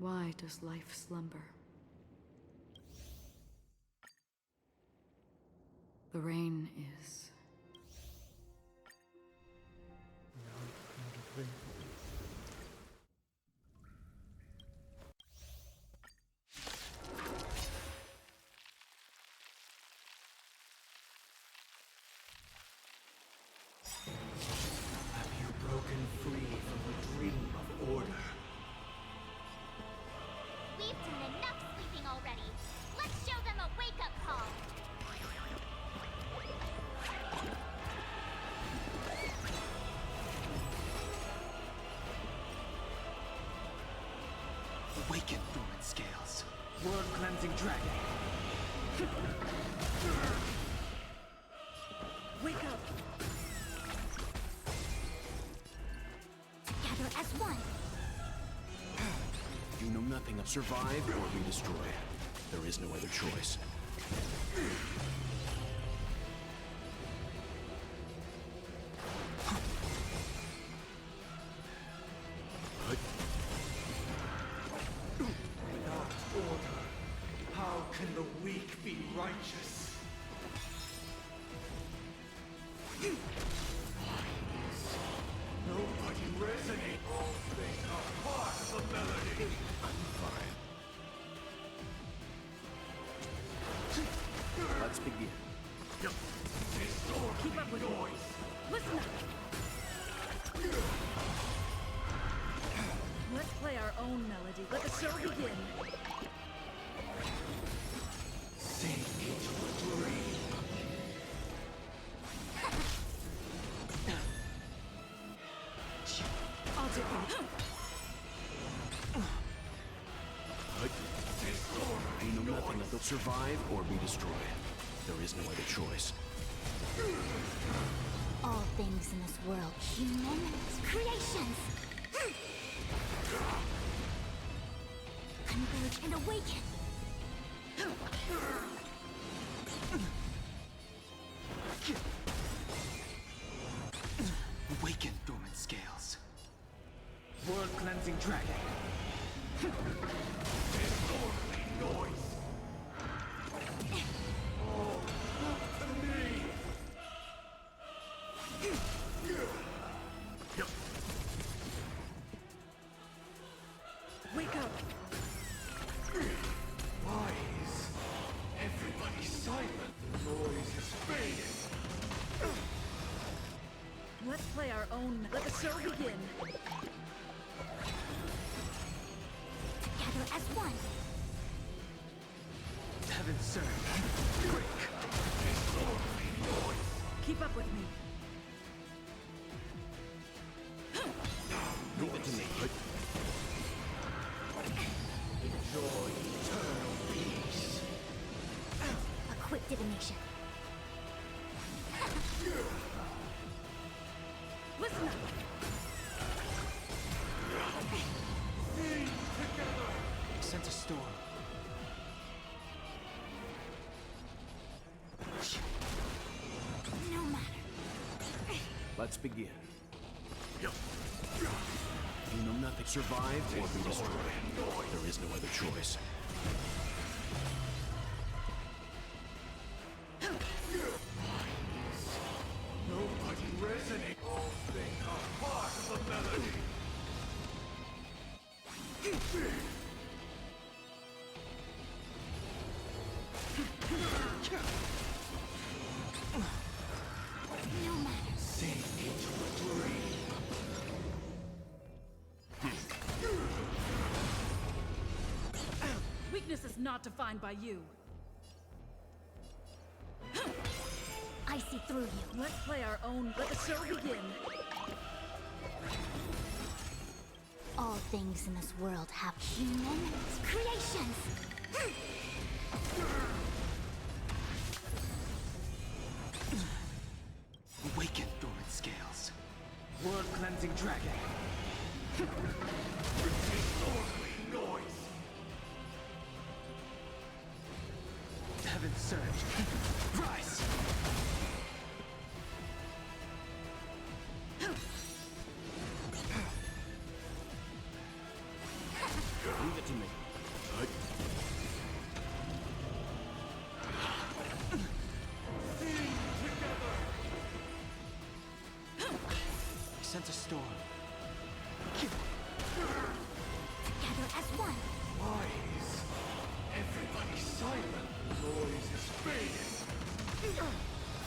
Why does life slumber? The rain is... Have you broken free from the dream of order? We've done enough sleeping already. Let's show them a wake-up call. Awaken, dormant scales. World-cleansing dragon. Wake up! Together as one. You know nothing of survive or be destroyed. There is no other choice. Without order, how can the weak be righteous? Nobody resonate. They are part of the melody. Fine. Let's begin. Keep up with noise! Listen up! Let's play our own melody. Let the show begin. Sink into a dream. I'll do it. You know nothing of survive or be destroyed. There is no other choice. All things in this world, human creations. Converge and awaken. Awaken, dormant scales. World-cleansing dragon. Disorderly noise. Oh, look to me. Wake up! Why is everybody silent? The noise is fading. Let's play our own. Let the show begin. Together as one. Heaven served. Break. Disorderly noise. Keep up with me. Leave it to me. Enjoy eternal peace. A quick divination. Listen up! Sing together. Sense a storm. No matter. Let's begin. You know nothing. Survive or be destroyed. There is no other choice. Nobody resonate. They are part of the melody. No matter. Sink into a dream. Weakness is not defined by you. I see through you. Let's play our own. Let the show begin. All things in this world have human creations. Awaken, dormant scales. World-cleansing dragon. Disorderly noise. Heaven surge. Rise! Leave it to me.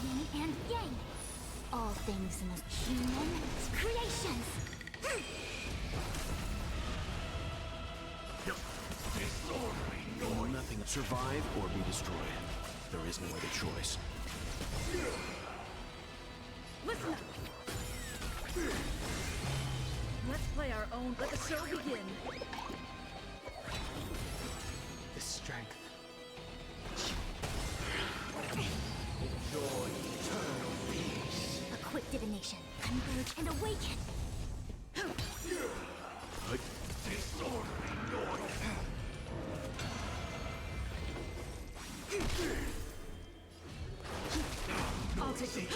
Yin and yang. All things in the human creations. You know nothing. Survive or be destroyed. There is no other choice. Listen up. Let's play our own. Let the show begin. The strength. Enjoy eternal peace. A quick divination. Converge and awaken. Disorderly noise. I'll take the If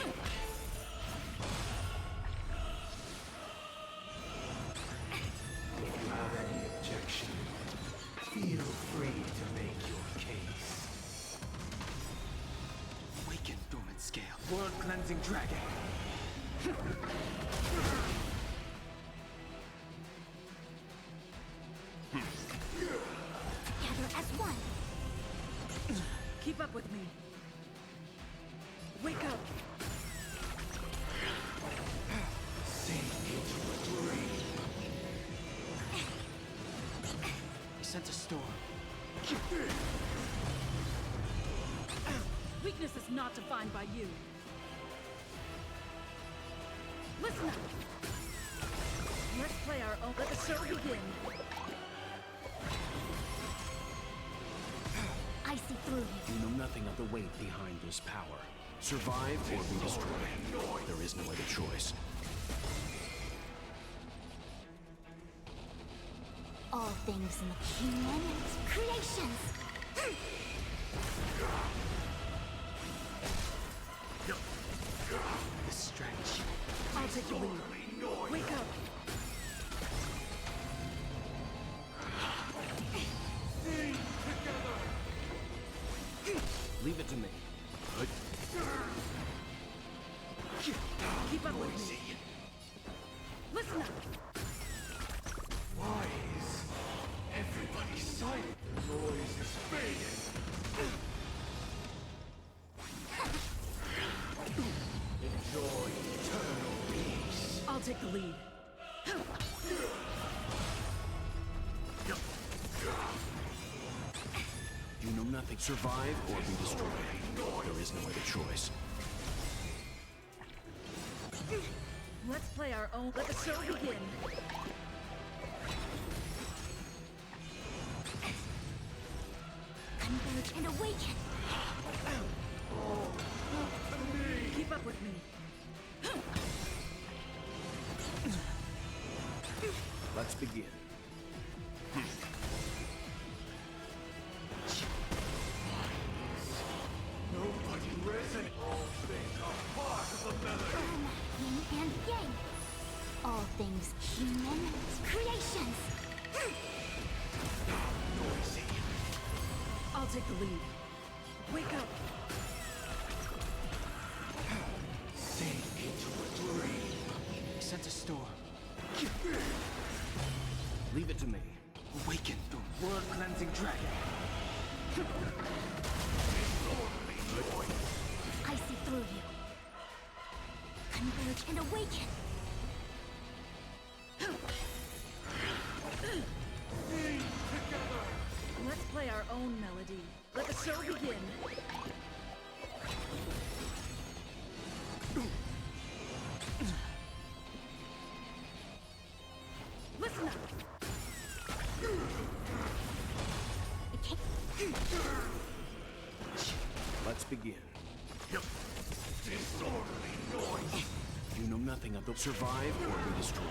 you have any objection, feel free to make your case. Awaken dormant scale. World cleansing dragon. Together as one. keep up with me. Wake up. Sink into a dream. I sense a storm. Weakness is not defined by you. Listen up. Let's play our own. Let the show begin. I see through you. You know nothing of the weight behind this power. Survive or be destroyed. There is no other choice. All things in the human creations. The strength. I'll take the lead. Wake up. Leave it to me. Keep up with me. Listen up. Why is everybody silent? The noise is fading. Enjoy eternal peace. I'll take the lead. You know nothing. Survive or be destroyed. There is no other choice. Let's play our own. Let the show begin. Converge and awaken. Keep up with me. Let's begin. Nobody resonates. All things are part of the melody. Yin and yang. All things human creations. Noisy. I'll take the lead. Wake up. Sink into a dream. I sense a storm. Leave it to me. Awaken the world cleansing dragon. I see through you. Converge and awaken. Let's play our own melody. Let the show begin. Listen up. It can't. Let's begin. Disorderly noise. You know nothing of the survive or be destroyed.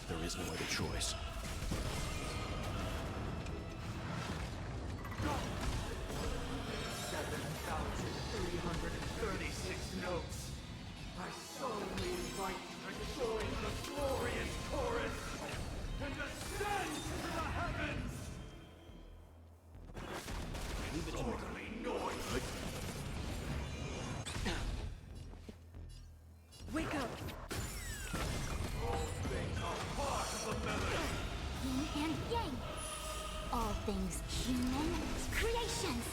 There is no other choice. Notes. I solemnly invite you to join the glorious chorus and ascend to the heavens! Leave it to me. Disorderly noise. Wake up. All things are part of the melody. Yin and yang. All things human creations.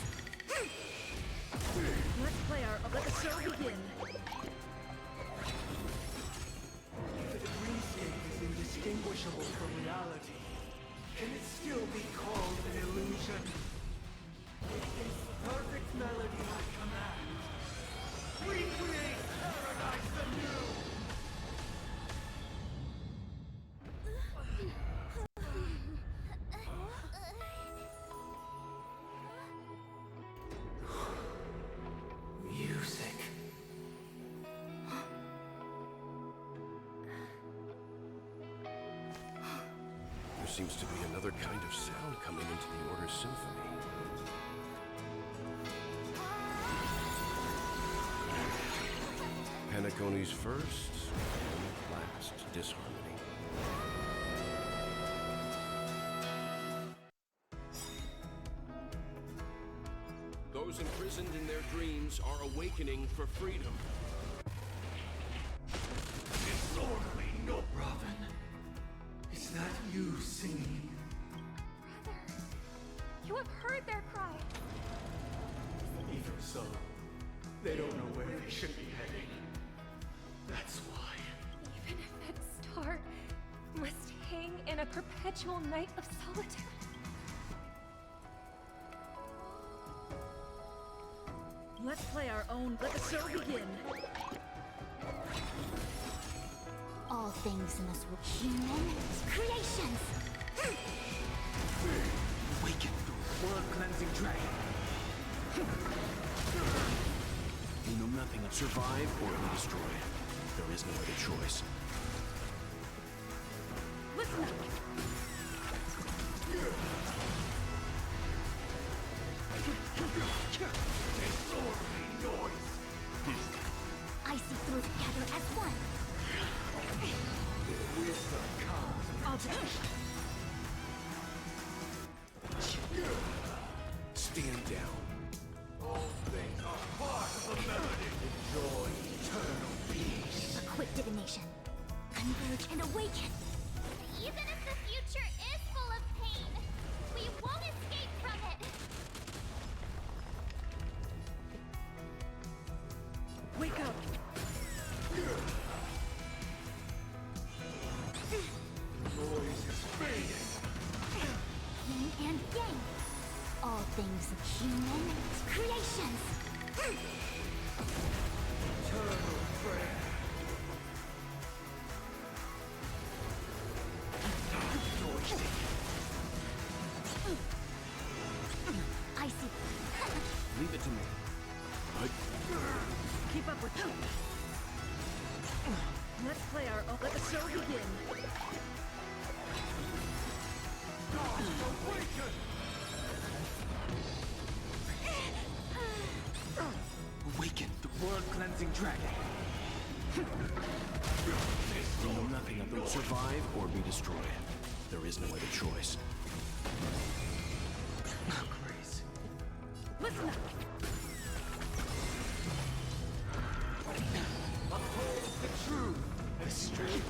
begin. The dreamscape is indistinguishable from reality. Can it still be called an illusion? Its perfect melody I command. Recreate paradise anew! Music. There seems to be another kind of sound coming into the Order's symphony. Penacony's first and last disharmony. Those imprisoned in their dreams are awakening for freedom. Disorderly, no, Robin. Is that you singing? Brother, you have heard their cry. Even so, they don't know where they should be heading. That's why. Even if that star must hang in a perpetual night of solitude. Let's play our own. Let the show begin. All things in this world, human creations. Awaken the world-cleansing dragon. You know nothing of survive or be destroyed. There is no other choice. Listen up. Disorderly noise. I see through together as one. Wisdom comes. I'll take it. Stand down. All things are part of the melody. Enjoy eternal peace. A quick divination. Converge and awaken. Even if the future is full of pain, we won't escape from it. Wake up. Noise is fading. Yin and yang. All things human creations. Eternal prayer. I see. Leave it to me. Keep up with them. Let's play our own. Let the show begin. Awaken! Awaken the world-cleansing dragon. You know nothing of them survive or be destroyed. There is no other choice. Grace. Listen up. Uphold the truth. The strength.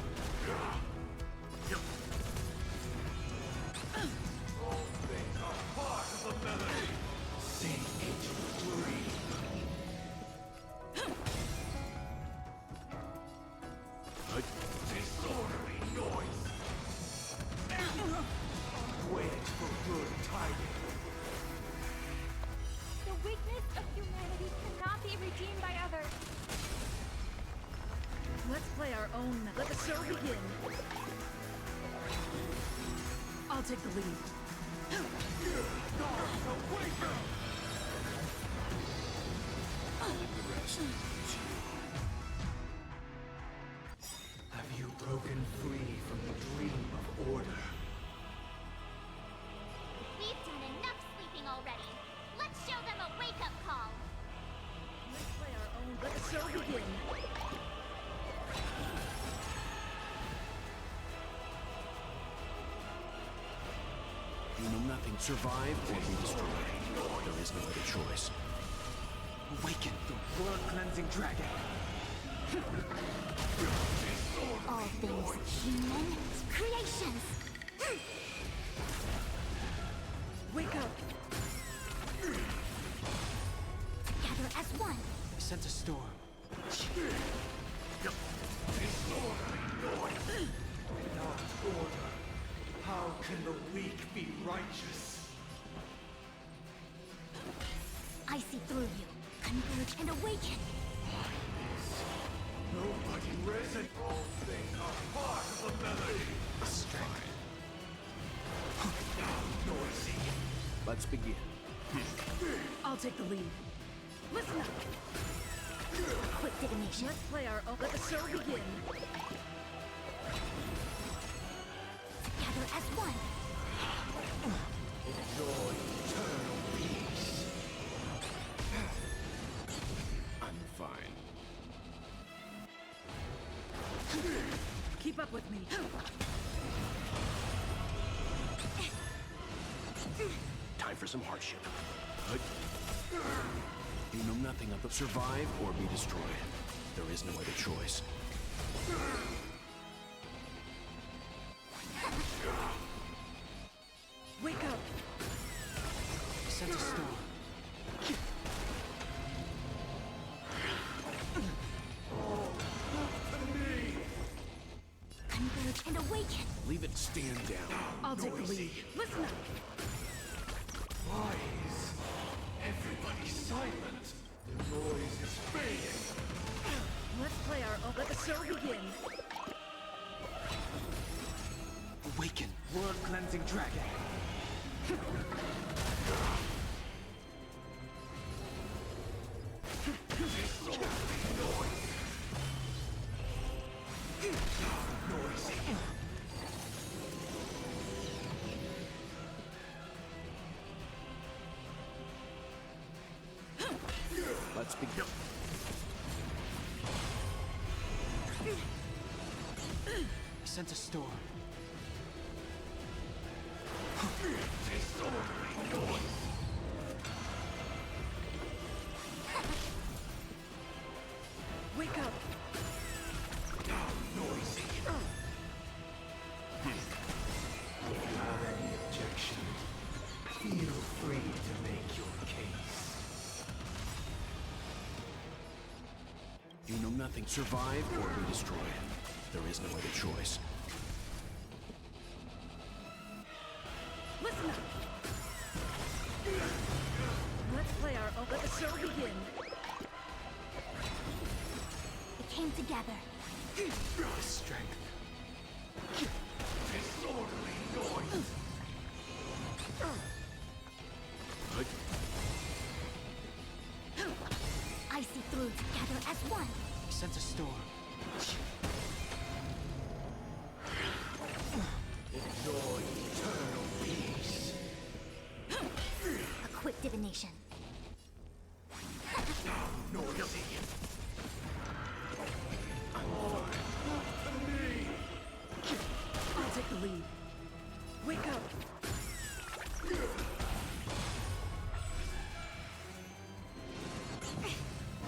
All things are part of the melody. Sing it free. Disorderly noise. Wait for good tidings. The weakness of humanity cannot be redeemed by others. Let's play our own. Let the show begin. I'll take the lead. The rest is you. Have you broken free from the dream of order? We've done enough sleeping already. Let's show them a wake-up call. Let's play our own. Let the show begin. You know nothing survive or be destroyed. There is no other choice. Awaken the world-cleansing dragon. All things human creations. Wake up. Together as one. I sense a storm. Without order, how can the weak be righteous? I see through you. Converge and awaken. Nobody risen. All things are part of the melody. Strength. Noisy. Let's begin. I'll take the lead. Listen up. Quick divination. Let's play our own. Let the show begin. Together as one. Enjoy eternal peace. I'm fine. Keep up with me. Time for some hardship. You know nothing of the survive or be destroyed. There is no other choice. Wake up. Sent a storm. Converge and awaken. Leave it stand down. I'll take the lead. Listen up. Why is everybody silent? The noise is fading. Let's play our own. Let the show begin. Awaken, world-cleansing dragon. Let's begin. Sent a storm. Wake up. Noisy. If you have any objection, feel free to make your case. You know nothing. Survive or be destroyed. There is no other choice. Listen up. Let's play our own. Let the show begin. It came together. Strength. Disorderly noise. I see through together as one. Sent a storm. Enjoy eternal peace. A quick divination. Noisy. I'll take the lead. Wake up.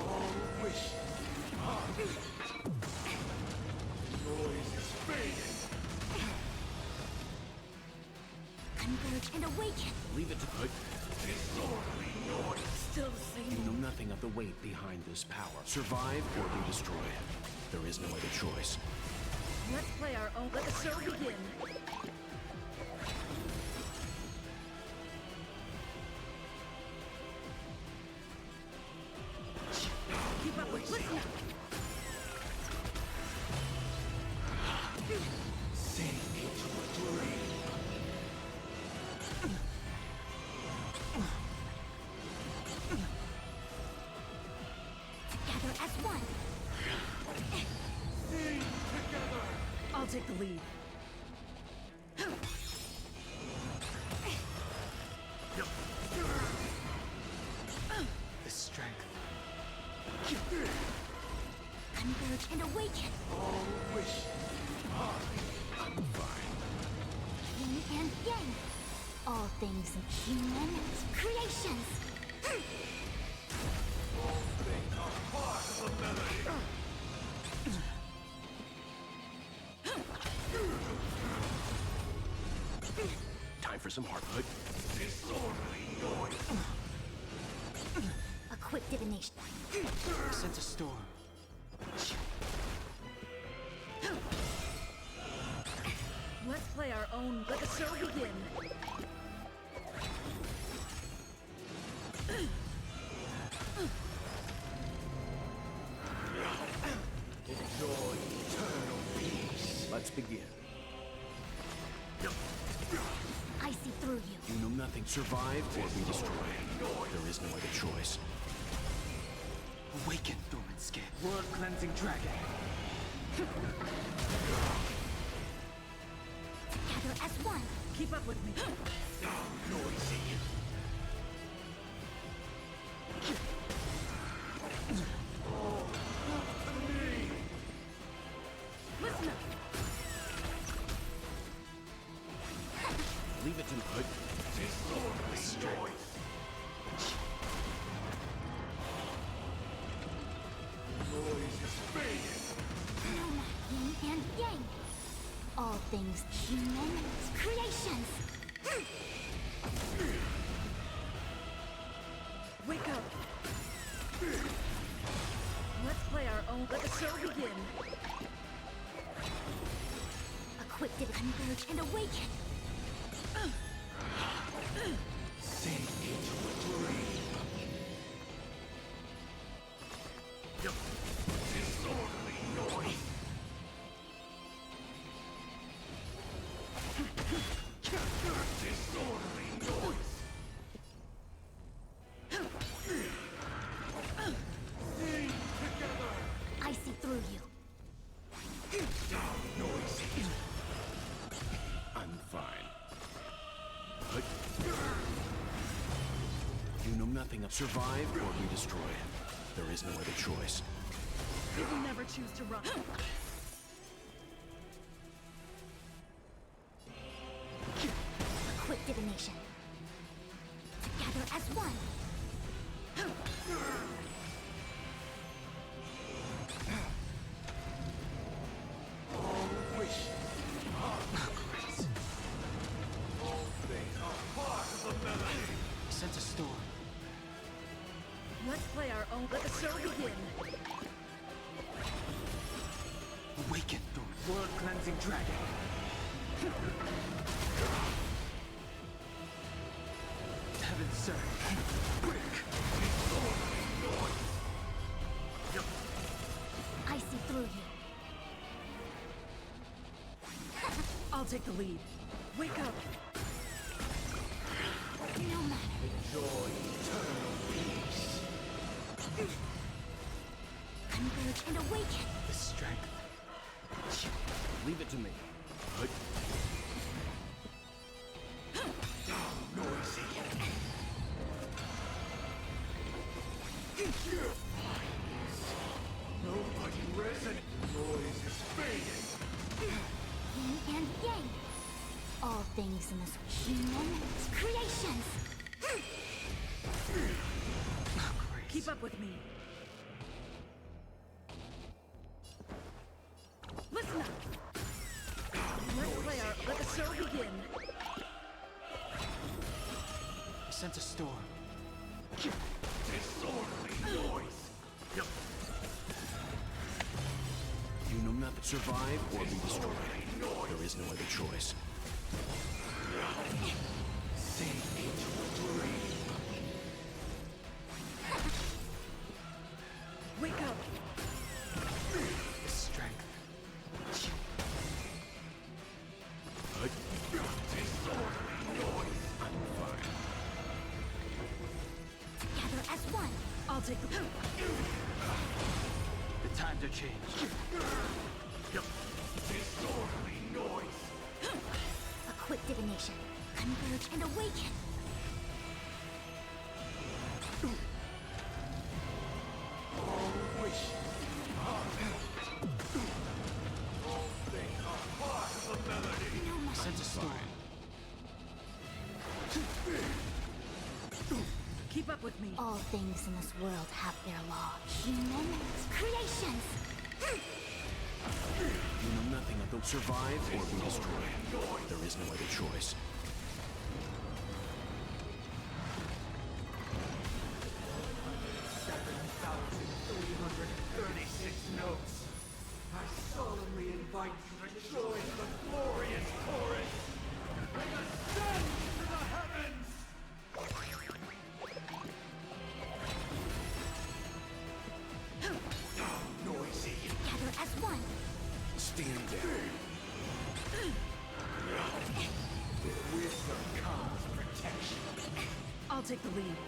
All wishes depart. Noise is fading. Converge and awaken. Leave it to put. Disorderly noise. Still the same. You know nothing of the weight behind this power. Survive or be destroyed. There is no other choice. Let's play our own. Let the show begin. Keep up with. Listen up. Sink into a dream. Together as one. Sing together. I'll take the lead. The strength. Converge and awaken. All wishes depart. I'm fine. Yin and yang. All things human creations. All things are part of the melody. Time for some hard. Disorderly noise. A quick divination. Sent a storm. own. Let the show begin. Enjoy eternal peace. Let's begin. I see through you. You know nothing. Survive or be destroyed. There is no other choice. Awaken, dormant skin. World-cleansing dragon. Together as one. Keep up with me. Noisy. Listen up. Leave it to me. Disorderly noise. Noise is fading. Yin and yang. All things human creations. Wake up. Let's play our own. Let the show begin. Equipped to converge and awaken. Sink into a dream. Disorderly noise. Disorderly noise. Sing together. I see through you. Noisy. I'm fine. You know nothing of survive or be destroyed. There is no other choice. You will never choose to run. Quick divination. Together as one. Sense a storm. Let's play our own. Let the show begin. Awaken, dormant. World-cleansing dragon. Heaven serve. I see through you. I'll take the lead. Wake up. No matter. Enjoy eternal peace. Converge and awaken. The strength. Leave it to me. Noisy. Nobody resonant. Noise is fading. Yin and yang. All things in this human creations. Keep up with me. Listen up. Let's play our. Let the show begin. I sense a storm. Disorderly noise. You know nothing. Survive or be destroyed. There is no other choice. Sink into a dream. Wake up. The strength. Disorderly noise. I'm fine. Together as one. I'll take the. The times are changed. Disorderly noise. Equipped divination. Converge and awaken. All wish. All things are part of the melody. No I matter. sense a storm. Keep up with me. All things in this world have their law. Human creations. You know nothing of those survive or be destroyed. There is no other choice. 7,336 notes. I solemnly invite you to join the glorious chorus. lead.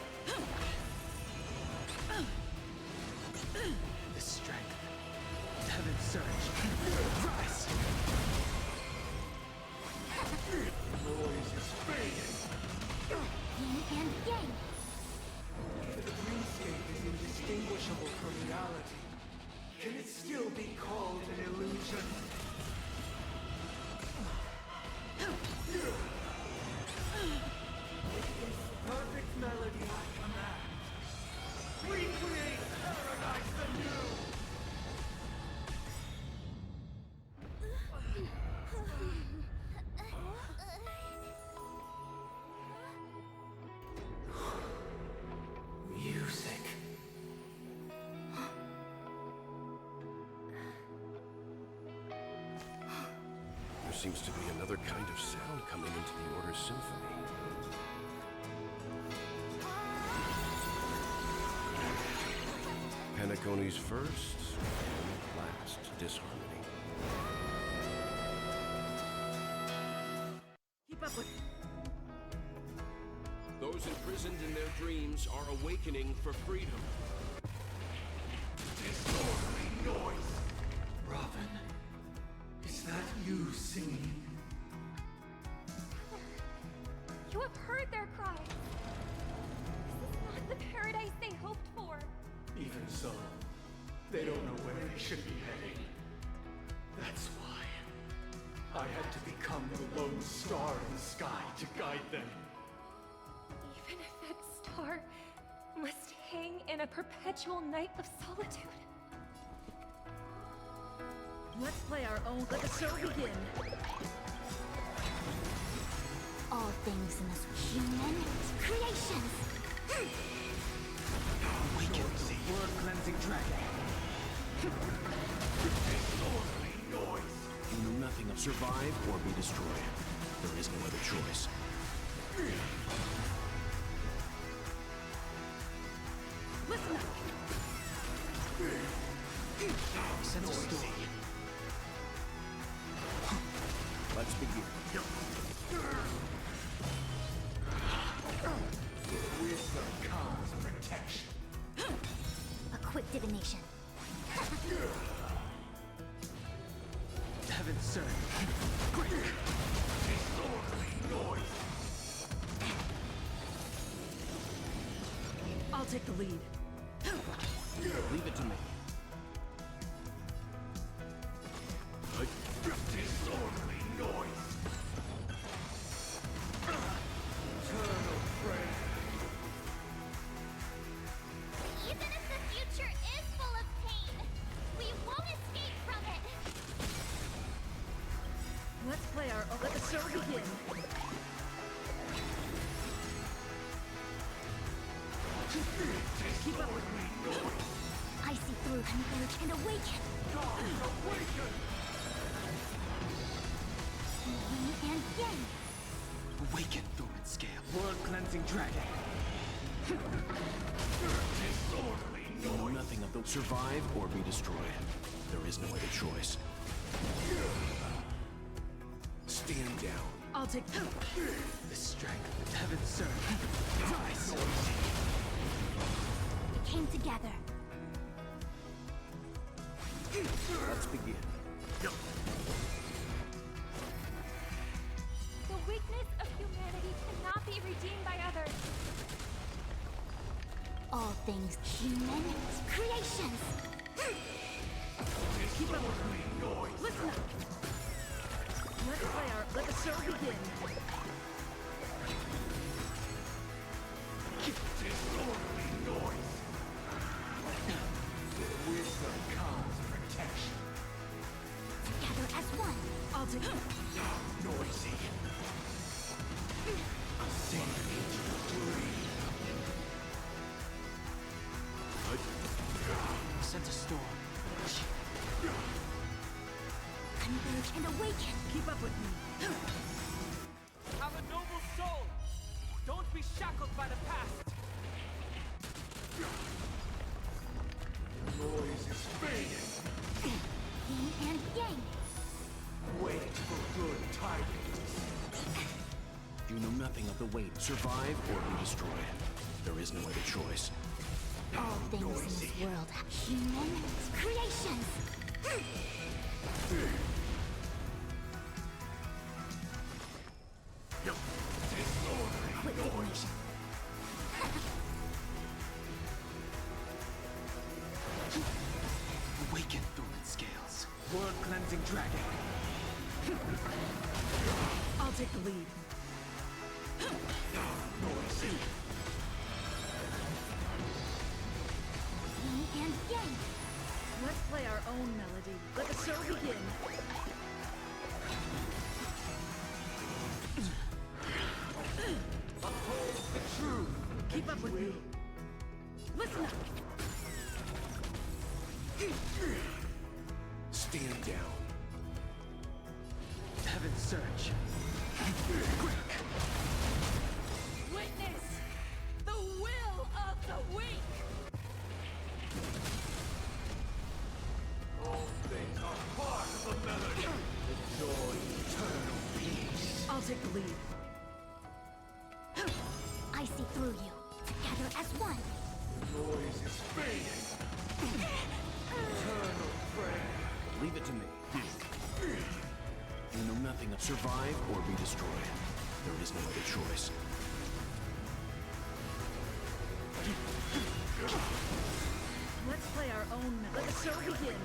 The strength. Heaven's surge. Rise! Noise is fading. Yin and yang. The dreamscape is indistinguishable from reality. Can it still be called an illusion? With this perfect melody I command, recreate paradise anew! Music. There seems to be another kind of sound coming into the Order's symphony. Penacony's first and last disharmony. Keep up with. Those imprisoned in their dreams are awakening for freedom. Disorderly noise! Robin, is that you singing? You have heard their cries. This is not the paradise they hoped for. Even so, they don't know where they should be heading. That's why I had to become the lone star in the sky to guide them. Even if that star must hang in a perpetual night of solitude. Let's play our own. Let the show begin. All things in this human creations. Awaken the word-cleansing dragon. Disorderly noise! You know nothing of survive or be destroyed. There is no other choice. Listen up. Sense a storm. Let's begin. Wisdom comes protection. A quick divination. Heaven's surge. Disorderly noise! I'll take the lead. Leave it to me. Disorderly noise! Eternal prayer! Even if the future is full of pain, we won't escape from it. Let's play our own. Let the show begin. Keep up with me. I see through, converge, and awaken. Awaken! Yin and yang. Awaken, dormant scale. Word-cleansing dragon. Disorderly You know noise! nothing of the survive or be destroyed. There is no other choice. Stand down. I'll take the The strength. Heaven's surge. Rise! We came together. Let's begin. The weakness of humanity cannot be redeemed by others. All things human creations. keep up with me. Noise! Listen up. Let's play our. Let the show begin. Disorderly noise! Wisdom comes protection. Together as one. I'll take. Noisy. Sing me to breathe. Sense a storm. Converge and awaken. Keep up with me. Have a noble soul. Don't be shackled by the past. Noise is fading. Yin and yang. Wait for good tidings. You know nothing of the weight. Survive or be destroyed. There is no other choice. All things in this world have human creations. Quick divination. Awaken, dormant scales. World-cleansing dragon. I'll take the lead. Yin and yang. Let's play our own melody. Let the show begin. Uphold the truth. Keep up with me. Listen up. Stand down. Heaven's search. Witness the will of the weak. All things are part of the melody. Enjoy eternal peace. I'll take the lead. I see through you. Together as one. The noise is fading. Eternal prayer. Leave it to me. You know nothing of survive or be destroyed. There is no other choice. Let's play our own melody. Let the show begin.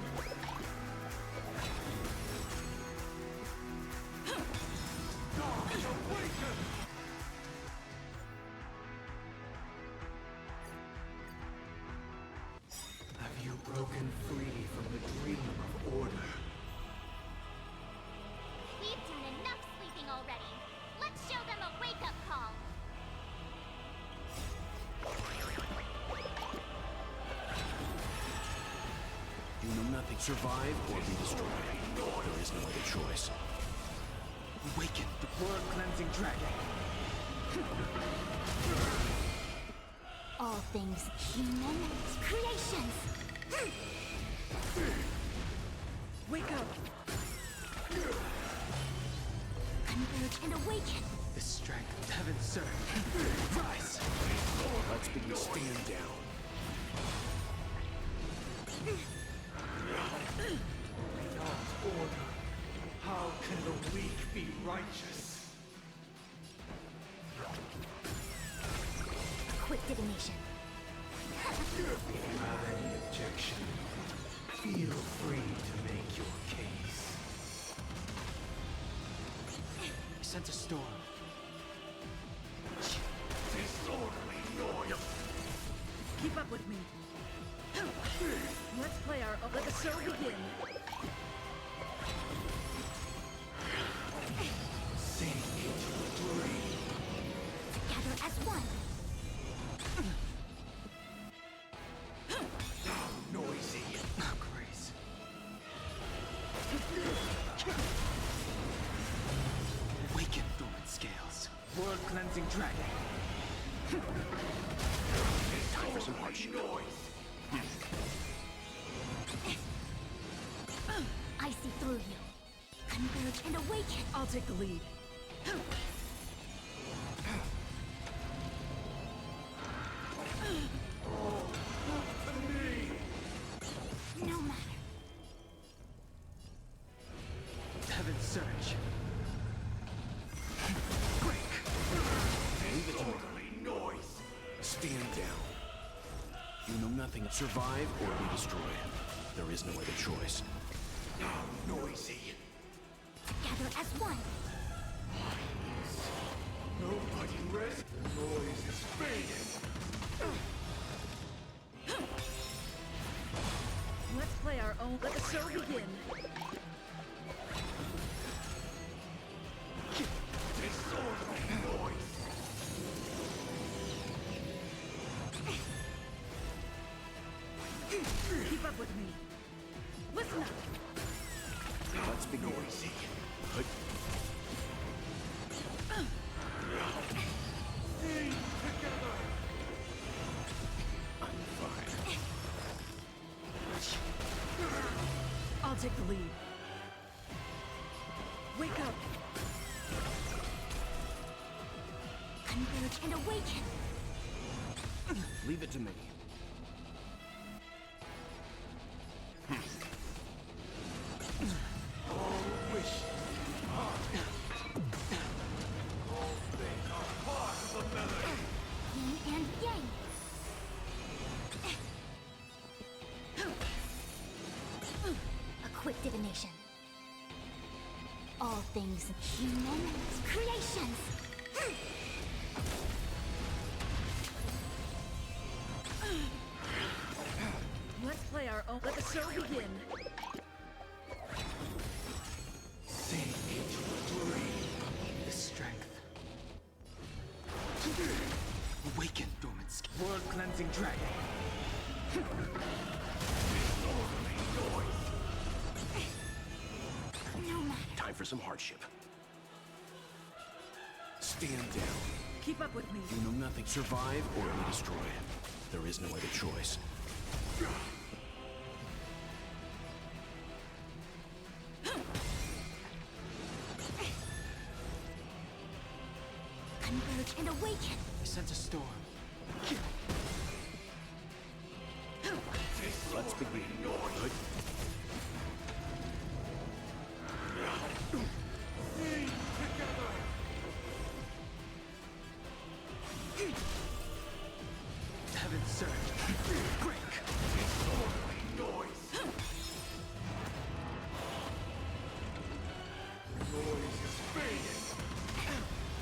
Have you broken free from the dream of order? We've done enough sleeping already. Let's show them a wake-up call. You know nothing. Survive or be destroyed. There is no other choice. Awaken, the world-cleansing dragon. All things human creations. Wake up. Converge and awaken. The strength of heaven's surge. Rise. Let's begin. Stand down. Without order, how can the weak be righteous? Quick divination. If you have any objection, feel free to make your case. I sense a storm. Disorderly noise. Keep up with me. Let's play our own. Let the show begin. Sink into the dream. Together as one. How noisy. Oh, grace. Awaken, dormant scales. World-cleansing dragon. Time for some hardship. I see through you. Converge and awaken. I'll take the lead. No matter. Heaven's search. Break. Leave it to me. Noise. Stand down. You know nothing of survive or be destroyed. There is no other choice. How noisy. Together as one. Nobody rests. The noise is fading. Let's play our own. Let the show begin. Disorderly noise. Keep up with me. Listen up. Let's begin. Noisy. Sing together. I'm fine. I'll take the lead. Wake up. Converge and awaken. Leave it to me. Yin and yang. A quick divination. All things human creations. Let's play our own. Let the show begin. Sink into the strength. Awaken, dormant skin. World cleansing dragon. No matter. Time for some hardship. Stand down. Keep up with me. You know nothing. Survive or be destroyed. There is no other choice. Converge and awaken. I sense a storm. Let's begin. Good. Heaven surge. Break.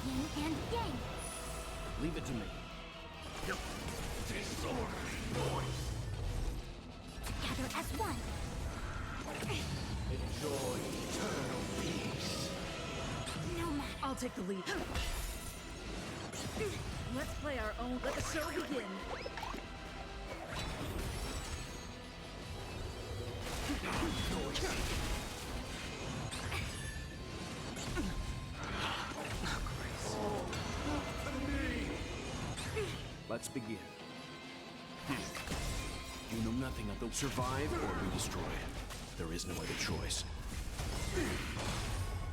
Yin and yang. Leave it to me. Together as one. Enjoy eternal peace. No matter. I'll take the lead. Let's play our own. Let the show begin. Let's begin. You know nothing of the survive or be destroyed. There is no other choice.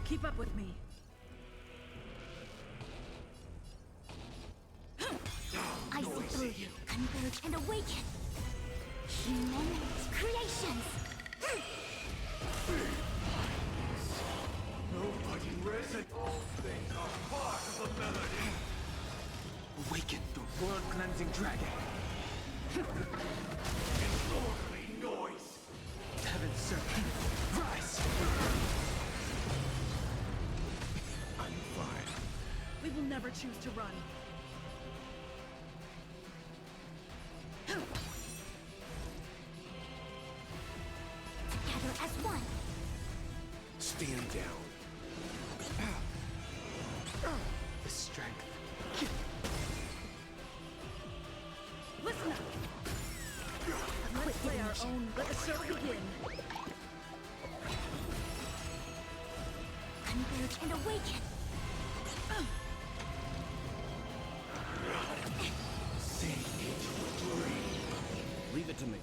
Keep up with me. I see through you. Converge and awaken. Human creations. Nobody reson. All things are part of the melody. Awaken, the world cleansing dragon. Disorderly noise. Heaven surge. Rise. I'm fine. We will never choose to run. Together as one. Stand down. The strength. Listen up. Let's play our own. Let the show begin. Converge and awaken. Sink into a dream. Leave it to me.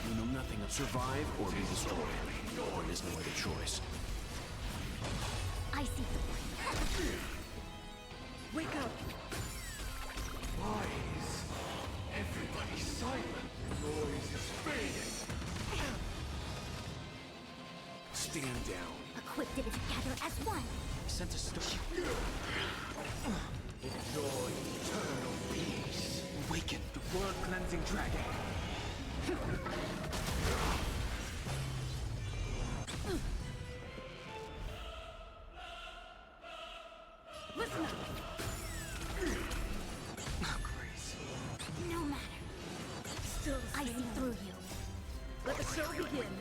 You know nothing of survive or be destroyed. There is no other choice. I see through. Wake up. Why is everybody silent? The noise is fading. Stand down. Equipped it together as one. I sense a storm. Enjoy eternal peace. Awaken, the world cleansing dragon. Listen up. Oh, grace. No matter. Still I see standing. through you. Let the show begin.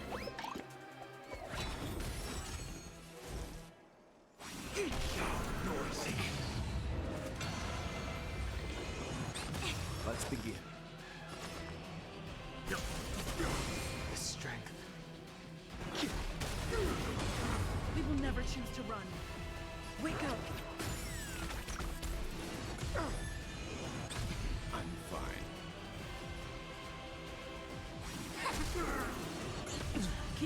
Noisy. Let's begin. The strength. We will never choose to run. Wake up. I'm fine.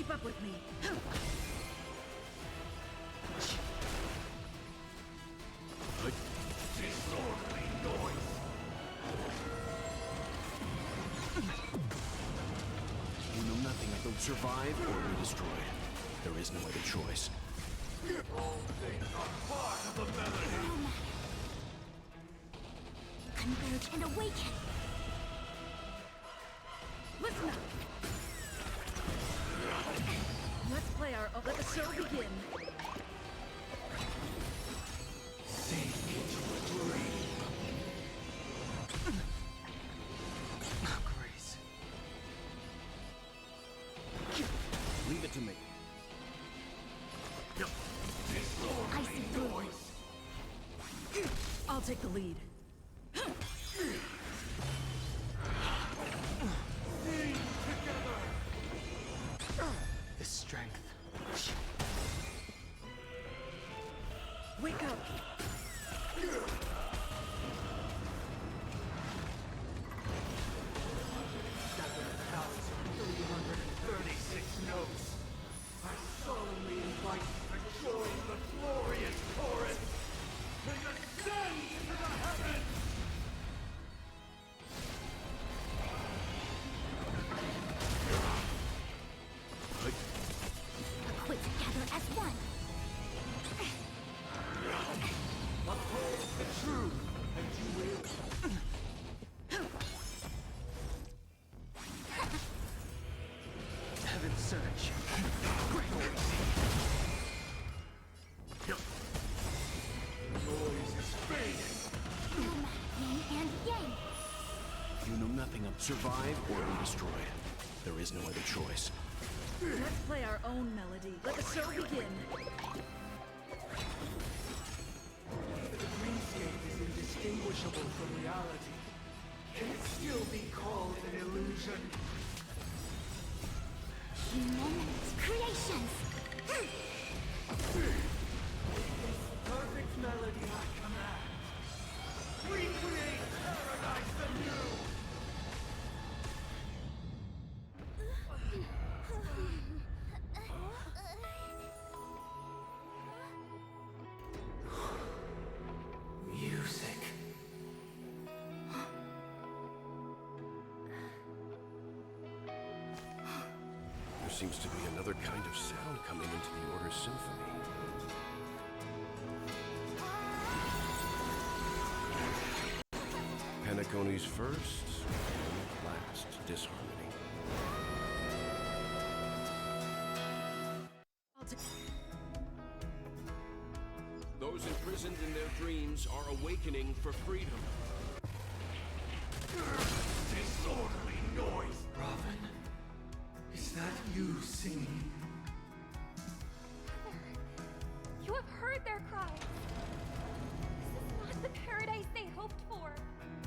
Keep up with me. Disorderly noise! You know nothing of don't survive or be destroyed. There is no other choice. All things are part of the melody! Converge and awaken! Listen up! Let's play our... Let the show begin. Sink into a dream! Grace. Leave it to me. Disorderly noise! I'll take the lead. Sing together! The strength. Wake up! 7,336 notes. I solemnly invite you to join the glorious chorus and ascend to the heavens! Equip together as one! Uphold the truth, and you will. Heaven's surge. Noise is fading. Yin and yang! You know nothing of survive or be destroyed. There is no other choice. Let's play our own melody. Let the show begin. The dreamscape is indistinguishable from reality. Can it still be called an illusion? Human creations! Perfect melody I command. Recreate paradise anew! Music. There seems to be another kind of sound coming into the Order's symphony. Penacony's first and last disharmony. Those imprisoned in their dreams are awakening for freedom. Disorderly noise! Robin, is that you singing? You have heard their cries. This is not the paradise they hoped for.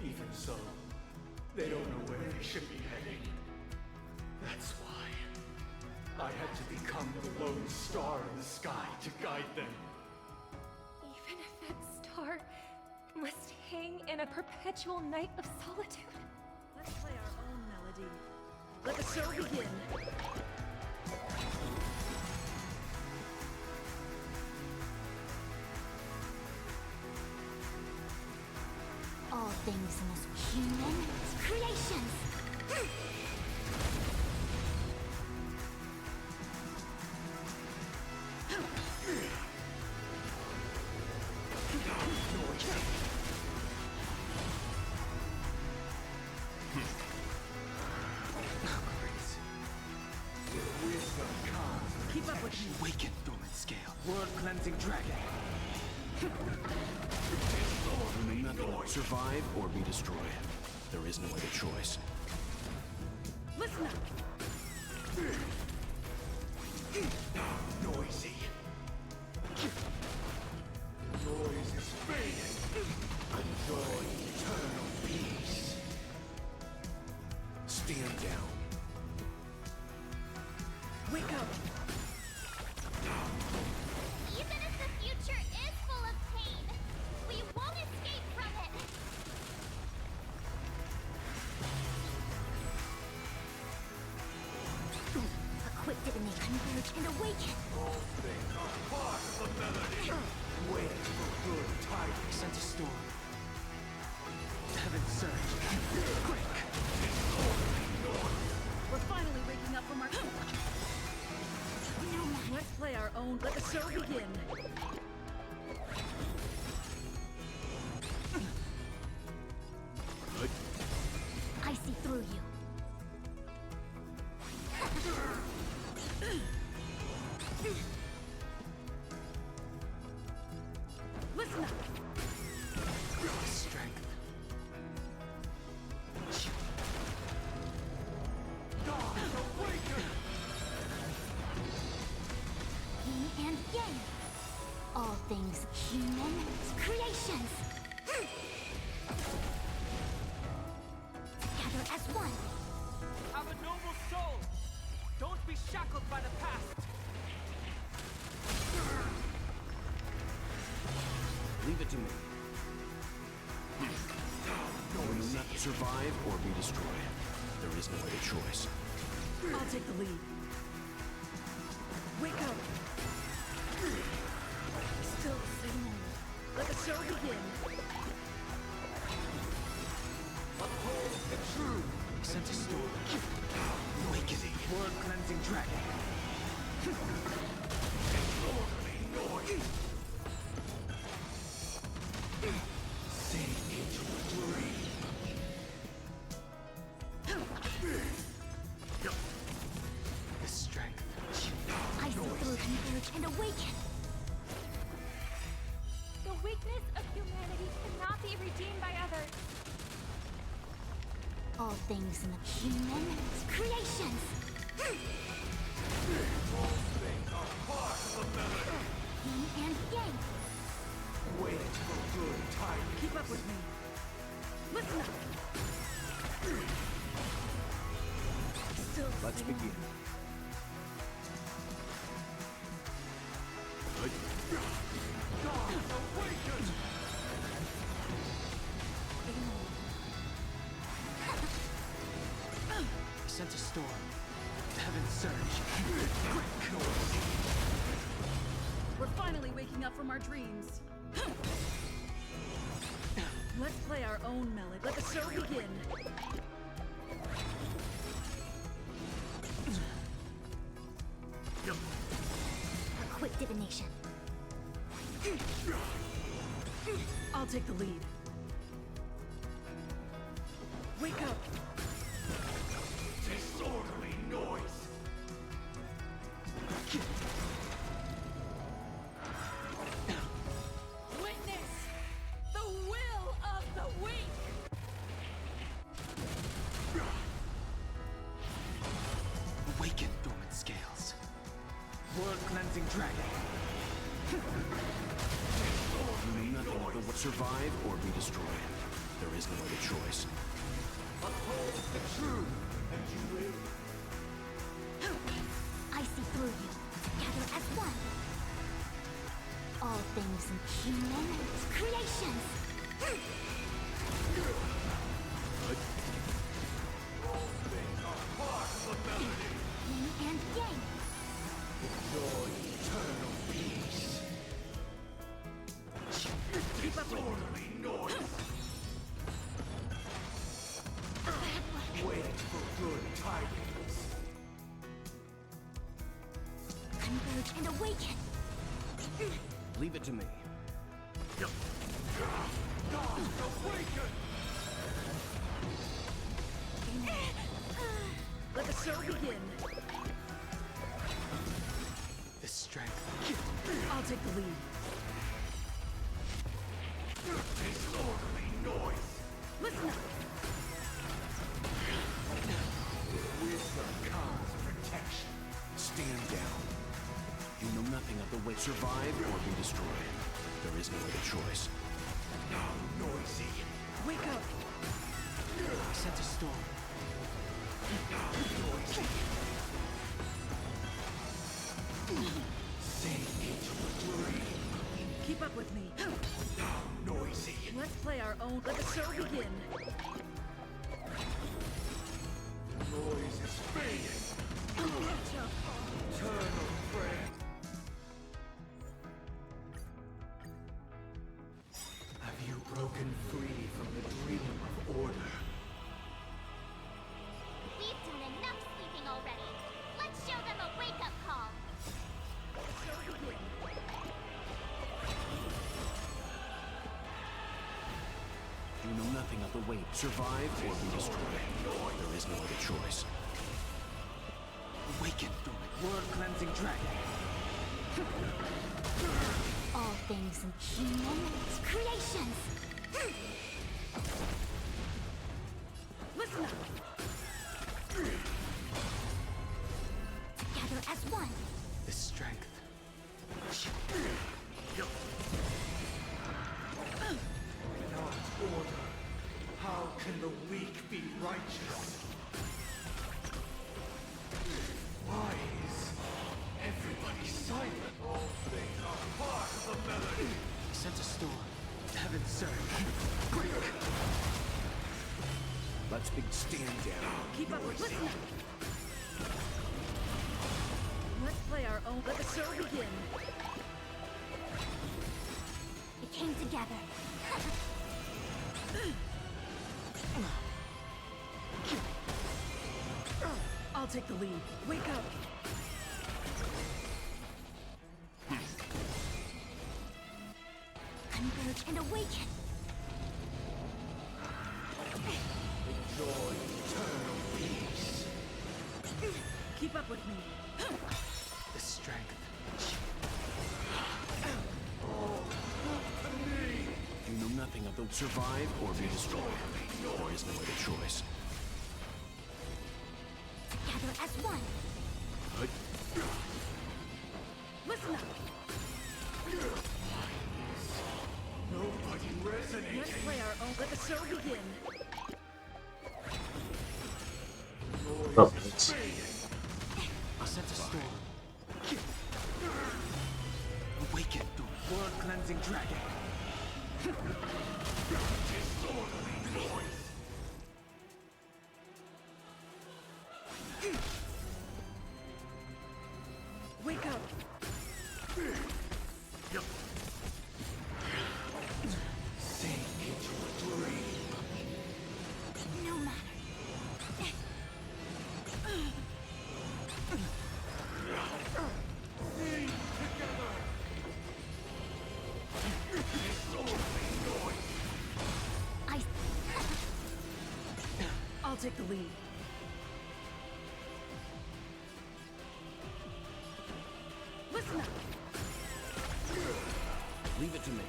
Even so, they don't know where they should be heading. That's why I had to become the lone star in the sky to guide them. Even if that star must hang in a perpetual night of solitude. Let's play our own melody. Let the show begin. All things must be human creations! Keep up with me. Awaken, dormant scale. World-cleansing dragon. You know nothing of survive or be destroyed. There is no other choice. Listen up! Noisy. Noise is fading. Enjoy eternal peace. Stand down. Wake up! Even if the future is full of pain, we won't escape from it. and awaken. All things are part of the melody. Wait for good tidings. Sense a storm. Heaven surge. Quick! We're finally waking up from our... No matter. Let's play our own... Let the show begin. I see through you. Listen up. Strength. Yin and yang. All things human creations. Together as one. Have a noble soul. Don't be shackled by the past. Leave it to me. You will not survive or be destroyed. There is no other choice. I'll take the lead. Wake up. Still the same old. Let the show begin. Uphold the truth. Sense a storm. Awakening. World cleansing dragon. Disorderly noise. Sink into a dream. The strength. I see through converge and awaken. The weakness of humanity cannot be redeemed by others. All things in the human creations. All things are part of the melody. Yin and yang. Wait for good tidings. Keep up with me. Listen up. Still the Let's same begin. old. God awaken! Sense a storm. Heaven surge. We're finally waking up from our dreams. Let's play our own melody. Let the show begin. A quick divination. I'll take the lead. Wake up. Disorderly noise. Witness the will of the weak. Awaken, dormant scales. World cleansing dragon. You know nothing of the what survive or be destroyed. There is no other choice. Uphold the truth, and you will. I see through you. Together as one. All things in human creations. All things are part of the melody. Yin and yang. Enjoy eternal peace. Keep up with me. Disorderly noise. Wait for good tidings. Converge and awaken. Leave it to me. God awaken! Let the show begin. The strength. I'll take the lead. Disorderly noise. Listen up. Wisdom comes protection. Stand down. You know nothing of the way survive or be destroyed. There is no other choice. Now noisy. Wake up. I sense a storm. Now noisy. Sink into a dream. Keep up with me. Now noisy. Let's play our own. Let the show begin. Noise is fading. Eternal Survive or be destroyed. There is no other choice. Awaken, dormant world-cleansing dragon. All things in human creations. Listen up. Together as one. The strength. Not order. How can the weak be righteous? Why is everybody silent? All things are part of the melody. Sense a storm. Heaven surge. Let's big stand down. Keep up with listen up. Let's play our own. Let the show begin. It came together. I'll take the lead. Wake up. Converge and awaken. Enjoy eternal peace. Keep up with me. The strength. You know nothing of the survive or be destroyed. There is no other choice. Together as one. Listen up. Nobody resonating. Let's play our own. Let the show begin. Oh, it's I sense a storm. Awaken, dormant world-cleansing dragon. Disorderly noise. Wake up. Sink into a dream. No matter. Sing together. Disorderly noise. I'll take the lead. Listen up. Leave it to me.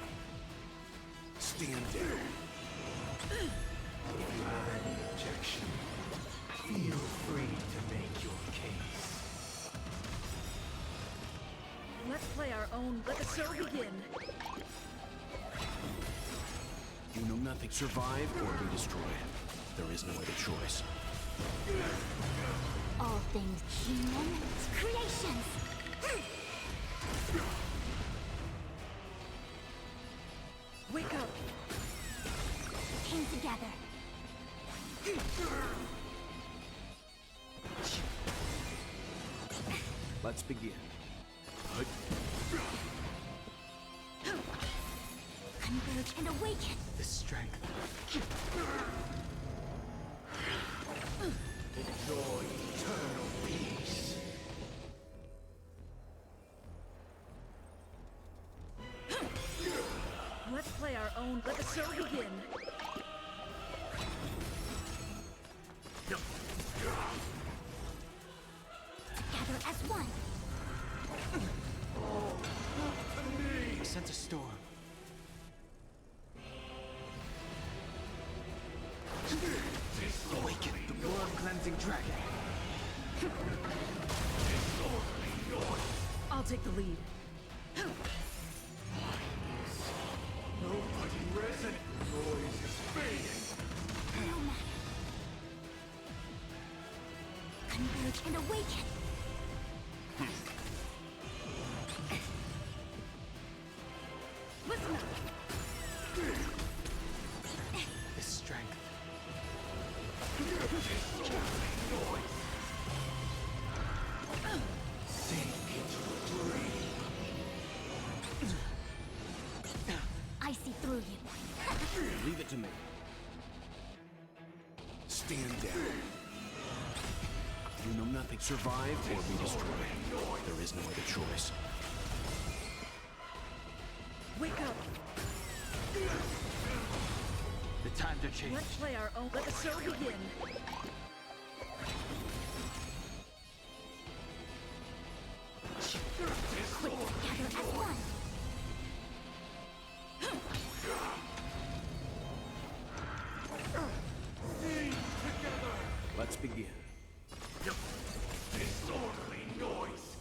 Stand down. If you have any objection, feel free to make your case. Let's play our own. Let the show begin. You know nothing. Survive or be destroyed. There is no other choice. All things human creations. Wake up. Came together. Let's begin. Converge and awaken. The strength. Enjoy eternal peace. Let's play our own. Let the show begin. Together as one. I sense a storm. Awaken, the world-cleansing dragon. I'll take the lead. Nobody resonates. Noise is fading. No matter. Converge and awaken. Listen up. The strength. Sink into a dream. I see through you. Leave it to me. Stand down. You know nothing. Survive or be destroyed. There is no other choice. Wake up. The Time to change. Let's play our own. Let the show begin. Quick, together as one. Let's begin. Disorderly noise.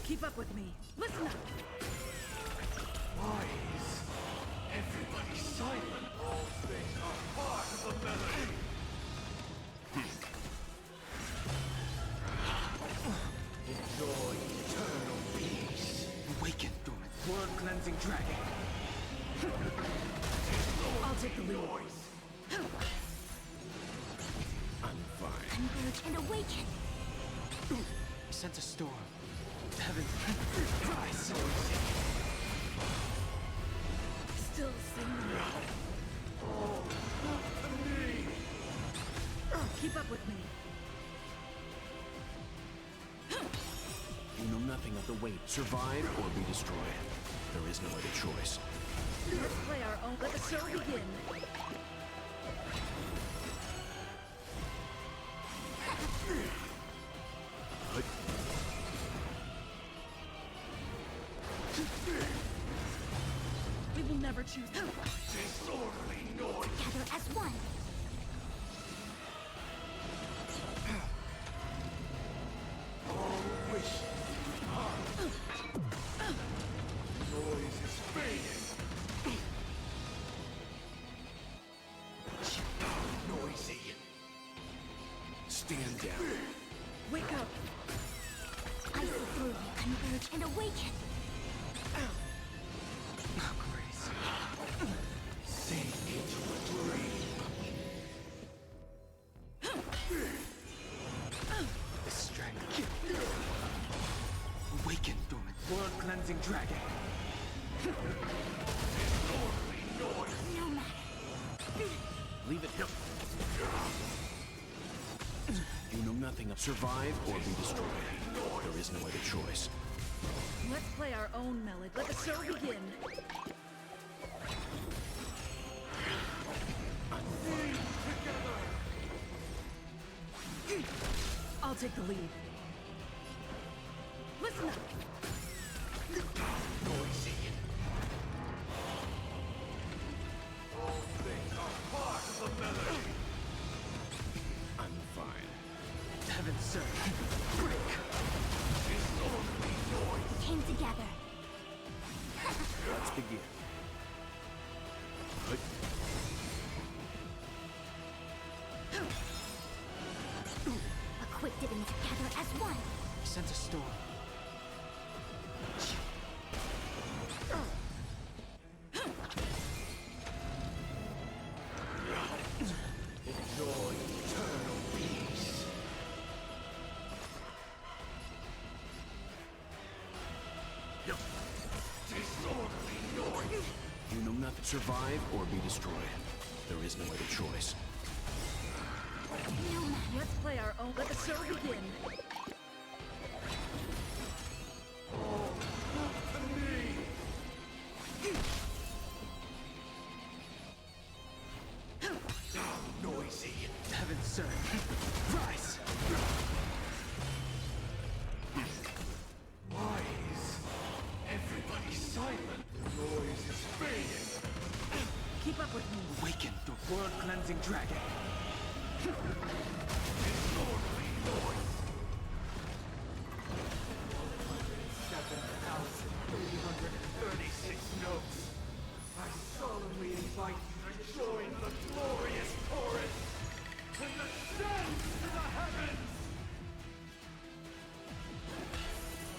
Keep up with me. Listen up. Why is everybody silent? All things are part of the melody. Enjoy eternal peace. Awaken, dormant. World cleansing dragon. I'll take the lead. I'm fine. Converge and awaken. I sense a storm. Heaven. Rise. Still singing. Keep up with me. You know nothing of the weight. Survive or be destroyed. There is no other choice. Let's play our own. Let the show begin. We will never choose. Disorderly noise. Together as one. All wishes heart. Noise is fading. Noisy. Stand down. Wake up. I see through you. Converge and awaken. Grace. Sink into a dream. The strength. Awaken, dormant. World cleansing dragon. Disorderly noise. No matter. Leave it here. You know nothing of survive or be destroyed. There is no other choice. Let's play our own melody. Let the show begin. I'll take the lead. Listen up. Noisy. All things are part of the melody. I'm fine. Heaven surge. Break. Disorderly noise. Came together. Let's begin. A quick dipping together as one. I sense a storm. Enjoy eternal peace. Disorderly noise. You know nothing. Survive or be destroyed. There is no other choice. No matter. Let's play our own. Let the show begin. Noisy. Heaven surge. Rise. Why is everybody silent? The noise is fading. Keep up with me. Awaken, the world cleansing dragon. Disorderly noise. 7,336 notes. I solemnly invite you to join the glorious chorus and ascend to the heavens.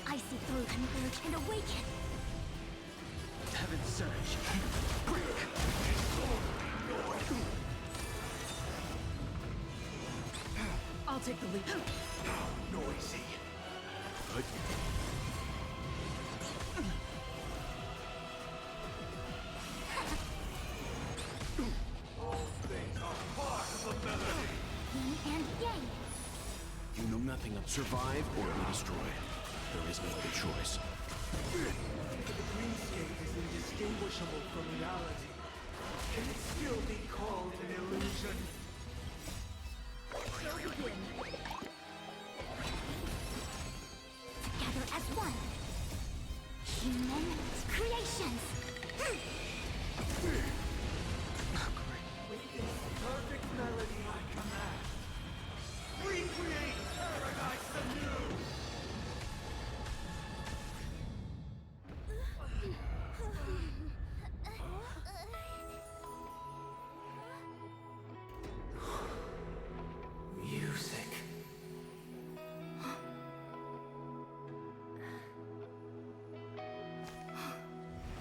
I see through. Converge and awaken. Heaven surge. Break. I'll take the lead. Noisy. All things are part of the melody. Yin and yang. You know nothing of survive or be destroyed. There is no other choice. The dreamscape is indistinguishable from reality. Can it still be called an illusion? So begin. Together as one. Human creations. With this perfect melody I command, recreate paradise anew! Music.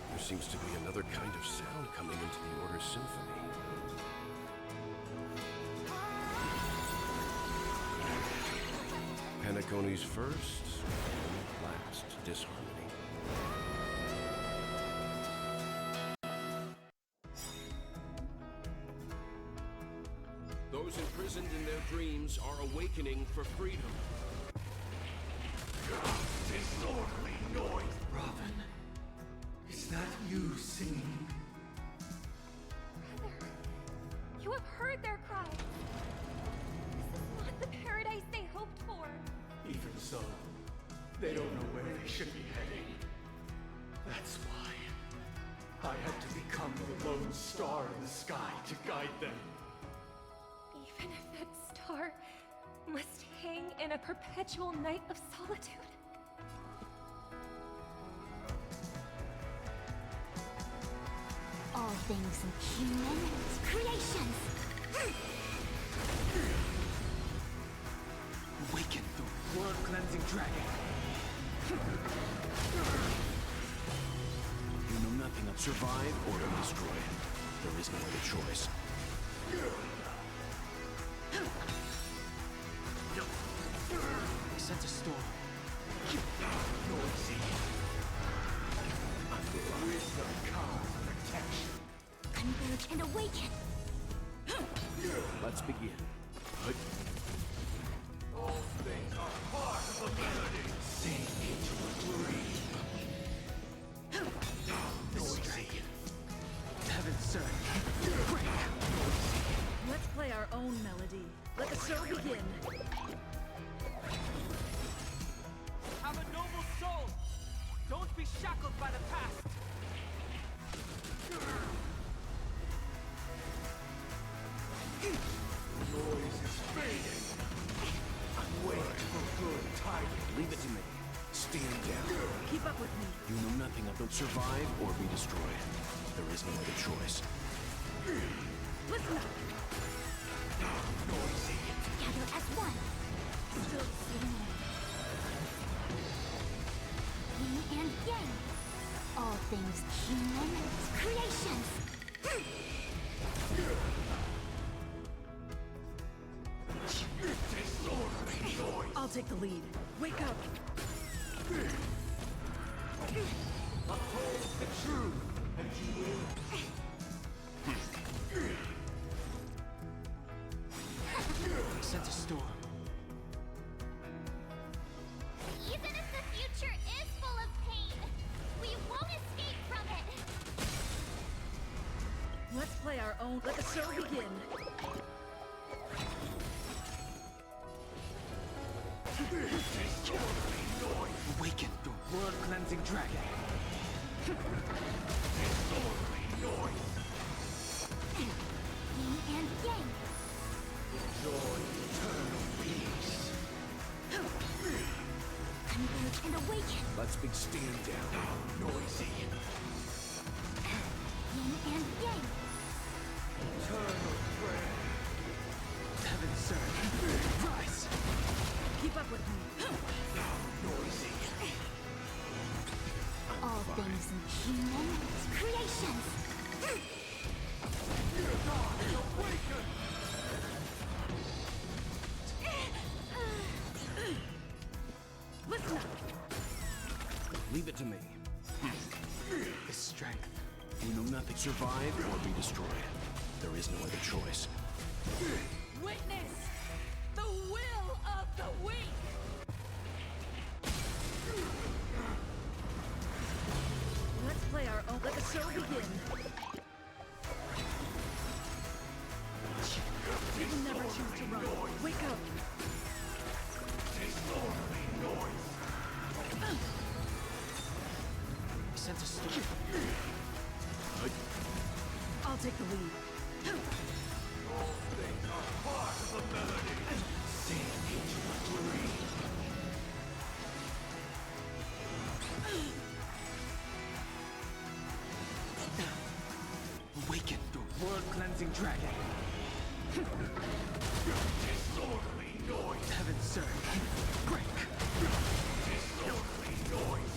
There seems to be another kind of sound coming into the Order's symphony. Penacony's first and last disharmony. Those imprisoned in their dreams are awakening for freedom. Disorderly noise! Robin, is that you singing? Brother, you have heard their cries. This is not the paradise they hoped for. Even so, they don't know where they should be heading. That's why I had to become the lone star in the sky to guide them. Even if that star must hang in a perpetual night of solitude. All things human creations. Awaken the world-cleansing dragon. You know nothing of survive or be destroyed. There is no other choice. I sense a storm. Noisy. Wisdom comes protection. Converge and awaken. Let's begin. All things are part of a melody. Sink into a dream. Noisy. Heaven surge. Break. Let's play our own melody. Let the show begin. Have a noble soul. Don't be shackled by the past. Noise is fading. I'm waiting for good tidings. Leave it to me. Stand down. Keep up with me. You know nothing of don't survive or be destroyed. There is no other choice. Listen up. Noisy. Together as one. Still singing. Yin and yang. All things human creations. Disorderly noise. I'll take the lead. Wake up. Uphold the truth, and you will. I sense a storm. Even if the future is full of pain, we won't escape from it. Let's play our own. Let the show begin. Disorderly noise. Awaken the world-cleansing dragon. Disorderly noise. Yin and yang. Enjoy eternal peace. Converge and awaken. Let's big stand down. Noisy. Yin and yang. Eternal prayer. Heaven surge. Rise. Keep up with me. Noisy. All things human creations. God, awaken! Listen up. Leave it to me. The strength. You know nothing. Survive or be destroyed. There is no other choice. Witness the will of the weak. Let the show begin. You can never choose to run. Wake up. I sense a storm. I'll take the lead. Awaken the world-cleansing dragon. Disorderly noise! Heaven surge. Break. Disorderly noise!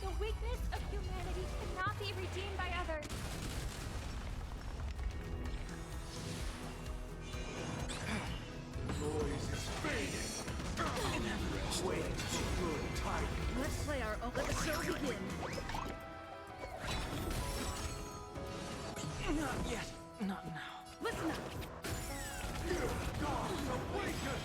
The weakness of humanity cannot be redeemed by others. Noise is fading! Wait for good tidings! Let's play our own. Let the show begin. Not yet. Not now. Listen up. Gods awaken!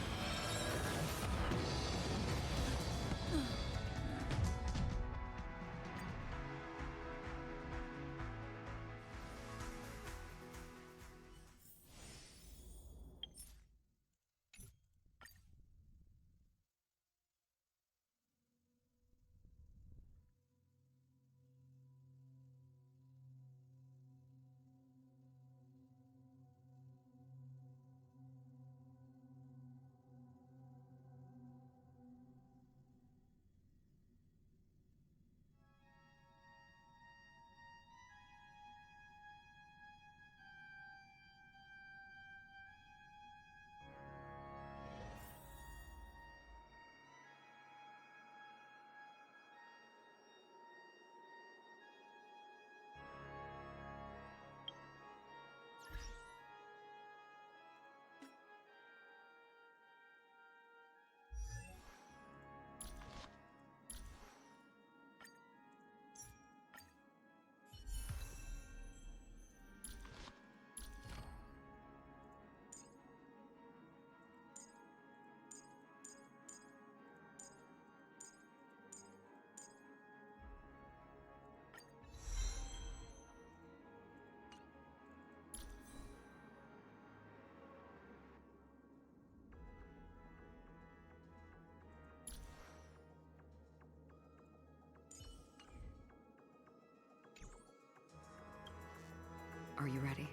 Are you ready?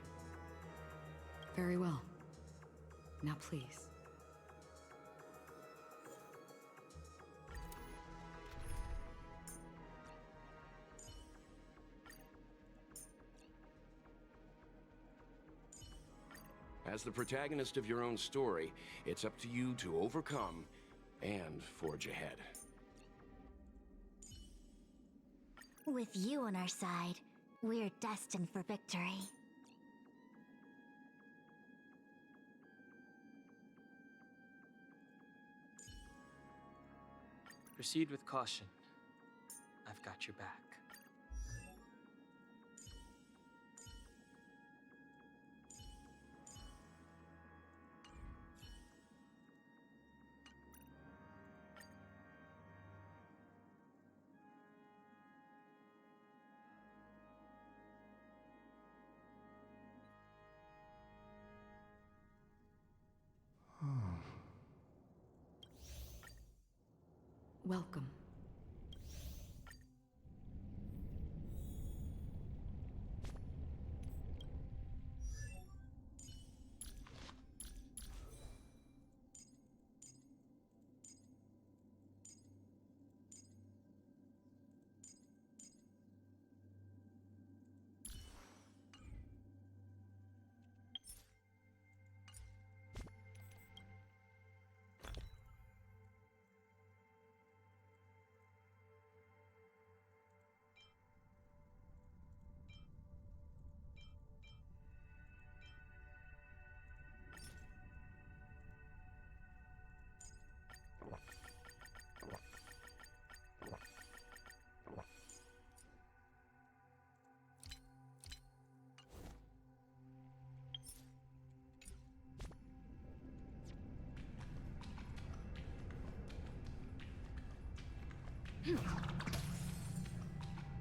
Very well. Now please. As the protagonist of your own story, it's up to you to overcome and forge ahead. With you on our side, we're destined for victory. Proceed with caution. I've got your back. Welcome.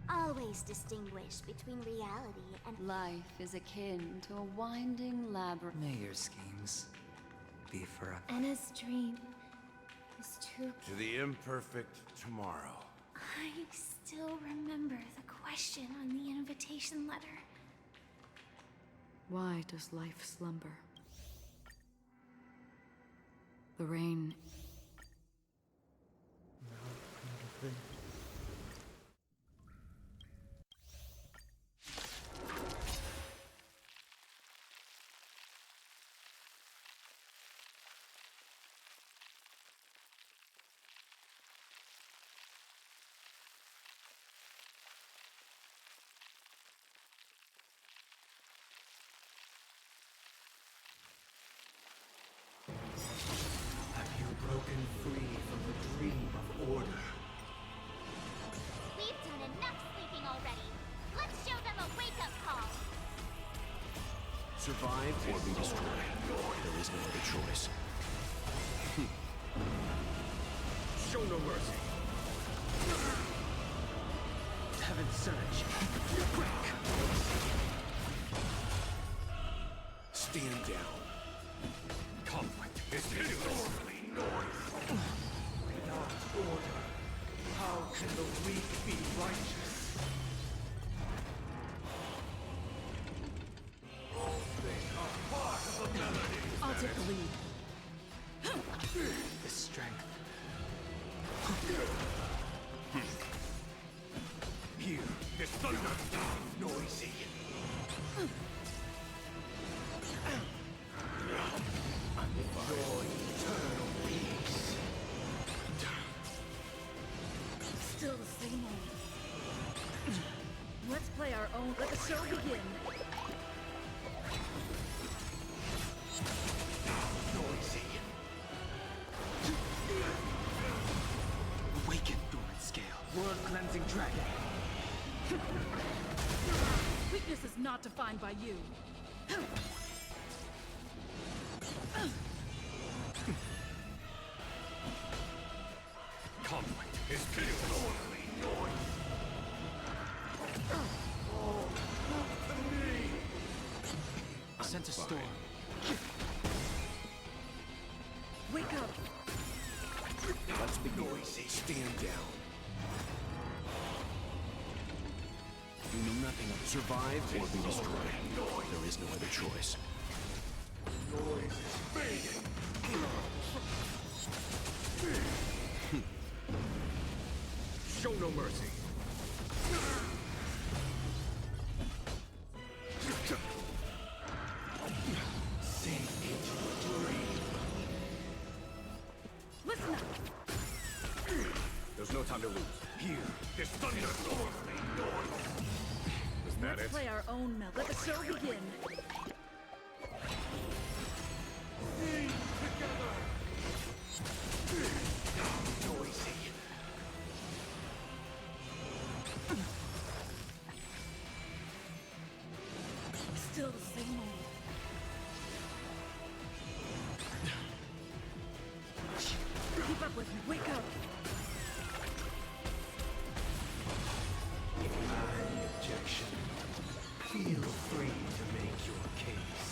Always distinguish between reality and Life is akin to a winding labyrinth. May your schemes be forever. Anna's dream is too... To the imperfect tomorrow. I still remember the question on the invitation letter. Why does life slumber? The rain. Have you broken free from the dream of order? We've done enough sleeping already. Let's show them a wake-up call. Survive or be destroyed. There is no other choice. Show no mercy. Heaven surge. Stand down. Conflict is pitiless. Without order, how can the weak be righteous? They are part of a melody. I'll take the lead. The strength. Here, this thunder. Noisy. Your eternal peace. Still the same old. Let's play our own. Let the show begin. Noisy. Awaken, dormant scale. World cleansing dragon. Weakness is not defined by you. Conflict is pitiless. I sense a storm. Wake up. Let's begin. Stand down. You know nothing of survive or be destroyed. There is no other choice. Noise is fading. Show no mercy. Sink into a dream. Listen up. There's no time to lose. Here, this thunder. Is that Let's it? play our own melt. Let the show begin. Sing together. Noisy. Still the same old. Keep up with me. Wake up. If you have any objection, feel free to make your case.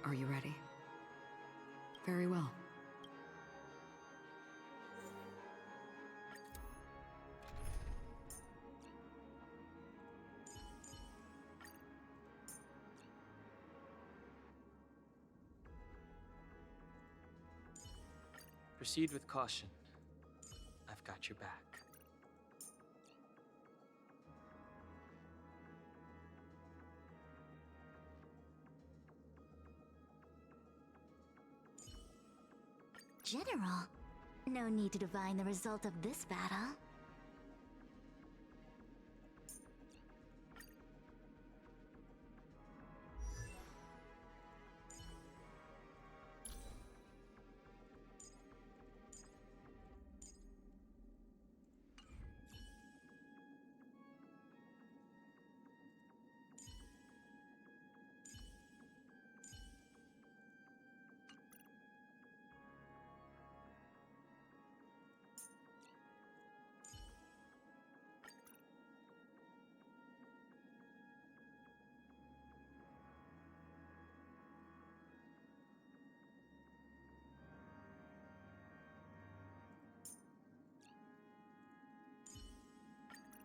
Are you ready? Very well. Proceed with caution. I've got your back. General, no need to divine the result of this battle.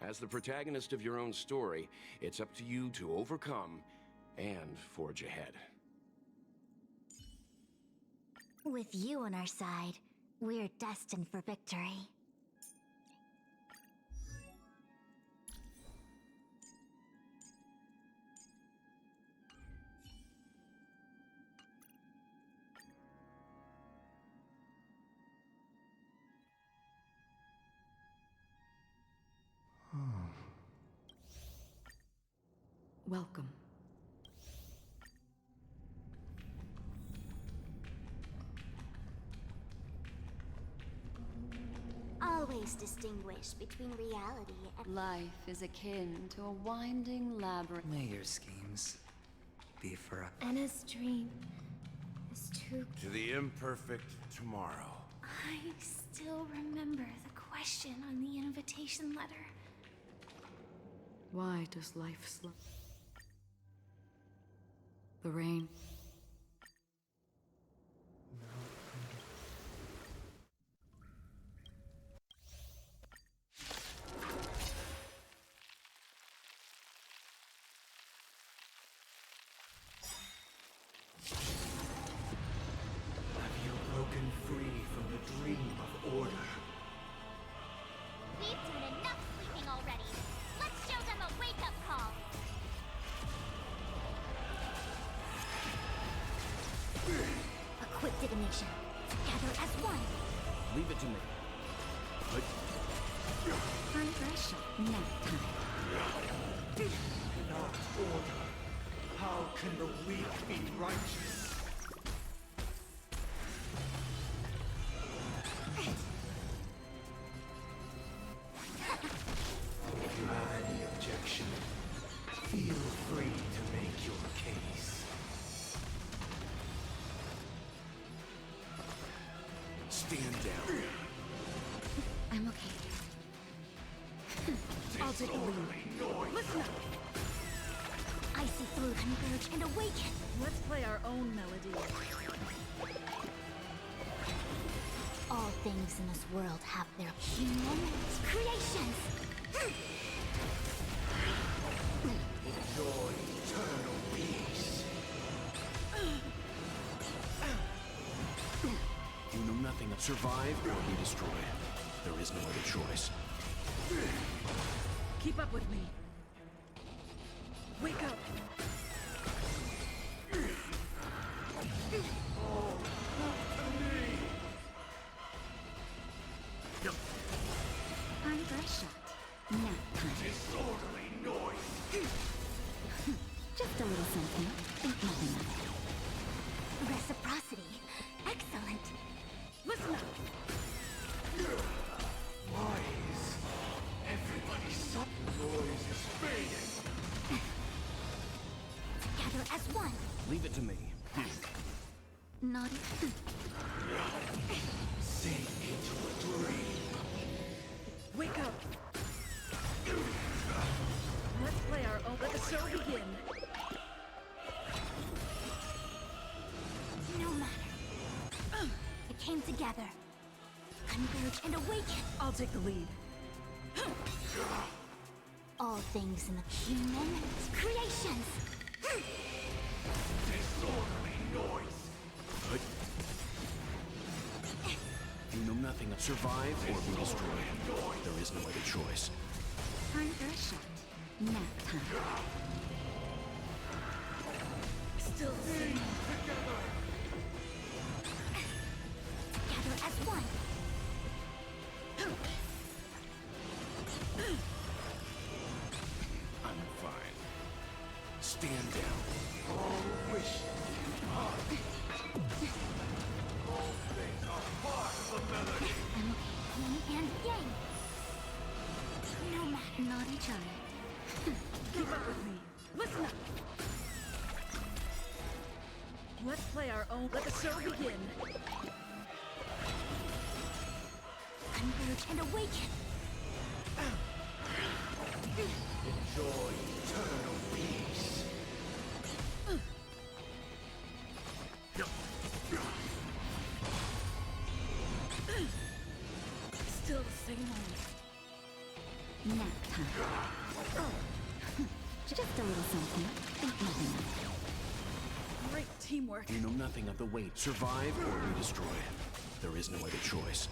As the protagonist of your own story, it's up to you to overcome and forge ahead. With you on our side, we're destined for victory. Welcome. Always distinguish between reality and Life is akin to a winding labyrinth. May your schemes be for a... Anna's dream is too... To the imperfect tomorrow. I still remember the question on the invitation letter. Why does life slow? The rain. Have you broken free from the dream of order? We've done enough sleeping already. Let's show them a wake-up call. a quick divination. Together as one. Leave it to me. Conversion. Next time. Not order. How can the weak be righteous? If you have any objection, feel free to make your case. Stand down. I'm okay. I'll take the lead. Listen up. I see through, converge, and awaken. Let's play our own melody. All things in this world have their human creations. Enjoy eternal peace. You know nothing of survive or be destroyed. There is no other choice. Keep up with me. Wake up. Converge shot. Nap time. Disorderly noise. Just a little something. Think nothing of it. Reciprocity. Excellent. Listen up. Why is everybody so... Noise is fading. Together as one. Leave it to me. Naughty. Sink into a dream. Wake up. Let's play our own. Let the show begin. No matter. It came together. Converge and awaken. I'll take the lead. All things in the human creations. Disorderly noise. You nothing of survive or be destroyed. There is no other choice. Time for a shot. Nap time. Still the same. Together as one. I'm fine. Stand down. All wishes are all things are part of the melody. I'm okay. Yin and yang. No matter. Naughty child. Keep up with me. Listen up. Let's play our own. Let the show begin. Converge and awaken. Enjoy eternal peace. Still the same old. Nap time. Just a little something. Think nothing of it. Great teamwork. You know nothing of the weight. Survive or be destroyed. There is no other choice.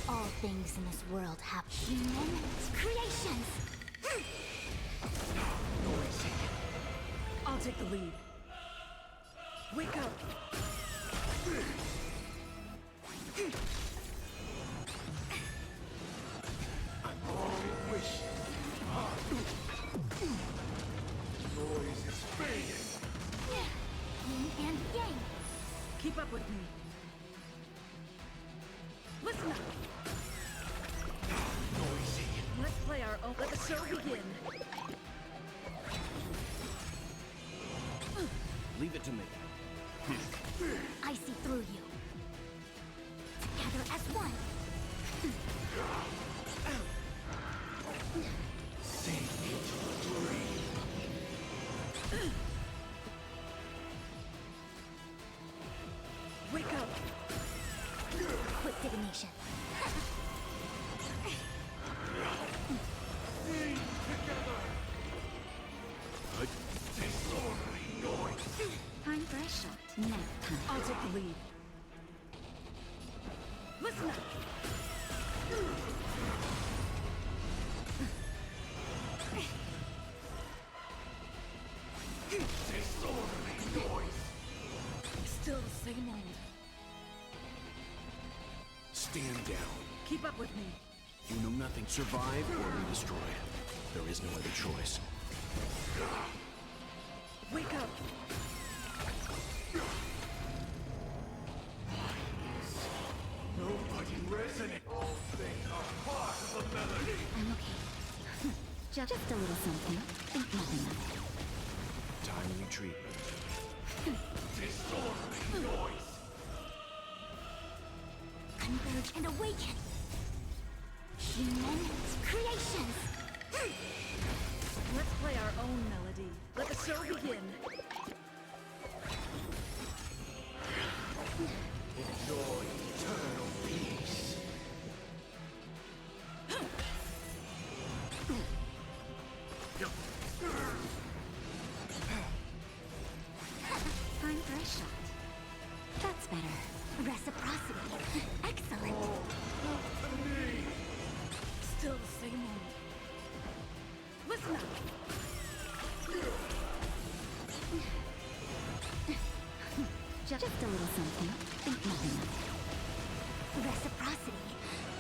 All things in this world have human creations. I'll take the lead. Wake up. All wishes are noise is fading. Yin and yang. Keep up with me. Listen up. Noisy. Let's play our own. Let the show begin. Leave it to me. I see through you. Together as one. Sink into a dream. Wake up. Quick divination. Sing together. Disorderly noise. Time for a shot. Nap time. I'll take the lead. Listen up. Disorderly noise. Still the same old. Stand down. Keep up with me. You know nothing. Survive or be destroyed. There is no other choice. Wake up. Nobody resonate. All things are part of the melody. I'm okay. Just a little something. Think nothing of it. Timely treatment. Disorderly noise. Converge and awaken. Human creations. Let's play our own melody. Let the show begin. Enjoy eternal peace. Time for a shot. That's better. Reciprocity. Excellent. Still the same old. Listen up. Just a little something. Think nothing of it. Reciprocity.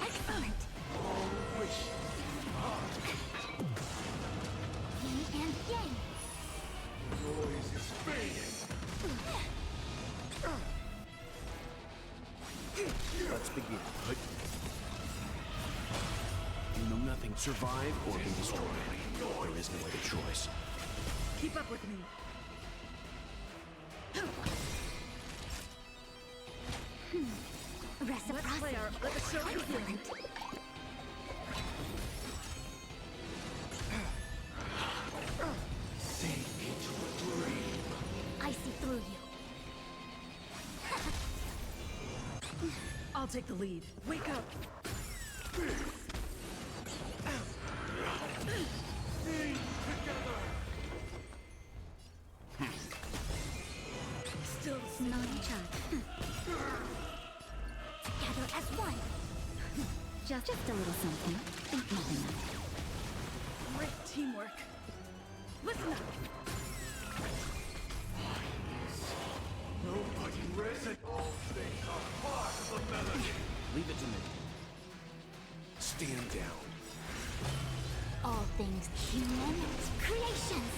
Excellent. All wishes are Yin and yang. noise is fading. Let's begin. You know nothing. Survive or be destroyed. There is no other choice. Keep up with me. Let's play Reciprocity. our. Let the show begin. Excellent. Sink into a dream. I see through you. I'll take the lead. Wake up. Sing together. Still the same. Naughty child. Together as one. Just a little something. Think nothing of it. Great teamwork. Listen up. Nobody risen. All things are part of the melody. Leave it to me. Stand down. All things human creations.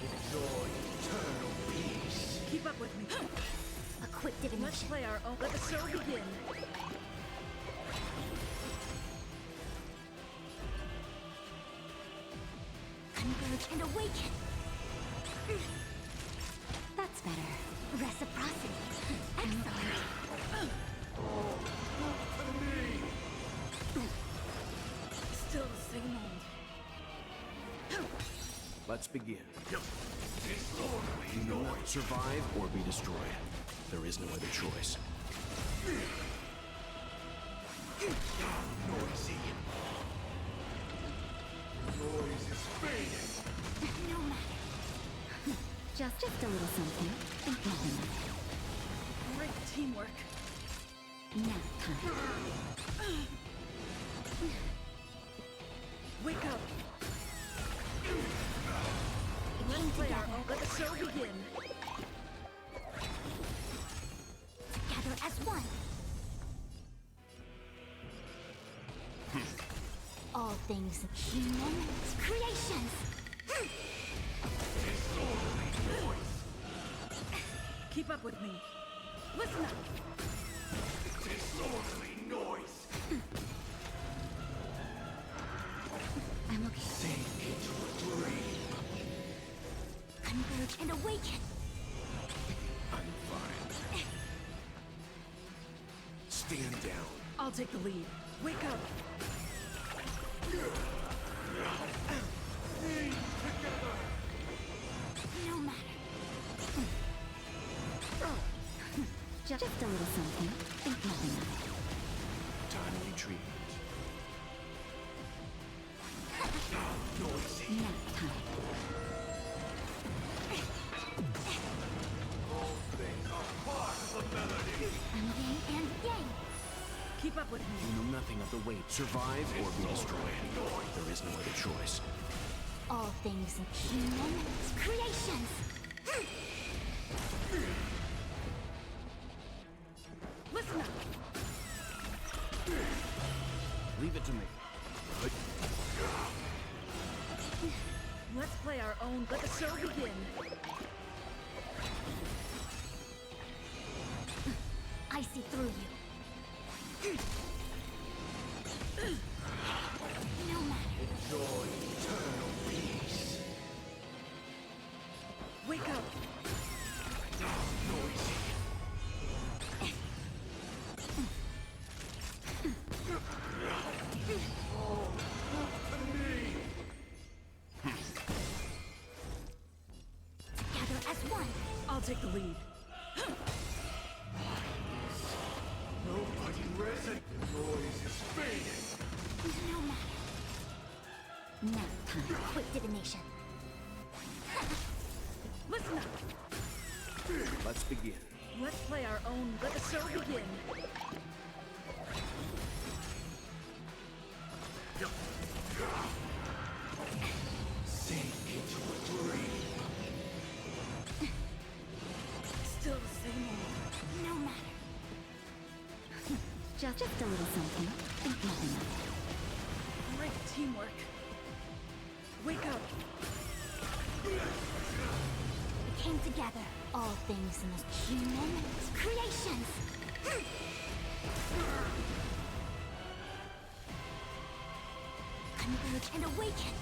Enjoy eternal peace. Keep up with me. A quick Let's divination. play our own. Let the show begin. Converge and awaken. That's better. Reciprocity. Excellent. Still the same old. Let's begin. Disorderly You know noise. not survive or be destroyed. There is no other choice. Noisy. Noise is fading. No matter. Just a little something. Think nothing of it. Great teamwork. Nap time. Wake up. Let's play our own. Let the show begin. Together as one. All things human creations. Disorderly noise. Keep up with me. Listen up. Disorderly noise. I'm okay. Sink into a dream. Converge and awaken. I'm fine. Stand down. I'll take the lead. Wake up. No matter. Just a little something. Think nothing of it. Timely treatment. Noisy. Nap time. All things are part of the melody. I'm yin and yang. Keep up with me. You know nothing of the weight. Survive or be destroyed. There is no other choice. All things human creations. Listen up. Leave it to me. Let's play our own. Let the show begin. I see through you. No matter. Enjoy eternal peace. Wake up. Noisy. Oh, look to me. Together as one. I'll take the lead. Nobody risen. The noise is fading. No matter. Nap time. Quick divination. Listen up. Let's begin. Let's play our own. Let the show begin. Sink into a dream. Still the same old. No matter. Just a little something. Think nothing of it. Great teamwork. Wake up. We came together. All things in the human creations. Converge and awaken.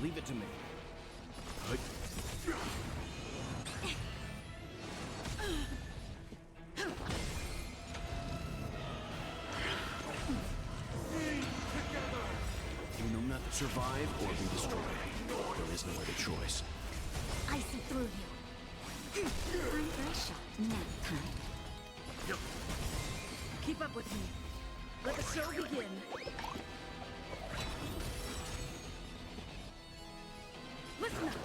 Leave it to me. You know not survive or be destroyed. There is no other choice. I see through you. I'm very sharp. Nap time. Keep up with me. Let the show begin. Listen up.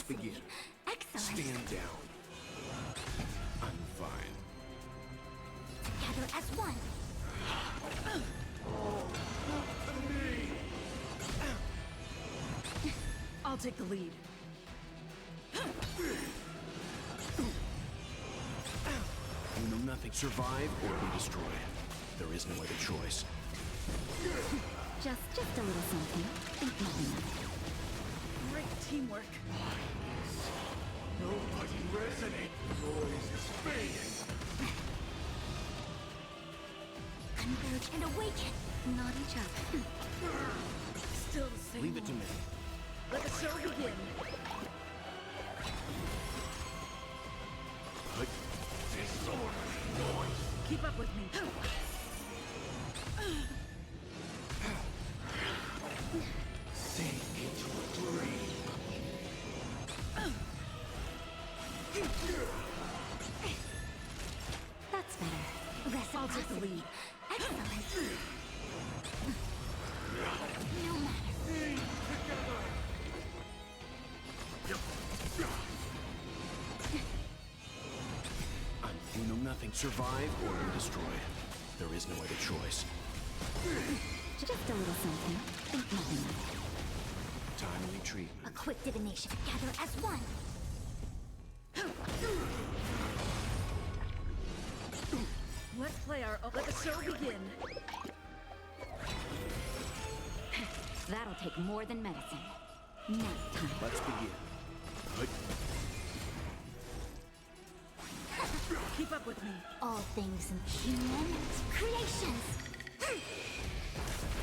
begin. Excellent. Stand down. I'm fine. Together as one. I'll take the lead. You know nothing. Survive or be destroyed. There is no other choice. Just a little something. Think nothing of it. Great teamwork. Nobody resonate. Noise is fading. Converge and awaken. Not each other. Still the same. Leave it to me. Let the show begin. Disorderly noise. Keep up with me. Sink into a dream. That's better. I'll take the Reciprocity. lead. Excellent. No matter. You know nothing. Survive or be destroyed. There is no other choice. Just a little something. Think nothing of it. Timely treatment. A quick divination. Together as one. Let's play our... Let the show begin. That'll take more than medicine. Nap time. Let's begin. Good. Keep up with me. All things in human creations.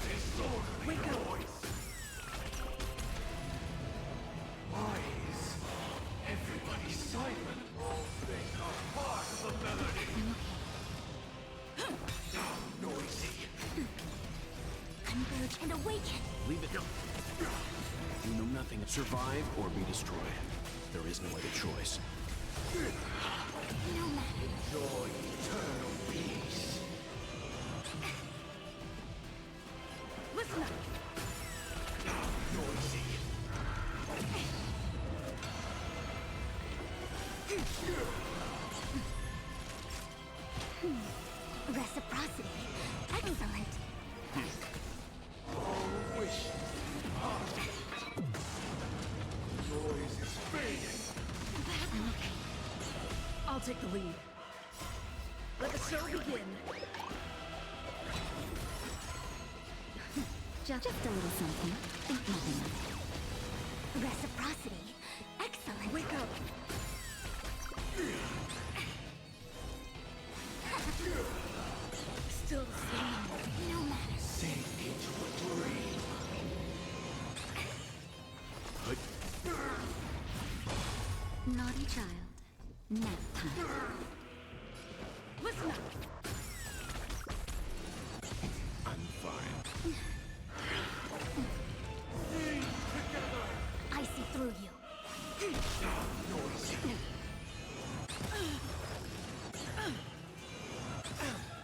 Disorderly Wake up. noise. Why is everybody silent? All things are part of the melody. Now noisy. Converge and awaken. Leave it. You know nothing. Survive or be destroyed. There is no other choice. No matter. Enjoy eternal peace. Listen up. Noisy. Reciprocity. Excellent. All wishes. Noise is fading. I'll take the lead. Let the show begin. Just a little something. Think nothing of it. Reciprocity. Excellent. Wake up. Still the same. No matter. Sink into a dream. Good. Naughty child. Nap time. Listen up. I'm fine. I see through you.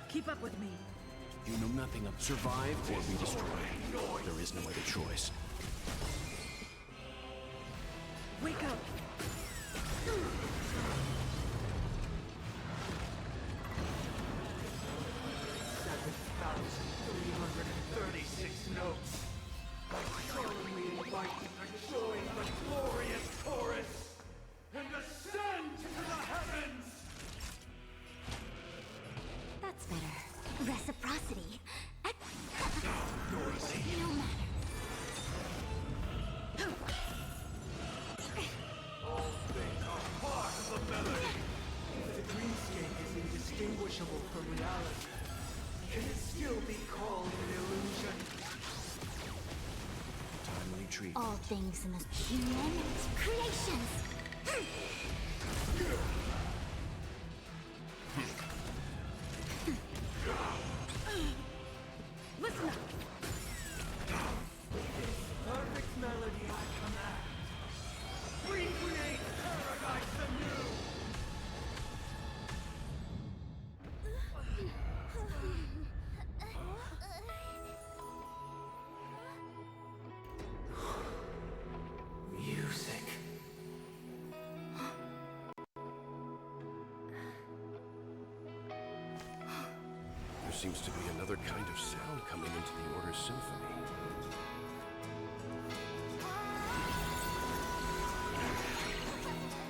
Keep up with me. You know nothing of survive or be destroyed. There is no other choice. Wake up. 7,336 notes. I solemnly invite you to join the glorious chorus and ascend to the heavens! That's better. Reciprocity. Noisy. No matter. All things are part of the melody. If the dreamscape is indistinguishable from reality, can it still be called an illusion? Timely treatment. All things in the human creations. Listen up. Perfect melody I command. Recreate paradise anew! Music. seems to be another kind of sound coming into the Order's symphony.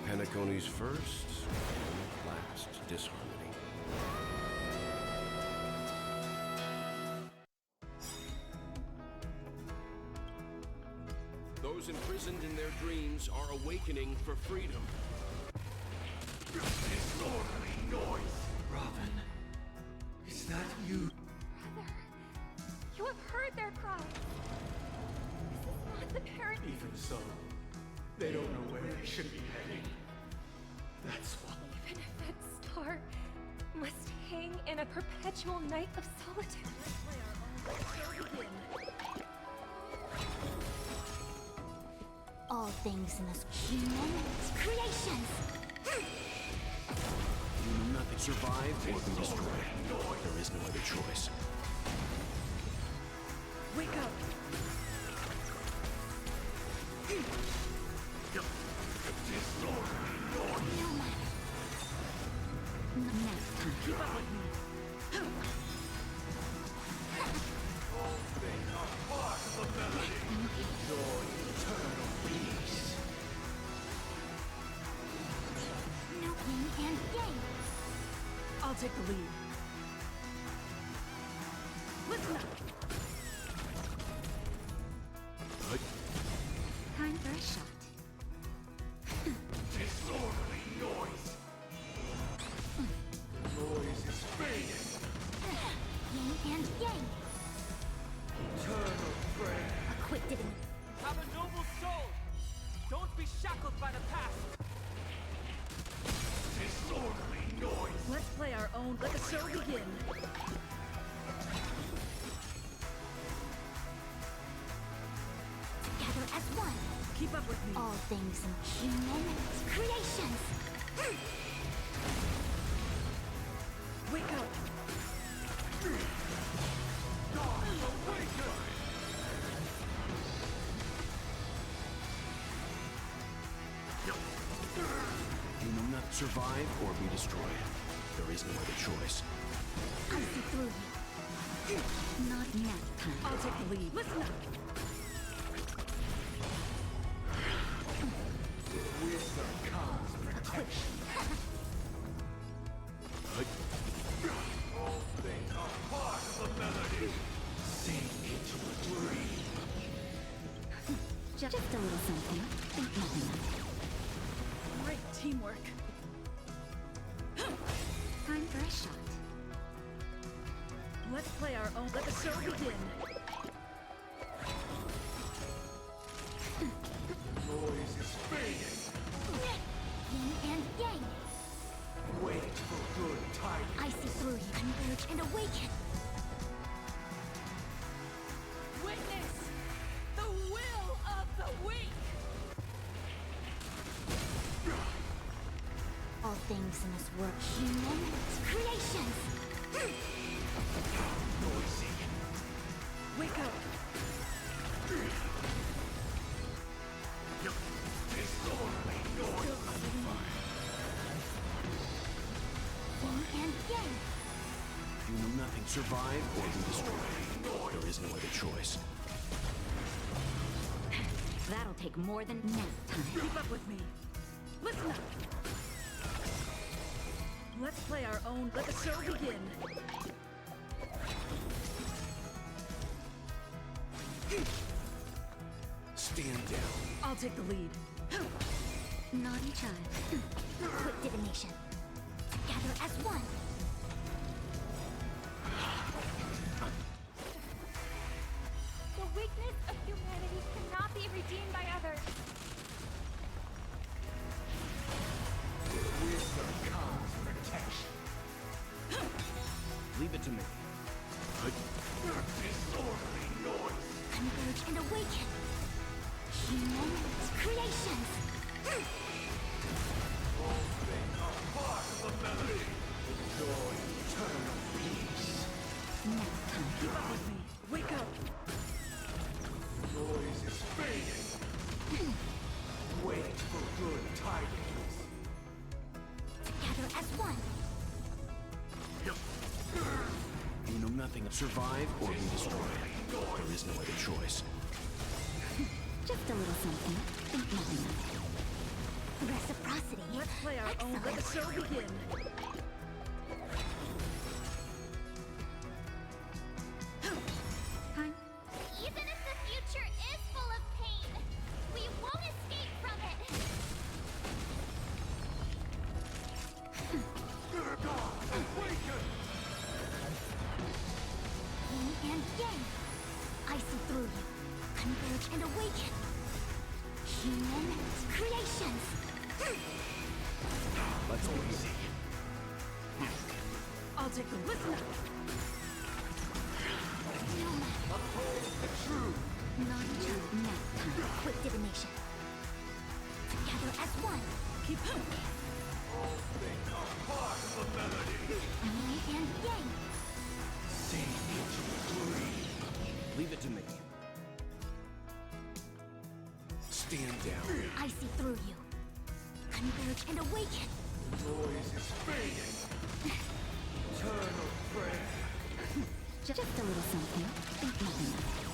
Penacony's first and last disharmony. Those imprisoned in their dreams are awakening for freedom. Disorderly noise! Robin, is that you? Brother, you have heard their cries. This is not the parent. Even so, they don't know where they should be heading. That's why. Even if that star must hang in a perpetual night of solitude. All things in this human creations. You know nothing. Survive or be destroyed. There is no other choice. Wake up! Keep up with me. No yin and yang. I'll take the lead. Listen up! Time for a shot. Disorderly noise! Noise is fading! Yin and yang. Eternal prey! A quick divinity. Have a noble soul! Don't be shackled by the past! Disorderly noise! Let's play our own. Let the show begin. Together as one. Keep up with me. All things in human creations. Wake up! You know not survive or be destroyed. There is no other choice. I see through you. Not nap time. I'll take the lead. Listen up! Wisdom comes protection. All things are part of the melody. Sink into a dream. Just a little something. Think nothing of it. Great teamwork. Time for a shot. Let's play our own. Let the show begin. Noise is fading. Yin and yang. Wait for good tidings. I see through you. Converge and awaken. Witness the will of the weak! All things in this world. Human creations. Noisy. Wake up! Disorderly noise. Yin and yang. You know nothing. Survive or be destroyed. There is no other choice. That'll take more than nap time. Keep up with me. Listen up! Let's play our own. Let the show begin. Stand down. I'll take the lead. Naughty child. Quick divination. Together as one. The weakness of humanity cannot be redeemed by others. Wisdom comes protection. Leave it to me. Disorderly noise. Converge and awaken. Human creations. All things are part of the melody. Enjoy eternal peace. Nap time. Keep up with me. Wake up! Noise is fading. Wait for good tidings. Together as one. You know nothing of survive or be destroyed. There is no other choice. Just a little something. Think nothing of it. Reciprocity. Let's play our own. Let the show begin. Time. Even if the future is full of pain, we won't escape from it. Yin and yang. I see through you. Converge and awaken. Human creations. Let's go easy. I'll take the listener. No matter. Uphold the truth. Naughty child. Nap time. Quick divination. Together as one. Keep All things are part of the melody. Yin and yang. Sing into free. Leave it to me. Stand down. I see through you. Converge and awaken. Noise is fading. Eternal prayer. Just a little something. Think nothing of it.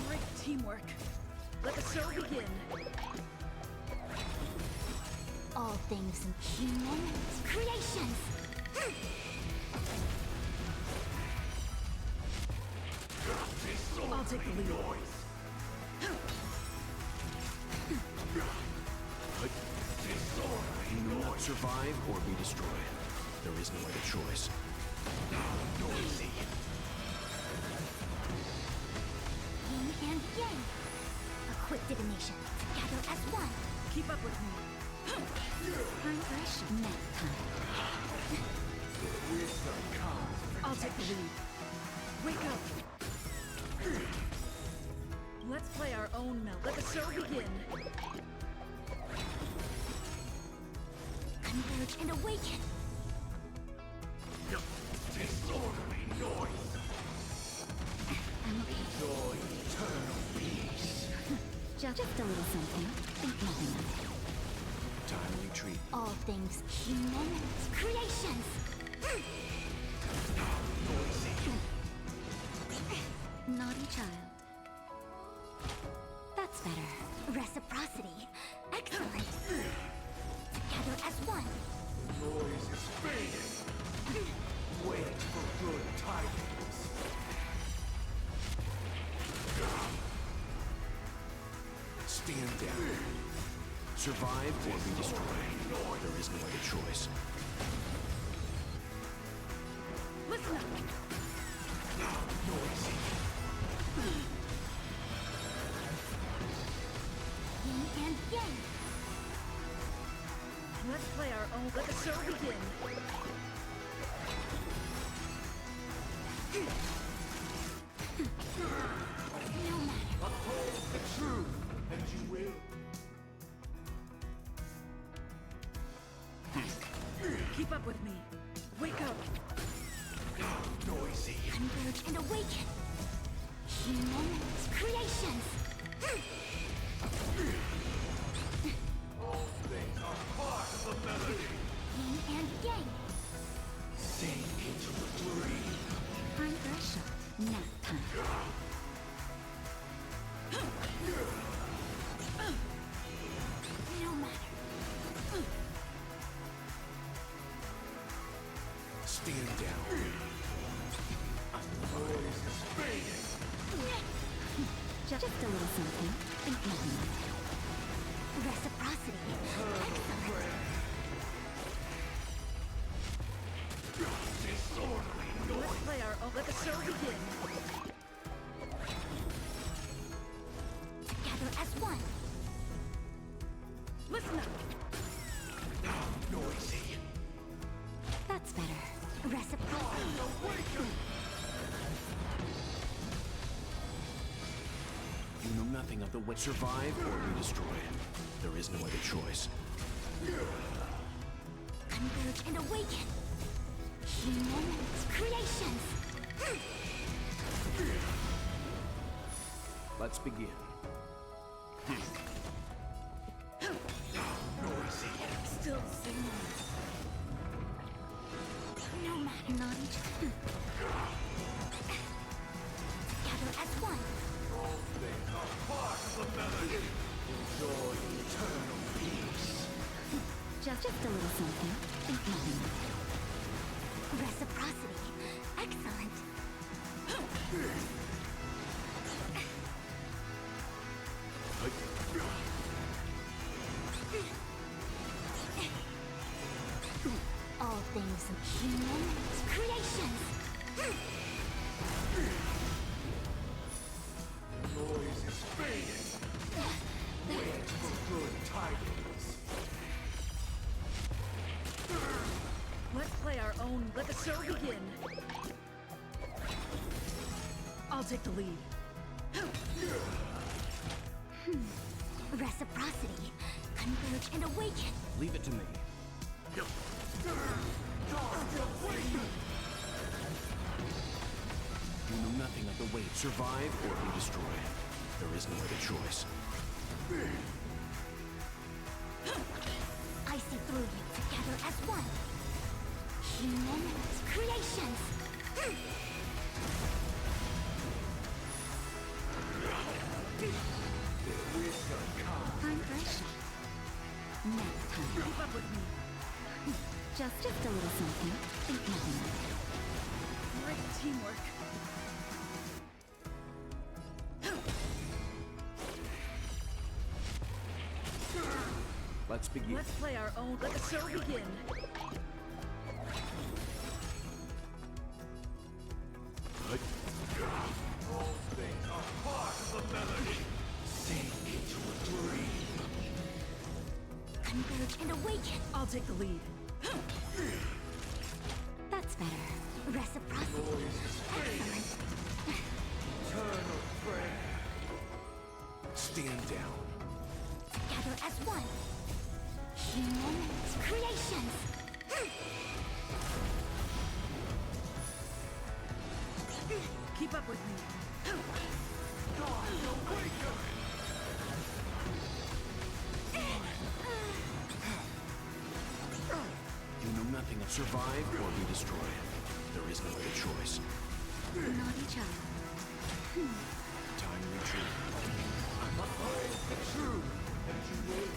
great teamwork. Let the show begin. All things human creations. I'll take the lead. You will not survive or be destroyed. There is no other choice. Noisy. Yin and yang. A quick divination. Together as one. Keep up with me. Time fresh. Nap time. Wisdom comes. I'll take the lead. Wake up. Let's play our own melt. Let the show begin. Converge and awaken. Disorderly noise. I'm okay. Joy, eternal peace. Just a little something. Think nothing of it. Time to retreat. All things human creations. Naughty child. That's better. Reciprocity. Excellent. Together as one. Noise is fading. Wait for good tidings. Stand down. Survive or be destroyed. There is no other choice. Listen up. Noisy. Yin and yang. Let's play our own. Let the show begin. No matter. Uphold the truth, and you will. Keep up with me. Wake up. Noisy. Converge and awaken. Human creations. All things are part of the melody. Yin and yang. Sing into the dream. Time for a shot. Nap time. No matter. Stand down. Noise is fading. Just a little something. Think nothing of it. Reciprocity. Excellent. Disorderly Let's noise. play our own. Let the show begin. Together as one. Listen up. Noisy. That's better. Reciprocity. Awaken. You know nothing of the way. Survive or be destroyed. There is no other choice. Converge and awaken. Human creations. Let's begin. Noisy. Still singing. No matter. Naughty child. Together as one. All things are part of the melody. Enjoy eternal peace. Just a little something. Think nothing of it. Reciprocity. Excellent. All things human creations. Noise is fading. Wait for good tidings. Let's play our own. Let the show begin. I'll take the lead. Reciprocity. Converge and awaken. Leave it to me. You know nothing of the weight. Survive or be destroyed. There is no other choice. I see through you together as one. Human creations. I'm fresh. Next time. Keep up with me. Just a little something. Think nothing of it. Great teamwork. Let's begin. Let's play our own. Let the show begin. All things are part of the melody. Sink into a dream. Converge and awaken. I'll take the lead. That's better. Reciprocity. Excellent. Eternal prayer. Stand down. Together as one. Human creations. Keep up with me. You know nothing of survive or be destroyed. There is no other choice. Naughty child. Time retreat. The truth that you will.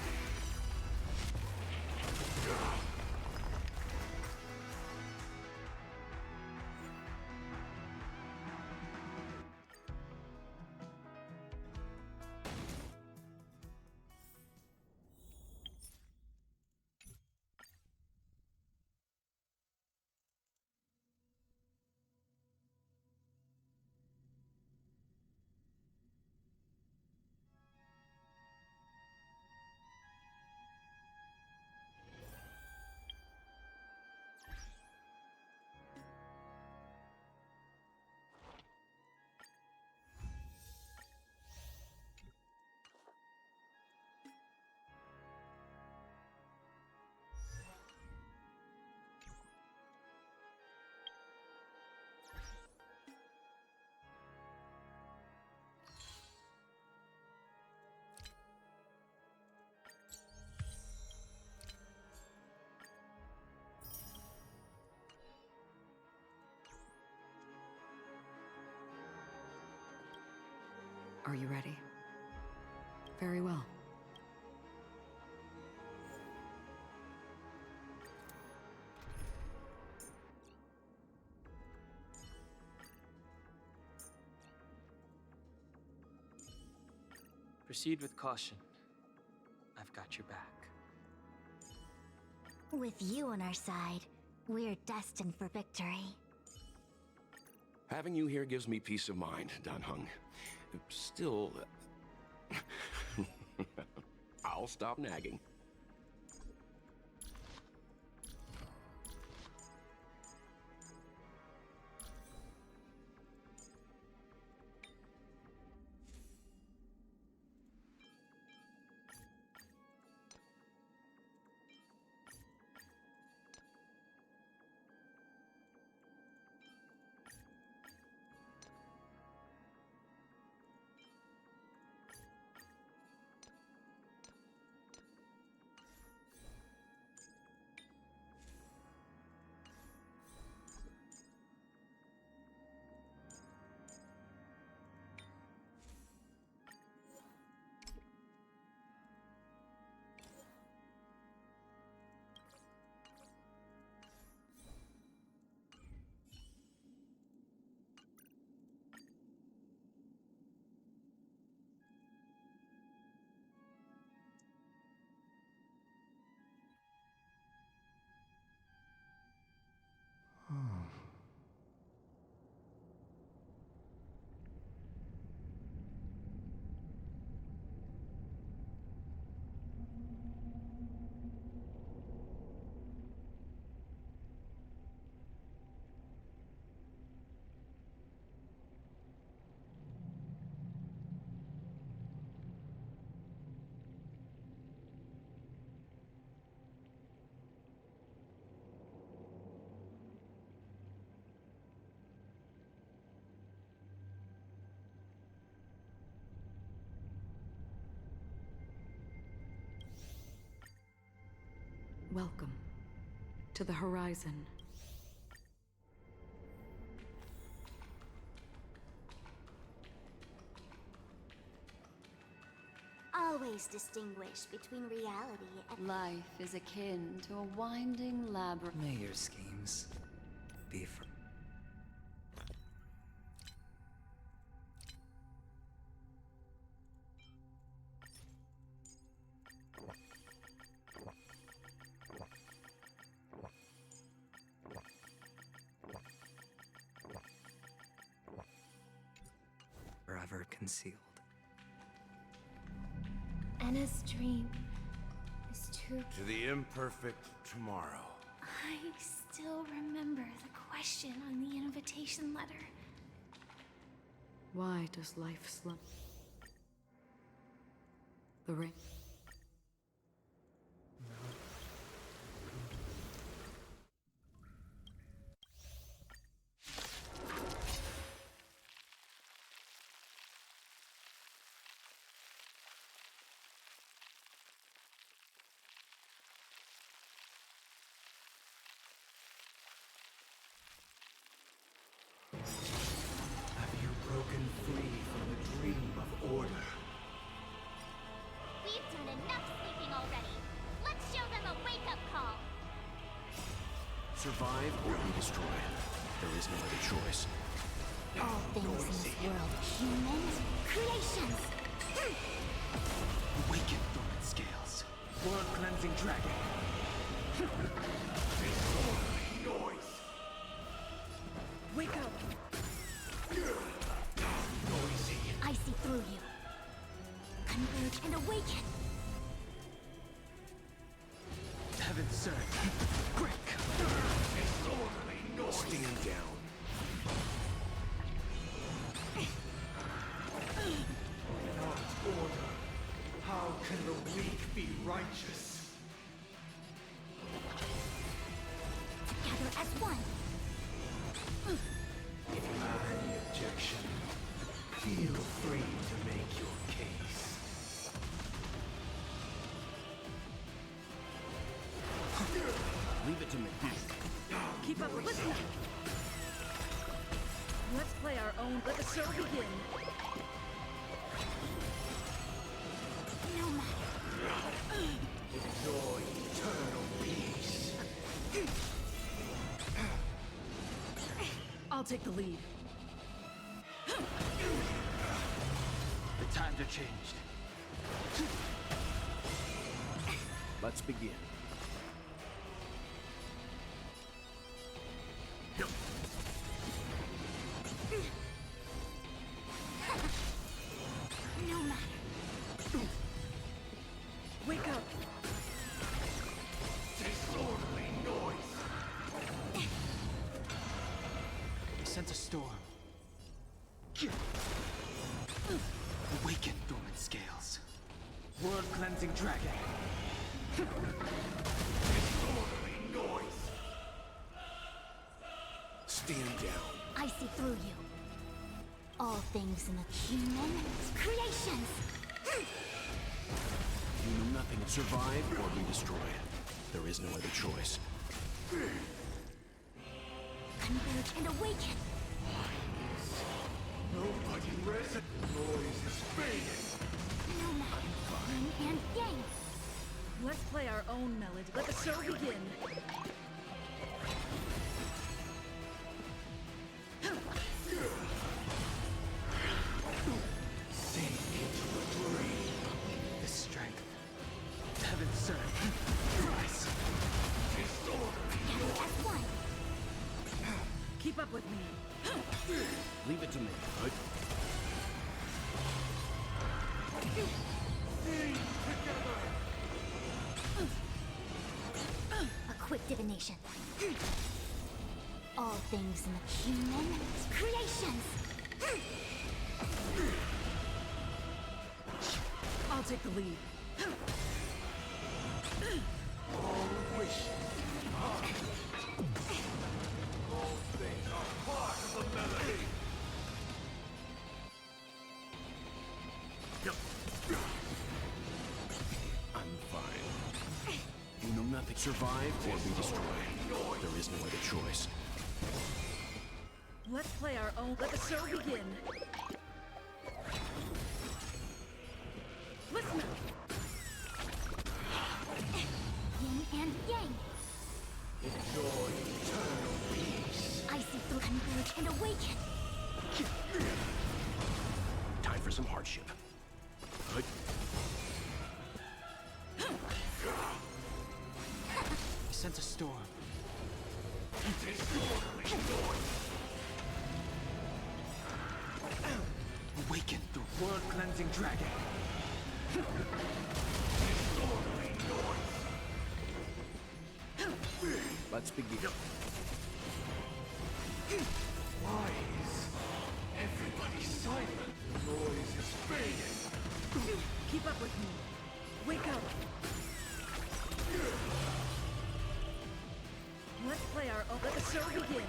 Are you ready? Very well. Proceed with caution. I've got your back. With you on our side, we're destined for victory. Having you here gives me peace of mind, Dan Heng. Still, I'll stop nagging. Welcome to the horizon. Always distinguish between reality and Life is akin to a winding labyrinth. May your schemes be for... forever concealed. Anna's dream is too... To the imperfect tomorrow. I still remember the question on the invitation letter. Why does life slump? The ring. Have you broken free from the dream of order? we've done enough sleeping already. Let's show them a wake-up call. Survive or be destroyed. There is no other choice. All things in this world, humans, creations. Awaken, dormant scales. World-cleansing dragon. Noise! Wake up! Noisy! I see through you. Converge and awaken. Heaven served. Quick! Disorderly noise! Stand down. Not order. How can the weak be righteous? Together as one. If you have any objection, feel free to make your case. Leave it to me. Keep up with me! Let's play our own. Let the show begin. No matter. Enjoy eternal peace. I'll take the lead. The times are changed. Let's begin. No matter. Wake up! Disorderly noise. I sense a storm. Awaken, dormant scales. World-cleansing dragon. Disorderly noise. Stand down. I see through you. All things in the human creations. You know nothing of survive or be destroyed. There is no other choice. Converge and awaken. Nobody rests. Noise is fading. No matter. Yin and yang. Let's play our own melody. Let the show begin. Sink into a dream. The strength. Heaven served. Rise. Disorderly Together as one. Keep up with me. Leave it to me. Good. A quick divination. All things in the human creations. I'll take the lead. all wishes. All things are part of the melody. I'm fine. You know nothing. Survive or be destroyed. There is no other choice. Let's play our own. Let the show begin. Listen up. Yin and yang. Enjoy eternal peace. Icy through converge and awaken. Time for some hardship. Good. I sense a storm. Awaken the world-cleansing dragon. Let's begin. Why is everybody silent? The noise is fading. Keep up with me. Wake up. Let's play our own. Let the show begin.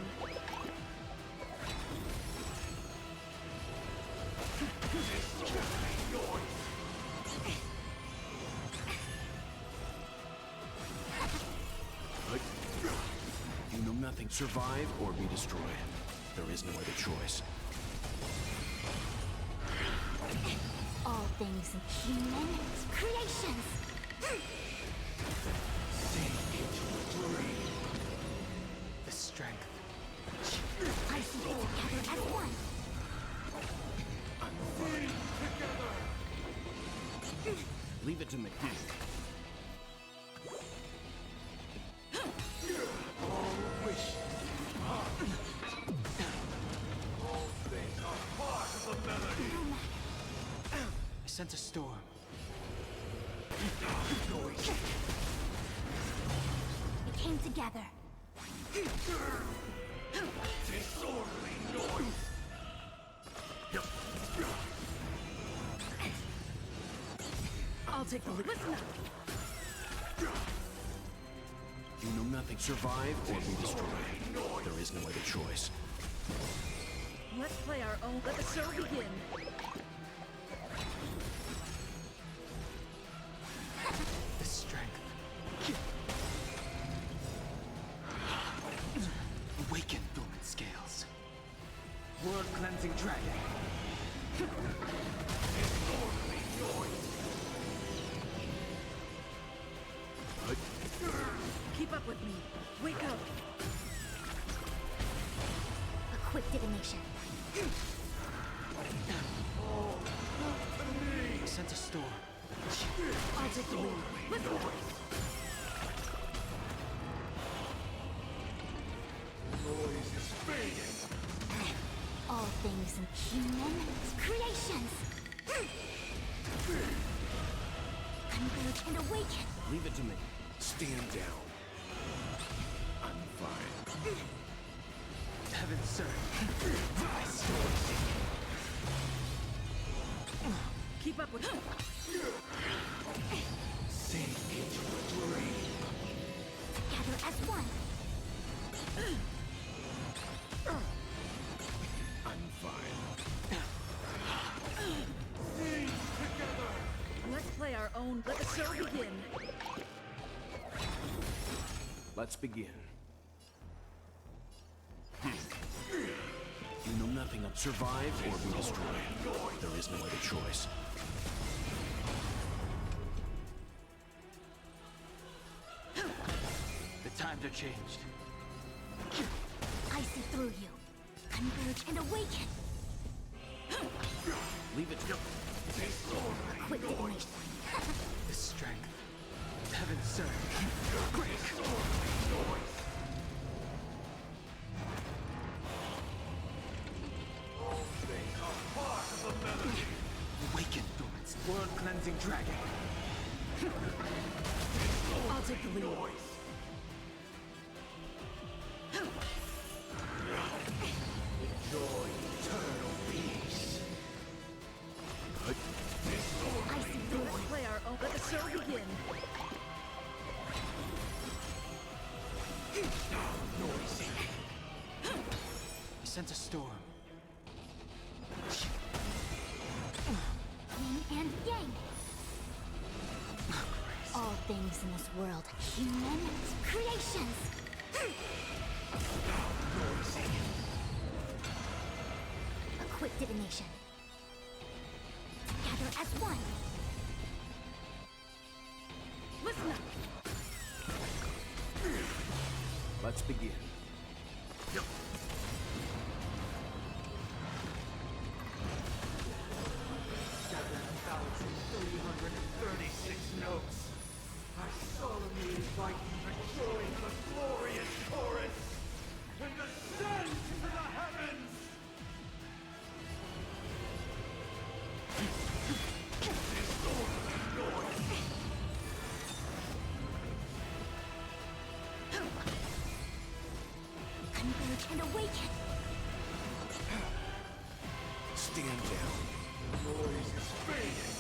You know nothing. Survive or be destroyed. There is no other choice. All things human creations. The strength. Icy together as one. Leave it to me. I sense a storm. We came together. I'll take the lead. Listen up. You know nothing. Survive or be destroyed. There is no other choice. Let's play our own. Let the show begin. The strength. Awaken dormant scales. World-cleansing dragon. Keep up with me. Wake up. A quick divination. I sense a storm. I'll take the lead. Listen up. Noise is fading. All things human creations. Converge and awaken. Leave it to me. Stand down. I'm fine. Heaven served. Keep up with me. Sink into a dream. Together as one. I'm fine. Let's play our own. Let the show begin. Let's begin. You know nothing of survive or be destroyed. There is no other choice. The times are changed. I see through you. Converge and awaken. Leave it to me. A quick divination. The strength. Heaven served. Awaken dormant. World-cleansing dragon. I'll take the lead. Enjoy eternal peace. I see through Let's you. play our own. Let the show begin. Noisy. I sense a storm. Yin and yang. All things in this world, human creations. A quick divination. Together as one. Listen up. Let's begin. 7,336 notes. I solemnly invite you to join the glorious chorus and ascend to the heavens! Converge and awaken. Stand down. Noise is fading.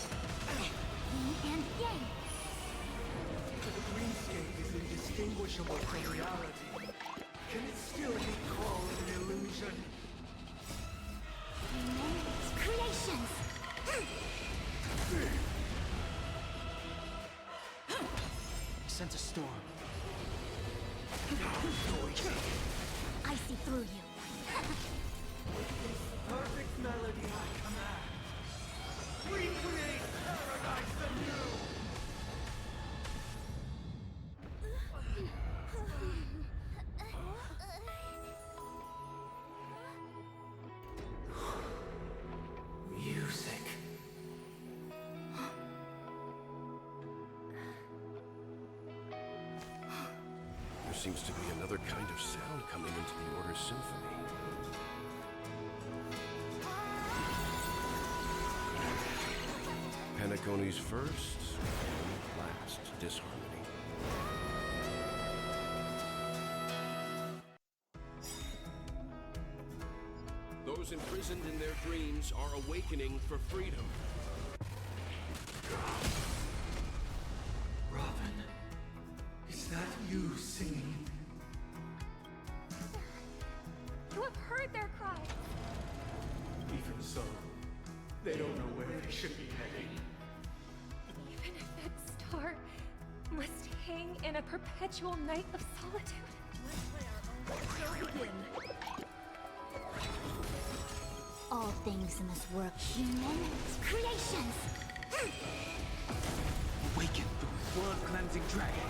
Yin and yang. The dreamscape is indistinguishable from reality. Can it still be called an illusion? Human creations. Sense a storm. I see through you. Perfect melody I command. We create paradise anew! Music. There seems to be another kind of sound coming into the Order's symphony. Penacony's first and last disharmony. Those imprisoned in their dreams are awakening for freedom. Robin, is that you singing? You have heard their cries. Even so, they don't know where they should be heading. Even if that star must hang in a perpetual night of solitude. So begin. All things in this world, human creations. Awaken the world-cleansing dragon.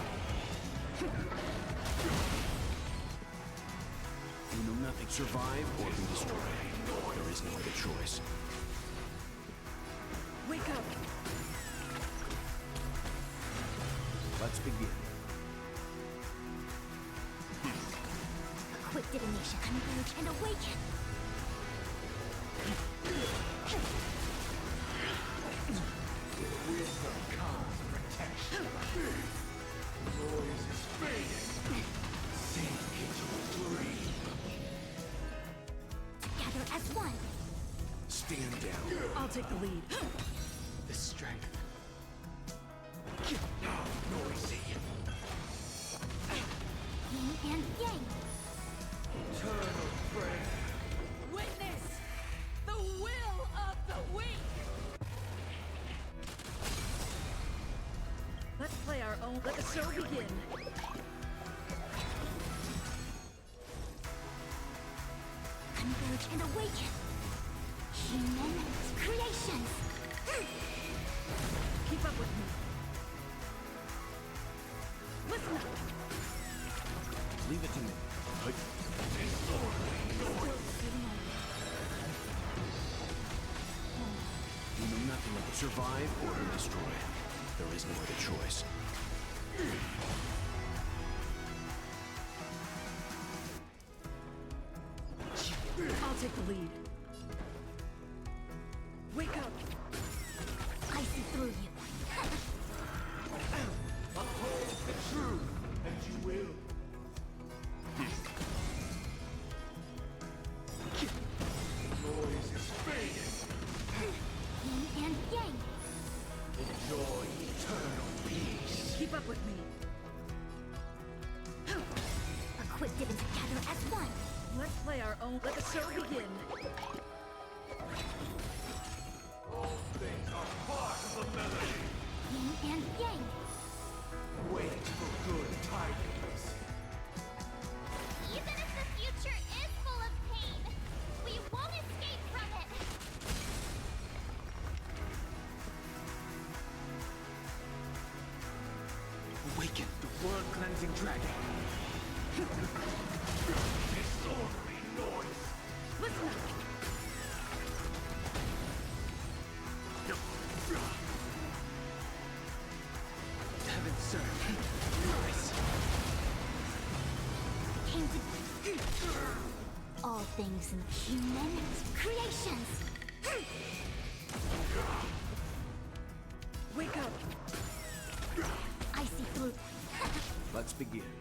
You know nothing. Survive or be destroyed. There is no other choice. Wake up. Let's begin. A quick divination. Converge and awaken. Wisdom comes protection. Noise is fading. Sink into a dream. Together as one. Stand down. I'll take the lead. The strength. Now noisy. Yin and yang. Eternal prayer. Witness the will of the weak. Let's play our own. Let the show begin. Converge and awaken. Human creations. Keep up with me. Listen up. Leave it to me. You know nothing of survive or be destroyed. There is no other choice. I'll take the lead. Wake up. I see through you. Uphold the truth, and you will. Noise is fading. Yin and yang. Enjoy eternal peace. Keep up with me. A quick diven together as one. Let's play our own. Let the show begin. All things are part of the melody. Yin and yang. Wait for good tidings. Even if the future is full of pain, we won't escape from it. Awaken the world-cleansing dragon. Disorderly noise. Listen up. Heaven serve. Nice. Came to all things in human creations. Wake up. I see through. Let's begin.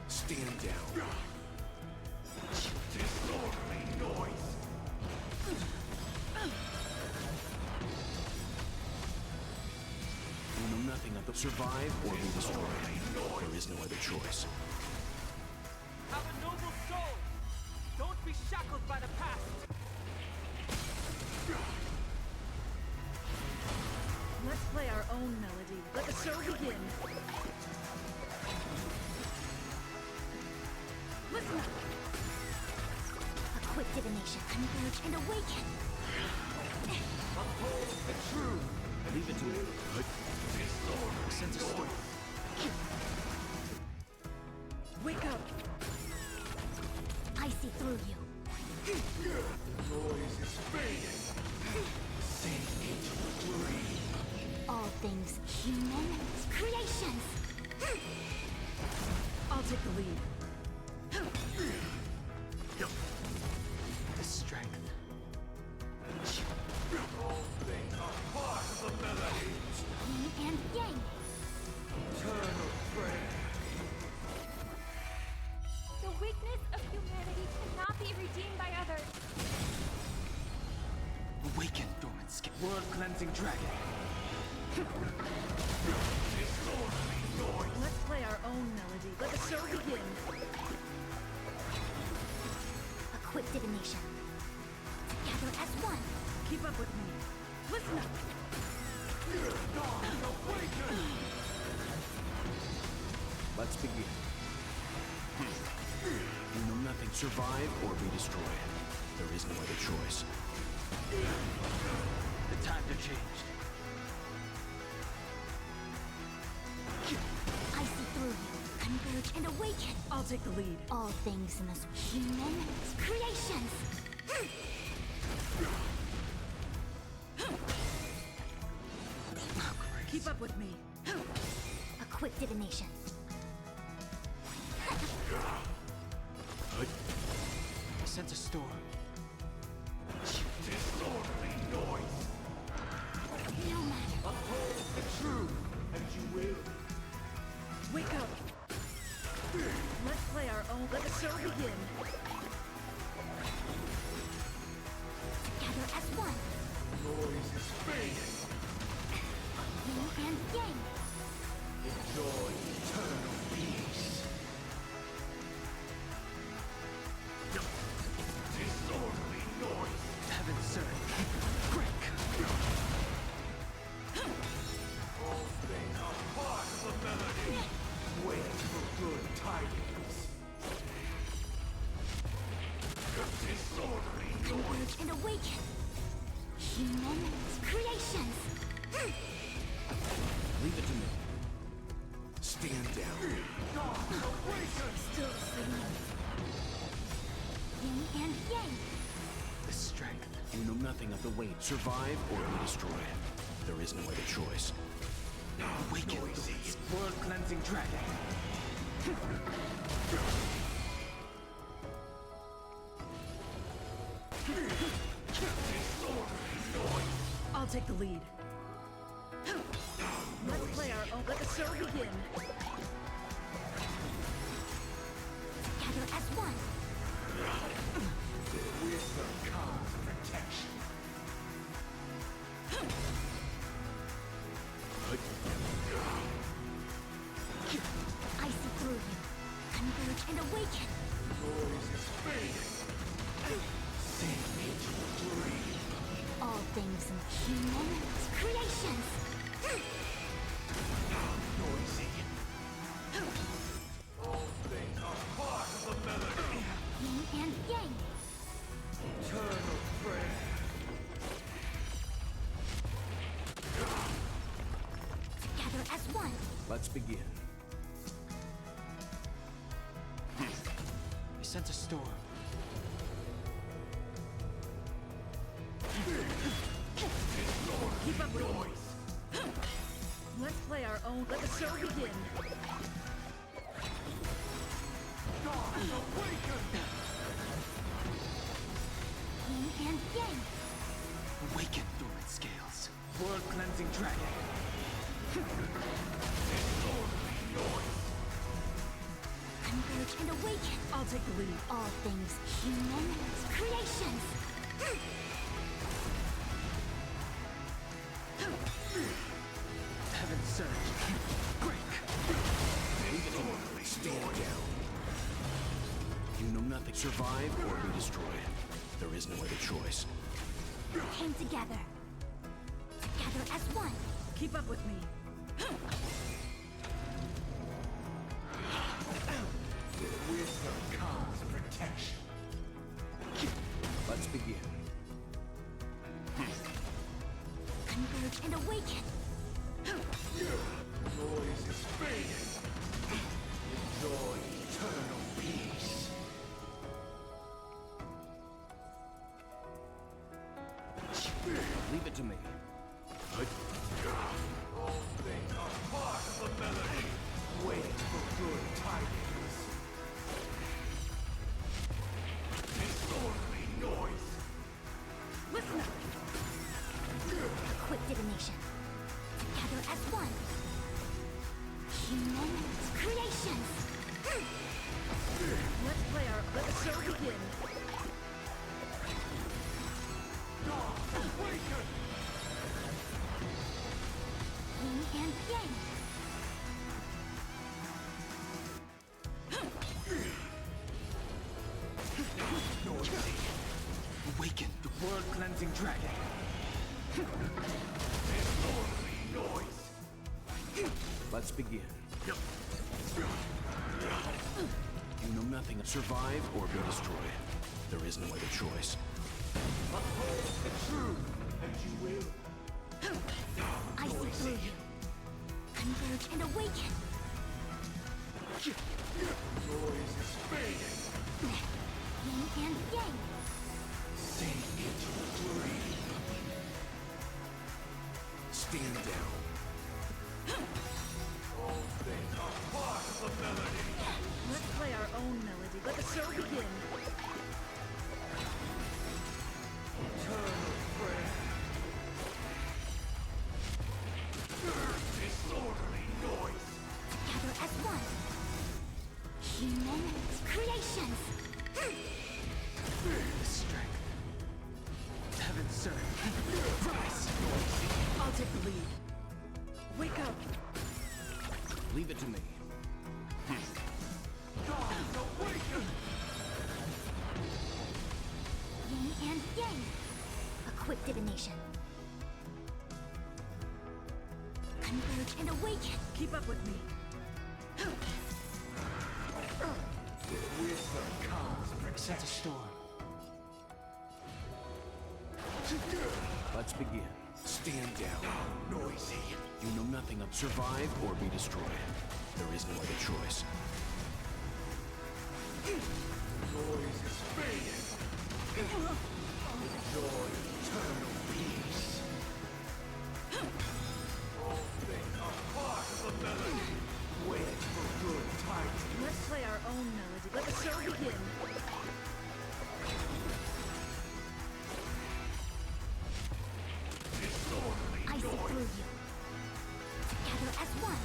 Stand down. Disorderly noise. You know nothing of the survive or be destroyed. There is no other choice. Have a noble soul. Don't be shackled by the past. Let's play our own melody. Let the show begin. Listen up. Equip divination, converge, and awaken. Uphold the truth. Leave it to me. Disorderly noise. Wake up. I see through you. Noise is fading. Sink into dream. All things human creations. I'll take the lead. The strength. All things are part of the melody. Yin and yang. Eternal prayer. The weakness of humanity cannot be redeemed by others. Awaken, dormant skin. World-cleansing dragon. Disorderly noise. Let's play our own melody. Let the show begin. Equip divination. Together as one. Keep up with me. Listen up. Let's begin. You know nothing survive or be destroyed. There is no other choice. The times have changed. I see through you. Converge and awaken. I'll take the lead. All things in this human creations. Keep up with me. Equip divination. I sense a storm. Disorderly noise. No matter. Uphold the truth, and you will. Wake up. Let's play our own. Let the show begin. Together as one. Noise is fading. Yin and yang. Enjoy eternal peace. Disorderly noise. Heaven serve. Break. All things are part of the melody. Wait for good tidings. Disorderly noise. Converge and awaken. Human creations. Leave it to me. Stand down. Still singing. Yin and yang. The strength. You know nothing of the weight. Survive or be destroyed. There is no other choice. Awaken, world-cleansing dragon. I'll take the lead. Let's play our own. Let the show begin. Together as one. Wisdom comes protection. I see through you. Converge and awaken. Noise is fading. Sink into dream. All things in human creations. begin. I sense a storm. Keep up with me. Let's play our own. Let the show begin. Yin and yang. Awaken, dormant scales. World cleansing dragon. Converge and awaken. I'll take the lead. All things human creations. Heaven surge. Break. Stand down. You know nothing. Survive or be destroyed. There is no other choice. Came together. Together as one. Keep up with me. Wisdom comes protection. Let's begin. Converge and awaken. Noise is fading. Enjoy eternal peace. Leave it to me. All things are part of the melody. Wait for good tidings. Disorderly noise. Listen up. Quick divination. Together as one. Human creations. Let's play our. Let the show begin. Awaken! Yin and yang. Awaken, the world cleansing dragon. Disorderly noise. Let's begin. You know nothing. Survive or be destroyed. There is no other choice. Uphold the truth, and you will. I see through you. Converge and awaken. Noise is fading. Yin and yang. Sink into the dream. Stand down. All things are part of the melody. Let's play our own melody. Let the show begin. Eternal prayer. Disorderly noise. Together as one. Human creations. The strength. Heaven surge. Rise. I'll take the lead. Wake up. Leave it to me. Gods awaken! Yin and yang. A quick divination. Converge and awaken. Keep up with me. Wisdom comes Sense a protection. storm. Let's begin. Stand down. Noisy. You know nothing of survive or be destroyed. There is no other choice. Noise is fading. Enjoy eternal peace. All things are part of the melody. Wait for good tidings. Let's play our own melody. Let the show begin. Disorderly I see through noise. you. Together as one.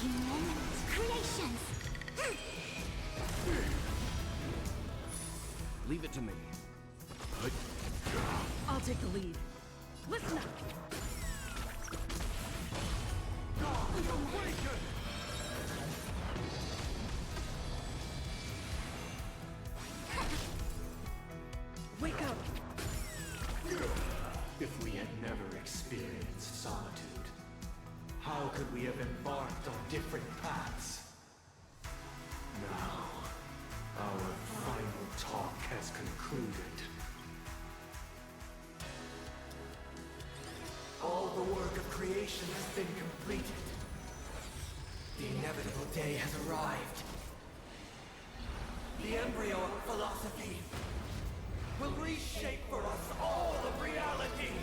Human creations. Leave it to me. I'll take the lead. Listen up. Gods awaken! Wake up. If we had never experienced solitude, how could we have embarked on different paths? Now, our final talk has concluded. All the work of creation has been completed. inevitable day has arrived. The embryo of philosophy will reshape for us all of reality.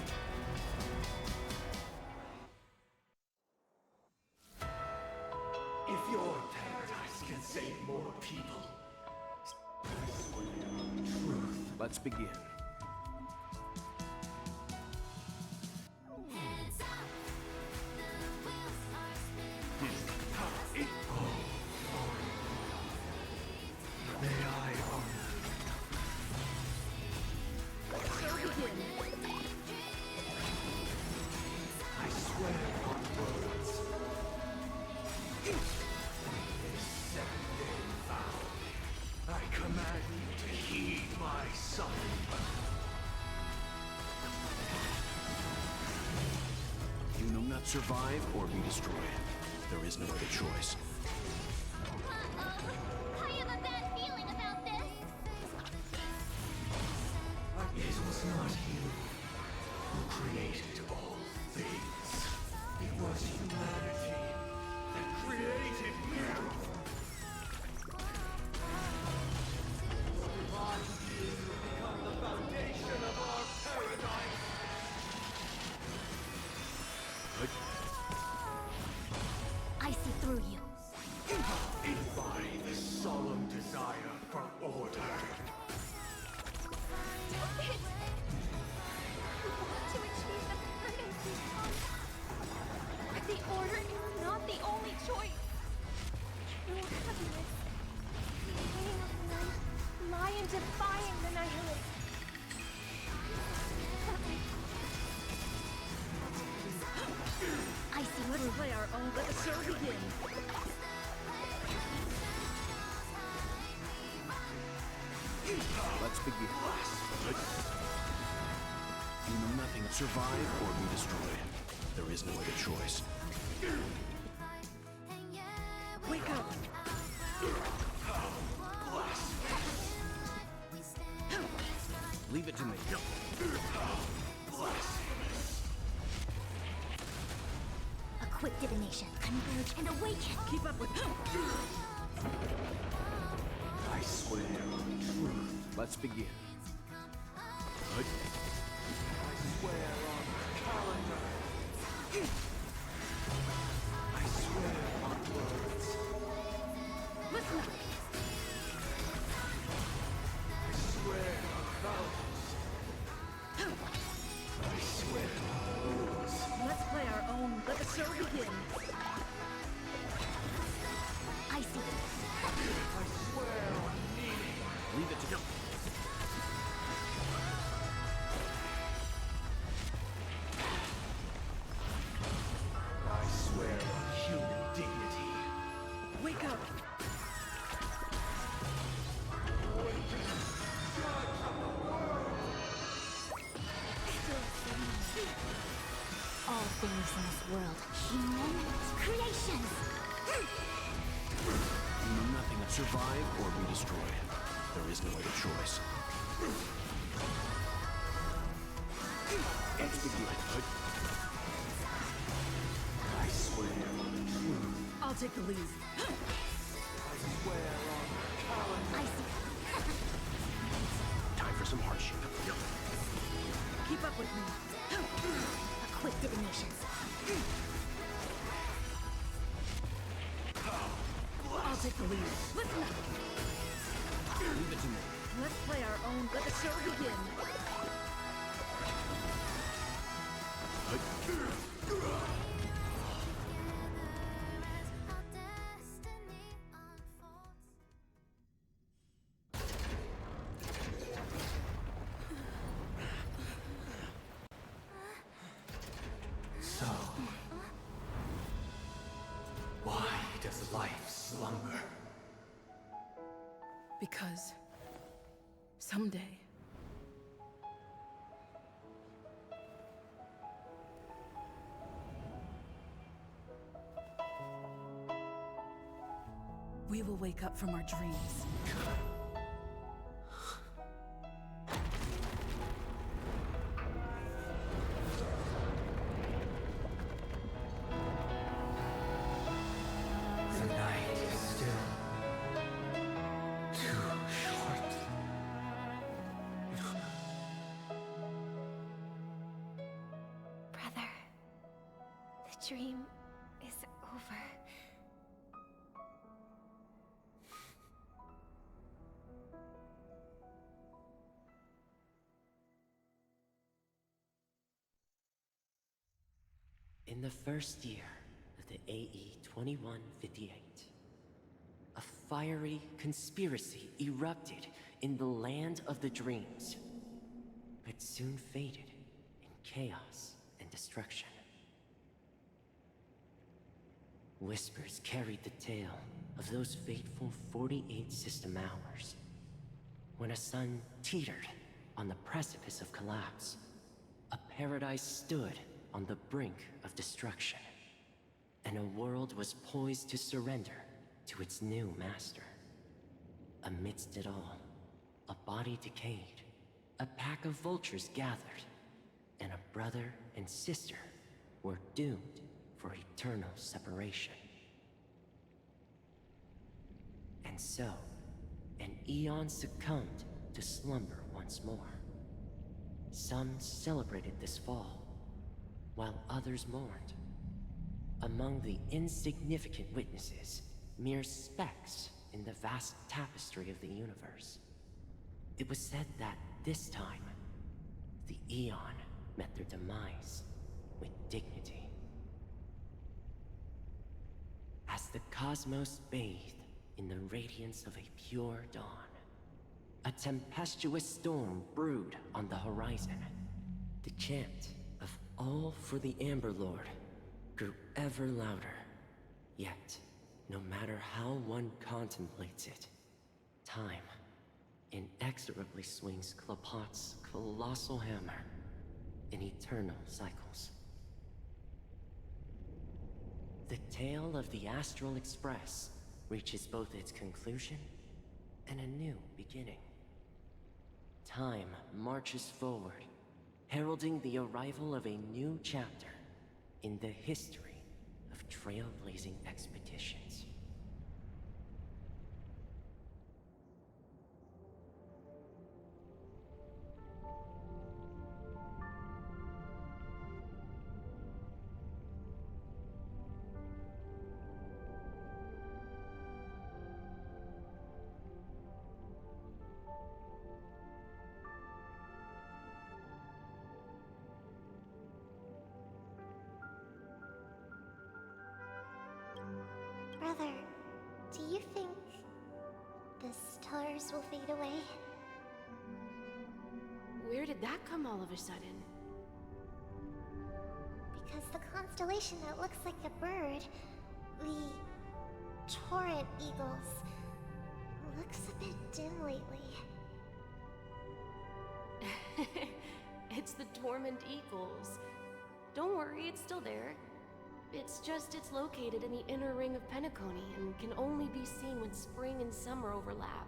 If your paradise can save more people, I swear truth. Let's begin. May I honor? I swear on words. This 7-day vow. I command you to heed my summons. You will not survive or be destroyed. There is no other choice. I have a bad feeling about this. It was not you who created all things. It was humanity that created you. Divine being will become the foundation of our paradise. I see through you. Embody the solemn desire for order. Stop it! You want to achieve the permanency of the order is not the only choice. You have missed creating of life, lie and defying the nihilist. I see Let's through play our own. Let the show begin. Let's begin. You know nothing. Survive or be destroyed. There is no other choice. Wake up! Leave it to me. a quick divination. Converge and awaken. Keep up with him! I swear on truth. Let's begin. I swear on calendar. I swear on words. Listen up! I swear on vows. I swear on rules. Let's play our own. Let the show begin. I see. I swear on meaning. Leave it to him. I swear on human dignity. Wake up! All things in this world, human creations. You know nothing. Survive or be destroyed. There is no other choice. Let's begin. I swear on truth. I'll take the lead. I swear on calendar. I see. Time for some hardship. Keep up with me. a quick divination. I'll take the lead. Listen up! Leave it to me. Let's play our own. Let the show begin. So, why does life slumber? Because someday we will wake up from our dreams. The dream is over. In the first year of the AE 2158, a fiery conspiracy erupted in the land of the dreams, but soon faded in chaos and destruction. Whispers carried the tale of those fateful 48 system hours, when a sun teetered on the precipice of collapse. A paradise stood on the brink of destruction, and a world was poised to surrender to its new master. Amidst it all, a body decayed, a pack of vultures gathered, and a brother and sister were doomed for eternal separation. And so, an eon succumbed to slumber once more. Some celebrated this fall, while others mourned. Among the insignificant witnesses, mere specks in the vast tapestry of the universe, it was said that this time, the Eon met their demise with dignity. As the cosmos bathed in the radiance of a pure dawn, a tempestuous storm brewed on the horizon. The chant of "All for the Amber Lord" grew ever louder. Yet, no matter how one contemplates it, time inexorably swings Klapot's colossal hammer in eternal cycles. The tale of the Astral Express reaches both its conclusion and a new beginning. Time marches forward, heralding the arrival of a new chapter in the history of trailblazing expeditions. Brother, do you think the stars will fade away? Where did that come all of a sudden? Because the constellation that looks like a bird, the Torrent Eagles, looks a bit dim lately. It's the Torment Eagles. Don't worry, it's still there. It's just it's located in the inner ring of Penacony and can only be seen when spring and summer overlap.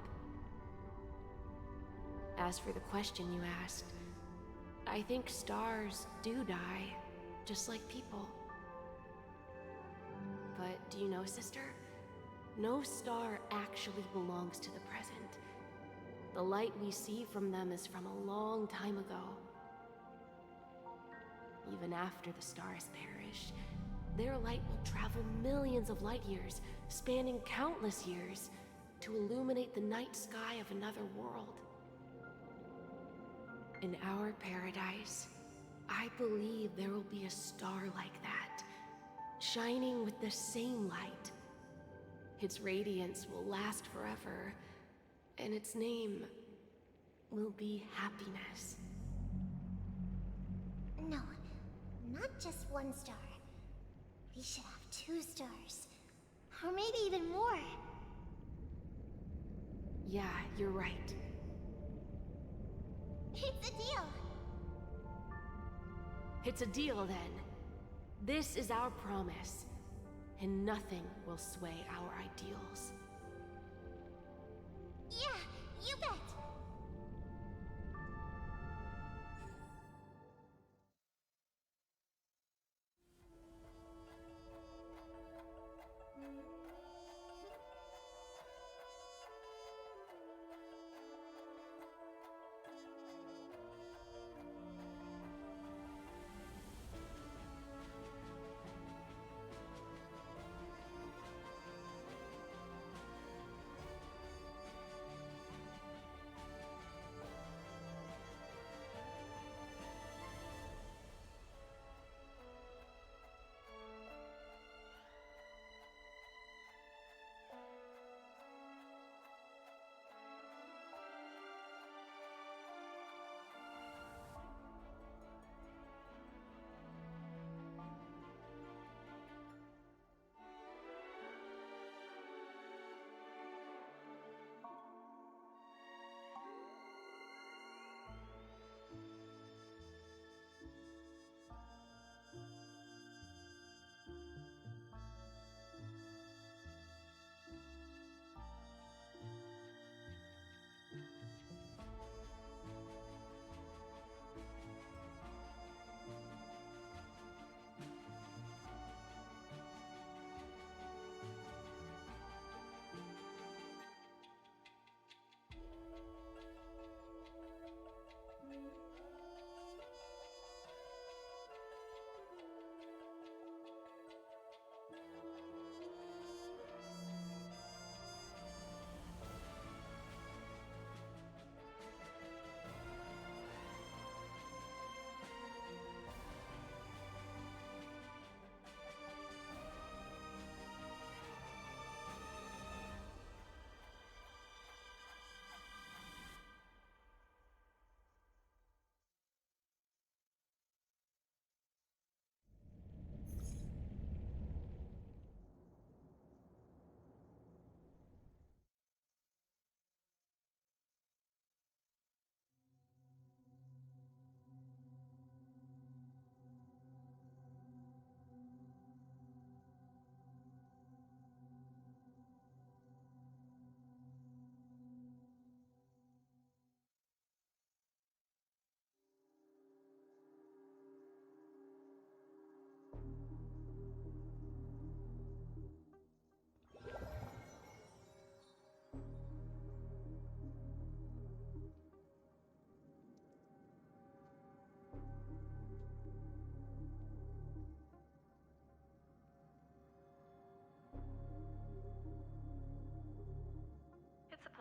As for the question you asked, I think stars do die, just like people. But do you know, sister? No star actually belongs to the present. The light we see from them is from a long time ago. Even after the stars perish, their light will travel millions of light years, spanning countless years, to illuminate the night sky of another world. In our paradise, I believe there will be a star like that, shining with the same light. Its radiance will last forever, and its name will be happiness. No, not just one star. We should have 2 stars. Or maybe even more. Yeah, you're right. It's a deal! It's a deal, then. This is our promise, and nothing will sway our ideals. Yeah, you bet!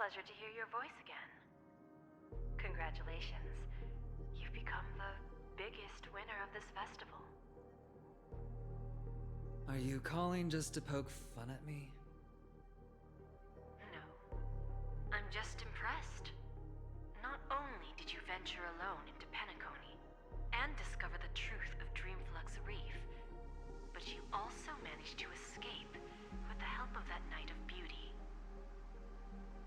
pleasure to hear your voice again. Congratulations. You've become the biggest winner of this festival. Are you calling just to poke fun at me? No. I'm just impressed. Not only did you venture alone into Penacony and discover the truth of Dreamflux Reef, but you also managed to escape with the help of that Knight of Beauty.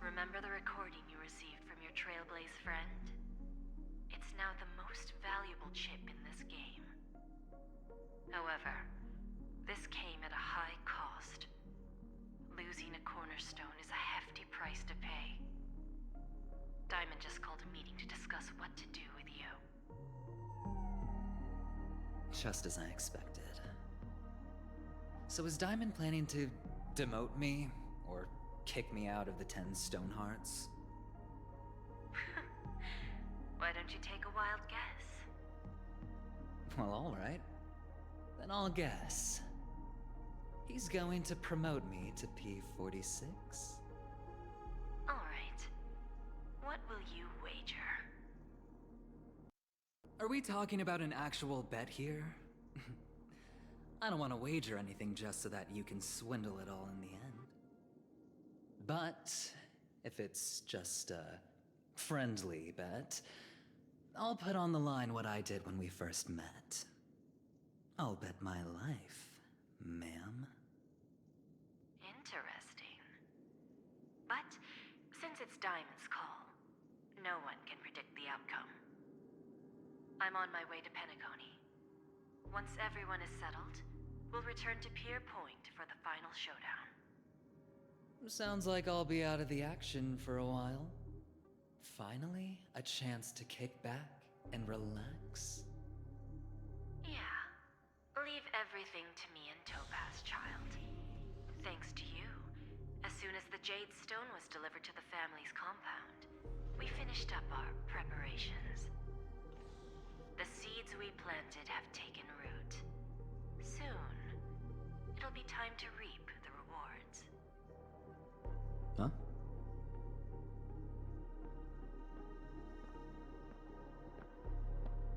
Remember the recording you received from your Trailblaze friend? It's now the most valuable chip in this game. However, this came at a high cost. Losing a cornerstone is a hefty price to pay. Diamond just called a meeting to discuss what to do with you. Just as I expected. So is Diamond planning to demote me? Or kick me out of the 10 Stonehearts? Why don't you take a wild guess? Well, alright. Then I'll guess. He's going to promote me to P46? Alright. What will you wager? Are we talking about an actual bet here? I don't want to wager anything just so that you can swindle it all in the end. But if it's just a friendly bet, I'll put on the line what I did when we first met. I'll bet my life, ma'am. Interesting. But since it's Diamond's call, no one can predict the outcome. I'm on my way to Penacony. Once everyone is settled, we'll return to Pier Point for the final showdown. Sounds like I'll be out of the action for a while. Finally, a chance to kick back and relax. Yeah. Leave everything to me and Topaz, child. Thanks to you, as soon as the Jade Stone was delivered to the family's compound, we finished up our preparations. The seeds we planted have taken root. Soon, it'll be time to reap the rewards. Huh?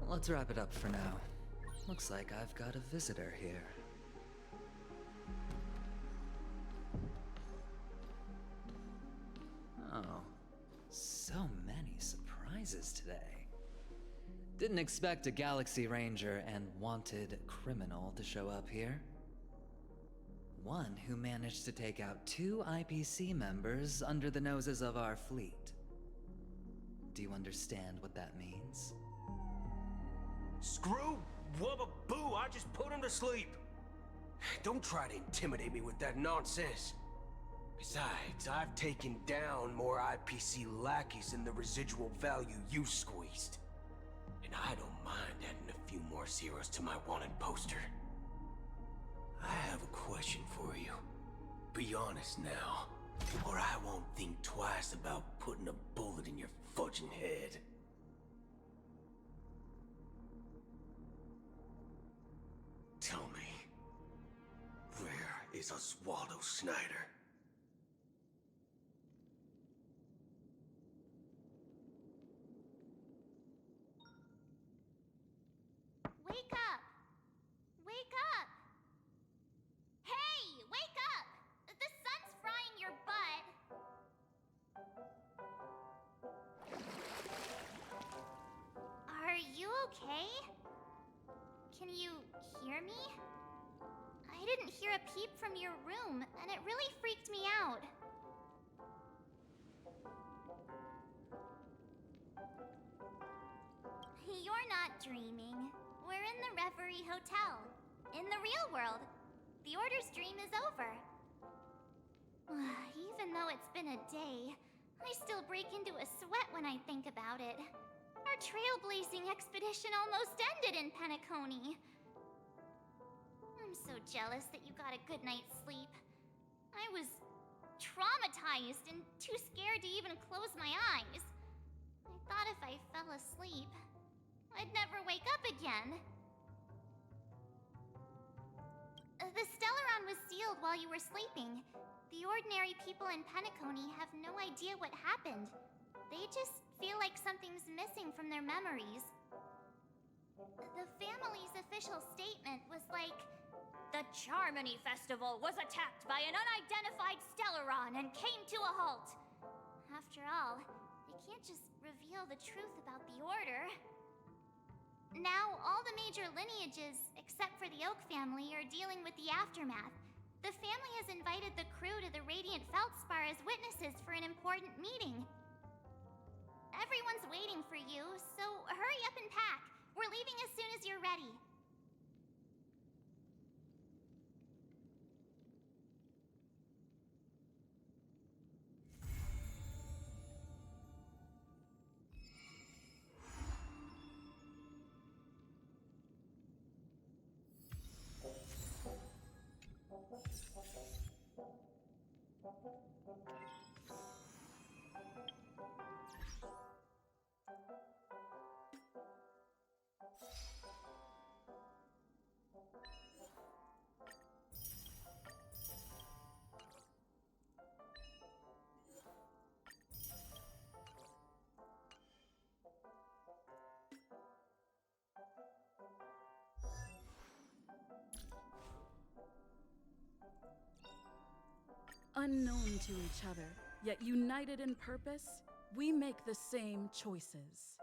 Let's wrap it up for now. Looks like I've got a visitor here. Oh, so many surprises today. Didn't expect a Galaxy Ranger and wanted criminal to show up here. One who managed to take out 2 IPC members under the noses of our fleet. Do you understand what that means? Screw wubba boo, I just put him to sleep. Don't try to intimidate me with that nonsense. Besides, I've taken down more IPC lackeys than the residual value you squeezed. And I don't mind adding a few more zeros to my wanted poster. I have a question for you. Be honest now, or I won't think twice about putting a bullet in your fudging head. Tell me, where is Oswaldo Snyder? Wake up! Wake up! Hey, wake up! The sun's frying your butt. Are you okay? Can you hear me? I didn't hear a peep from your room, and it really freaked me out. You're not dreaming. We're in the Reverie Hotel. In the real world. The Order's dream is over. Even though it's been a day, I still break into a sweat when I think about it. Our trailblazing expedition almost ended in Penacony. I'm so jealous that you got a good night's sleep. I was traumatized and too scared to even close my eyes. I thought if I fell asleep, I'd never wake up again. The Stellaron was sealed while you were sleeping. The ordinary people in Penacony have no idea what happened. They just feel like something's missing from their memories. The family's official statement was like, "The Charmony Festival was attacked by an unidentified Stellaron and came to a halt." After all, they can't just reveal the truth about the Order. Now, all the major lineages, except for the Oak family, are dealing with the aftermath. The family has invited the crew to the Radiant Feldspar as witnesses for an important meeting. Everyone's waiting for you, so hurry up and pack. We're leaving as soon as you're ready. Unknown to each other, yet united in purpose, we make the same choices.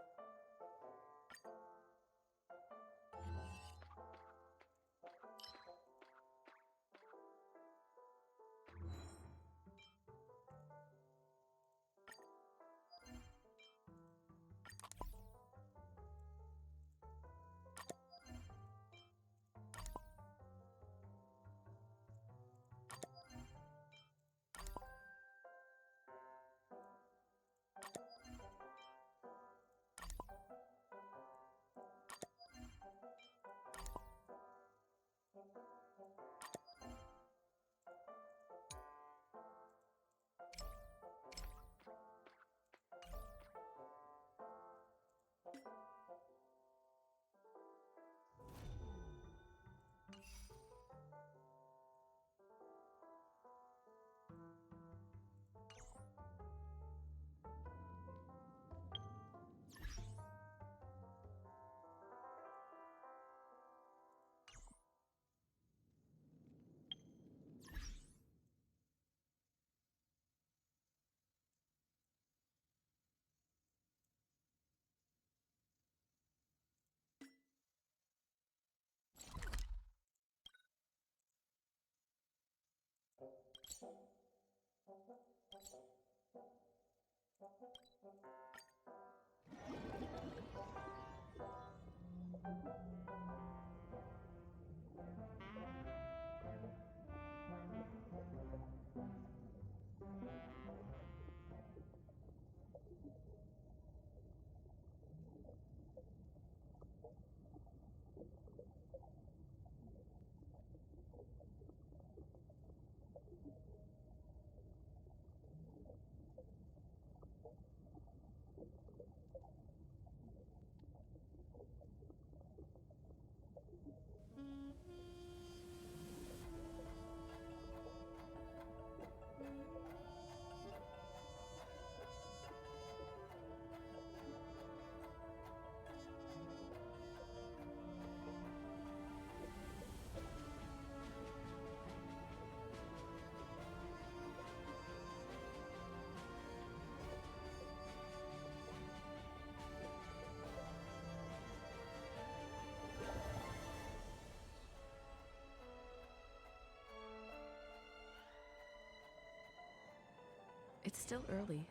It's still early.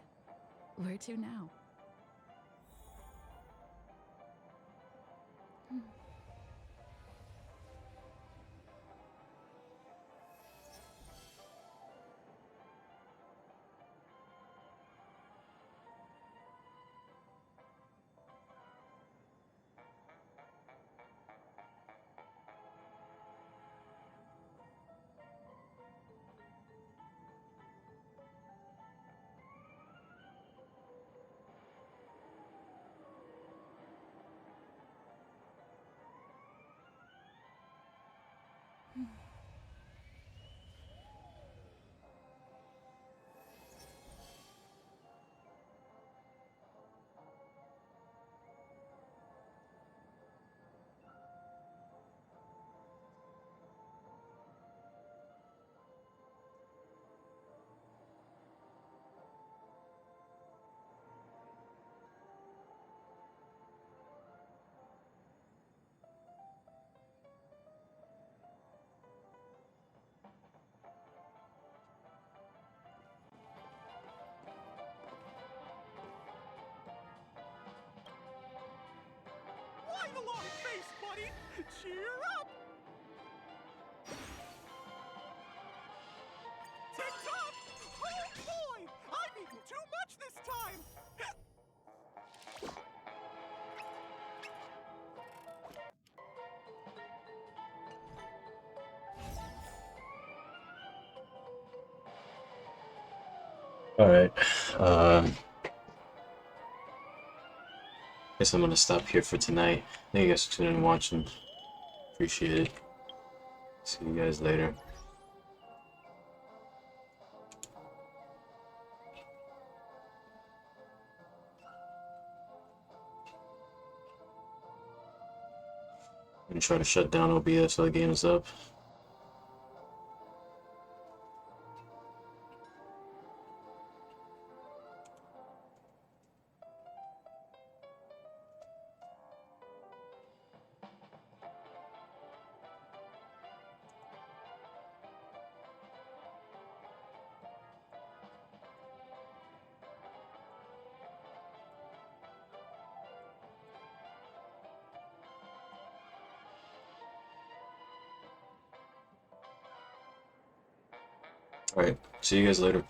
Where to now? the long face, buddy! Cheer up! Tick-tock! Oh boy! I've eaten too much this time! Alright, guess I'm gonna stop here for tonight. Thank you guys for tuning in and watching. Appreciate it. See you guys later. I'm gonna try to shut down OBS while the game is up. Alright, see you guys later.